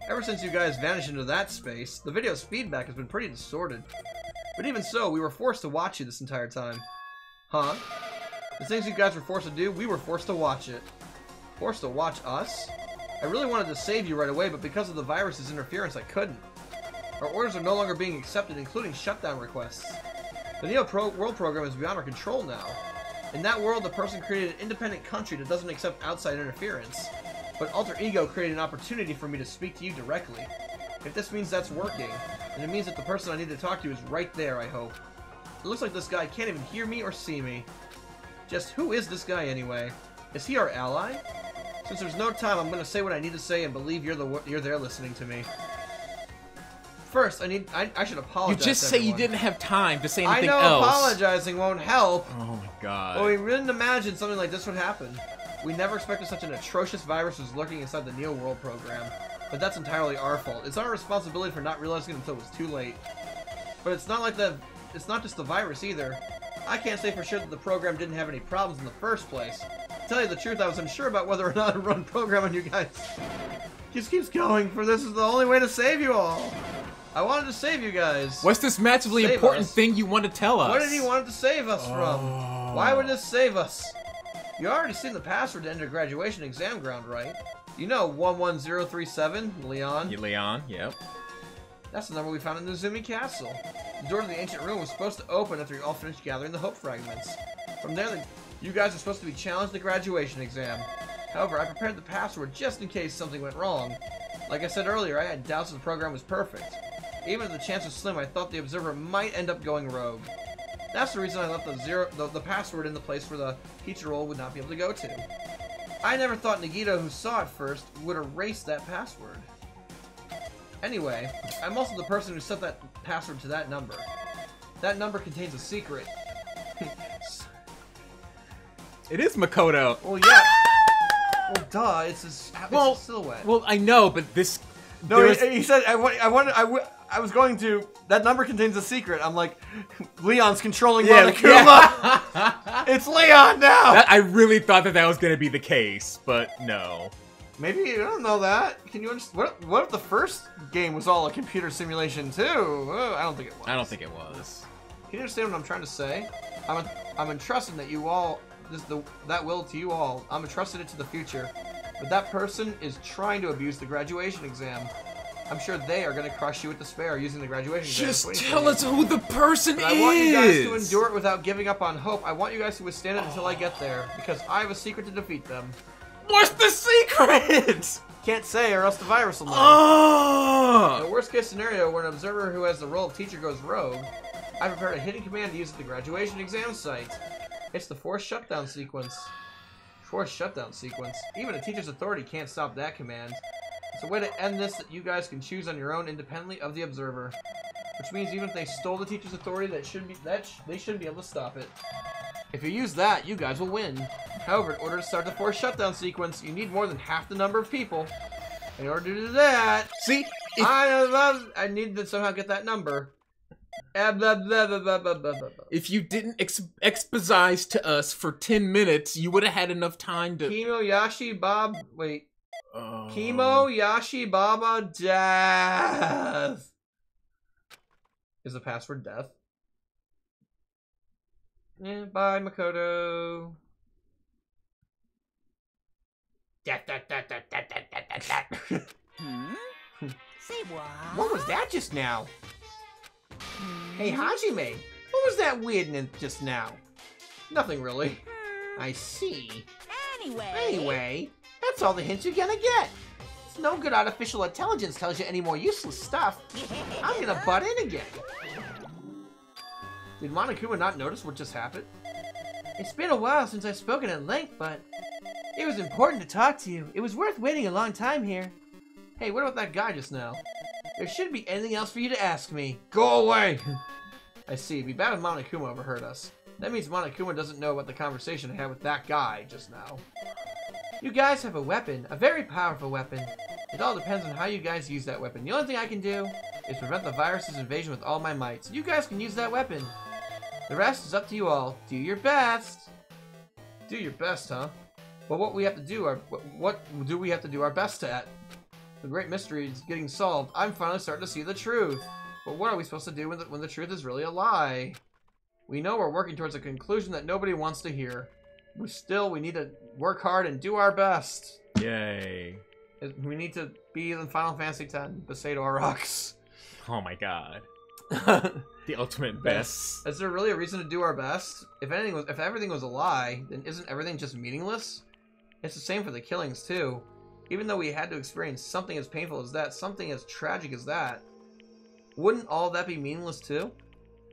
Ever since you guys vanished into that space, the video's feedback has been pretty distorted. But even so, we were forced to watch you this entire time. Huh? The things you guys were forced to do, we were forced to watch it. Forced to watch us? I really wanted to save you right away, but because of the virus's interference, I couldn't. Our orders are no longer being accepted, including shutdown requests. The Neo World program is beyond our control now. In that world, the person created an independent country that doesn't accept outside interference. But Alter Ego created an opportunity for me to speak to you directly. If this means that's working, then it means that the person I need to talk to is right there, I hope. It looks like this guy can't even hear me or see me. Just who is this guy anyway? Is he our ally? Since there's no time, I'm gonna say what I need to say and believe you're there listening to me. First, I should apologize. You just to say everyone. you didn't have time to say anything I know else. apologizing won't help. Oh my god. But we didn't imagine something like this would happen. We never expected such an atrocious virus was lurking inside the Neo World program. But that's entirely our fault. It's our responsibility for not realizing it until it was too late. But it's not like it's not just the virus either. I can't say for sure that the program didn't have any problems in the first place. To tell you the truth, I was unsure about whether or not to run program on you guys. Just keeps going, for this is the only way to save you all. I wanted to save you guys. What's this massively Save important us. thing you want to tell us? What did he want to save us from? Why would this save us? You already seen the password to enter graduation exam ground, right? You know 11037, Leon. Leon, yep. That's the number we found in the Zumi Castle. The door to the ancient room was supposed to open after you all finished gathering the hope fragments. From there, you guys are supposed to be challenged in the graduation exam. However, I prepared the password just in case something went wrong. Like I said earlier, I had doubts that the program was perfect. Even if the chance was slim, I thought the observer might end up going rogue. That's the reason I left the password in the place where the teacher role would not be able to go to. I never thought Nagito, who saw it first, would erase that password. Anyway, I'm also the person who set that password to that number. That number contains a secret. It is Makoto. Well, yeah. Well, duh. It's a silhouette. Well, I know, but this. No, he said I was going to. That number contains a secret. I'm like, Leon's controlling Monokuma. Yeah. It's Leon now. I really thought that was going to be the case, but no. Maybe you don't know that. Can you understand? What if the first game was all a computer simulation too? I don't think it was. I don't think it was. Can you understand what I'm trying to say? I'm entrusting that you all. That will to you all. I'm entrusted it to the future. But that person is trying to abuse the graduation exam. I'm sure they are going to crush you with despair using the graduation exam. Just tell us who the person is! I want you guys to endure it without giving up on hope. I want you guys to withstand it until I get there. Because I have a secret to defeat them. What's the secret? Can't say or else the virus will know. Oh! In the worst case scenario, where an observer who has the role of teacher goes rogue, I prepared a hidden command to use at the graduation exam site. It's the forced shutdown sequence. Forced shutdown sequence. Even a teacher's authority can't stop that command. It's a way to end this that you guys can choose on your own independently of the observer. Which means even if they stole the teacher's authority, they shouldn't be able to stop it. If you use that, you guys will win. However, in order to start the forced shutdown sequence, you need more than half the number of people. In order to do that, see, I need to somehow get that number. If you didn't exposize to us for 10 minutes, you would have had enough time to... Kimo Yashi Baba Death. Is the password death? Yeah, bye, Makoto. Death. Say what? What was that just now? Hey, Hajime, what was that weirdness just now? Nothing really. I see. Anyway, that's all the hints you're gonna get. It's no good artificial intelligence tells you any more useless stuff. I'm gonna butt in again. Did Monokuma not notice what just happened? It's been a while since I've spoken at length, but it was important to talk to you. It was worth waiting a long time here. Hey, what about that guy just now? There shouldn't be anything else for you to ask me. Go away! I see. It'd be bad if Monokuma overheard us. That means Monokuma doesn't know about the conversation I had with that guy just now. You guys have a weapon. A very powerful weapon. It all depends on how you guys use that weapon. The only thing I can do is prevent the virus's invasion with all my might. So you guys can use that weapon. The rest is up to you all. Do your best. Do your best, huh? Well, what we have to do, what do we have to do our best at? The great mystery is getting solved. I'm finally starting to see the truth. But what are we supposed to do when the truth is really a lie? We know we're working towards a conclusion that nobody wants to hear. We need to work hard and do our best. Yay. We need to be in Final Fantasy X, Besato rocks. Oh my god. The ultimate best. Is there really a reason to do our best? If everything was a lie, then isn't everything just meaningless? It's the same for the killings too. Even though we had to experience something as painful as that, something as tragic as that, wouldn't all that be meaningless too?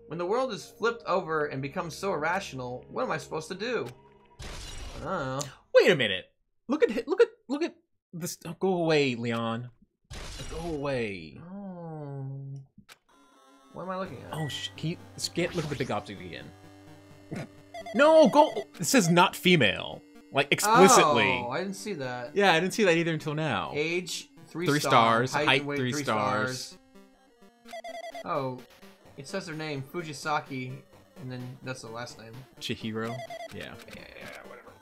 When the world is flipped over and becomes so irrational, what am I supposed to do? I don't know. Wait a minute. Look at this. Oh, go away, Leon. Go away. Oh. What am I looking at? Oh, can you look at the big object again? No, go. It says not female. Like, explicitly. Oh, I didn't see that. Yeah, I didn't see that either until now. Age, 3 3 stars. stars. Height, 3 stars. Oh, it says their name, Fujisaki, and then that's the last name. Chihiro? Yeah. Yeah, whatever.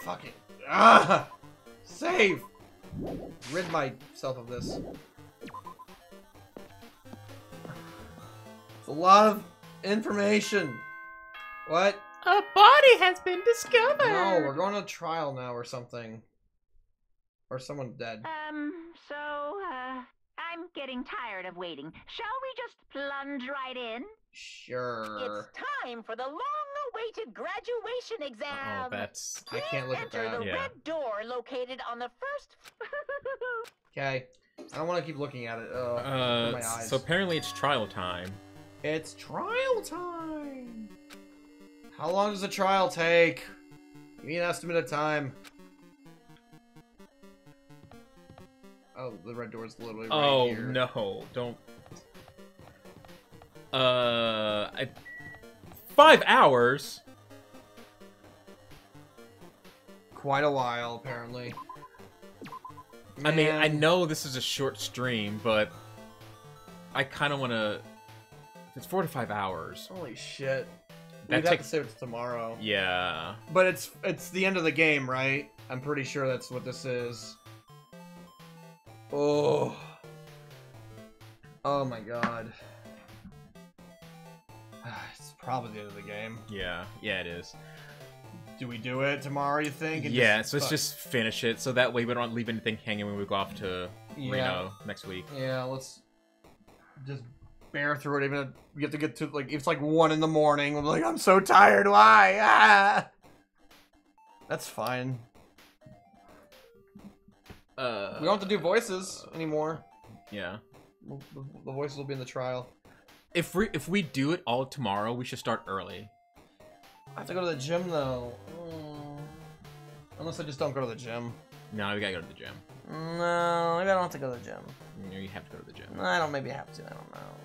Fuck it. Ah! Save! Rid myself of this. It's a lot of information. What? A body has been discovered. No, we're going to trial now or something. Or someone's dead. I'm getting tired of waiting. Shall we just plunge right in? Sure. It's time for the long-awaited graduation exam. Oh, that's... I can't look at Enter that. the red door located on the first... Okay. I don't want to keep looking at it. My eyes. So apparently it's trial time. It's trial time! How long does a trial take? Give me an estimate of time. Oh, the red door is literally right here. Oh, no. Don't... 5 hours? Quite a while, apparently. I mean, I Man. know this is a short stream, but I kind of want to... It's 4 to 5 hours. Holy shit. That We'd have takes... to save it to tomorrow. Yeah. But it's the end of the game, right? I'm pretty sure that's what this is. Oh. Oh my god. It's probably the end of the game. Yeah. Yeah, it is. Do we do it tomorrow, you think? And Yeah, so let's just finish it, so that way we don't leave anything hanging when we go off to Reno next week. Yeah, let's just bear through it. Even if we have to get to, like, it's like 1 in the morning. We're like, I'm so tired, why? Ah! That's fine. We don't have to do voices anymore. Yeah. The voices will be in the trial. If we do it all tomorrow, we should start early. I have to go to the gym, though. Unless I just don't go to the gym. No, we gotta go to the gym. No, maybe I don't have to go to the gym. No, you have to go to the gym. I don't maybe have to. I don't know.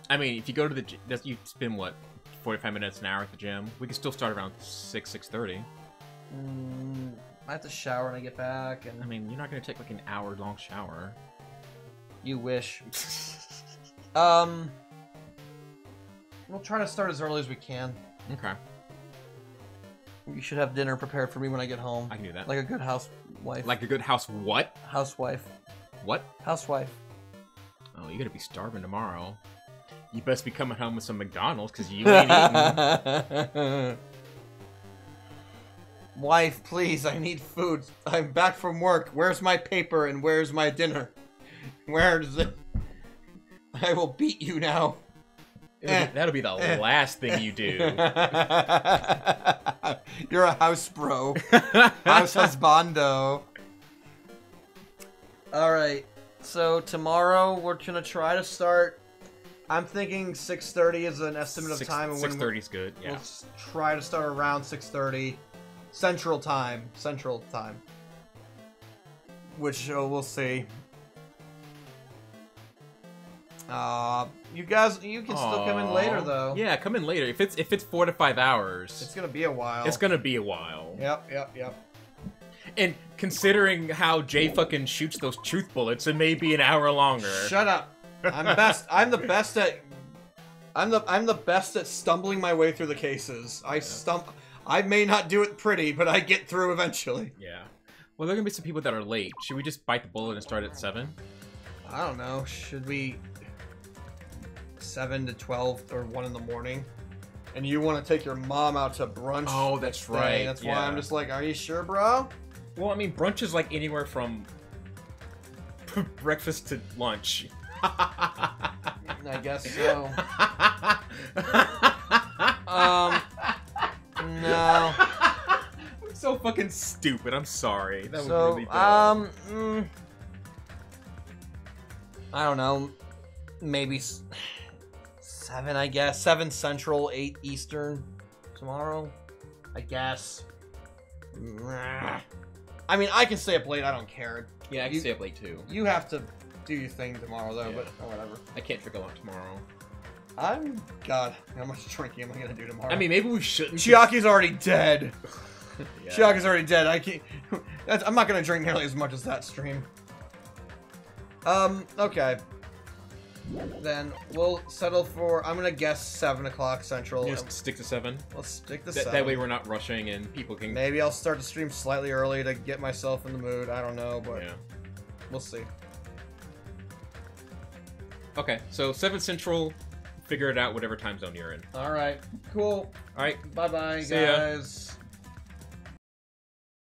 I mean, if you go to the gym, you spend, what, 45 minutes, an hour at the gym? We can still start around 6:30. I have to shower when I get back, and I mean, you're not gonna take, like, an hour-long shower. you wish. We'll try to start as early as we can. Okay. You should have dinner prepared for me when I get home. I can do that. Like a good housewife. Like a good house what? Housewife. What? Housewife. Oh, you're gonna be starving tomorrow. You best be coming home with some McDonald's, because you ain't eating. Wife, please, I need food. I'm back from work. Where's my paper and where's my dinner? Where's it? I will beat you now. That'll be the last thing you do. You're a house bro. House husbando. Alright, so tomorrow we're gonna try to start. I'm thinking 6:30 is an estimate of time. 6:30 is good, yeah. We'll try to start around 6:30 Central Time. Central Time. Which we'll see. You guys, you can still come in later though. Yeah, come in later. If it's 4 to 5 hours, It's gonna be a while. it's gonna be a while. Yep. And considering how Jay fucking shoots those truth bullets, it may be an hour longer. Shut up. I'm best. I'm the best at. I'm the best at stumbling my way through the cases. I may not do it pretty, but I get through eventually. Yeah. Well, there are gonna be some people that are late. Should we just bite the bullet and start at 7? I don't know. Should we 7 to 12 or 1 in the morning? And you want to take your mom out to brunch? Oh, that's next day. right. That's Yeah. why I'm just like, are you sure, bro? Well, I mean, brunch is like anywhere from breakfast to lunch. I guess so. No. I'm so fucking stupid. I'm sorry. That was So, really dumb. I don't know. Maybe 7, I guess. 7 Central, 8 Eastern tomorrow, I guess. I mean, I can stay up late. I don't care. Yeah, I can stay up late too. You have to do your thing tomorrow, though, Yeah. but whatever. I can't drink a lot tomorrow. God, how much drinking am I gonna do tomorrow? I mean, maybe we shouldn't. Chiaki's already dead. Yeah. Chiaki's already dead. I can't. I'm not gonna drink nearly as much as that stream. Okay. Then we'll settle for. I'm gonna guess 7 o'clock Central. Just stick to 7. Let's stick to 7. That way we're not rushing and people can. Maybe I'll start the stream slightly early to get myself in the mood. I don't know, but Yeah. we'll see. Okay, so 7 Central. Figure it out, whatever time zone you're in. All right. Cool. All right. Bye bye, See ya. guys.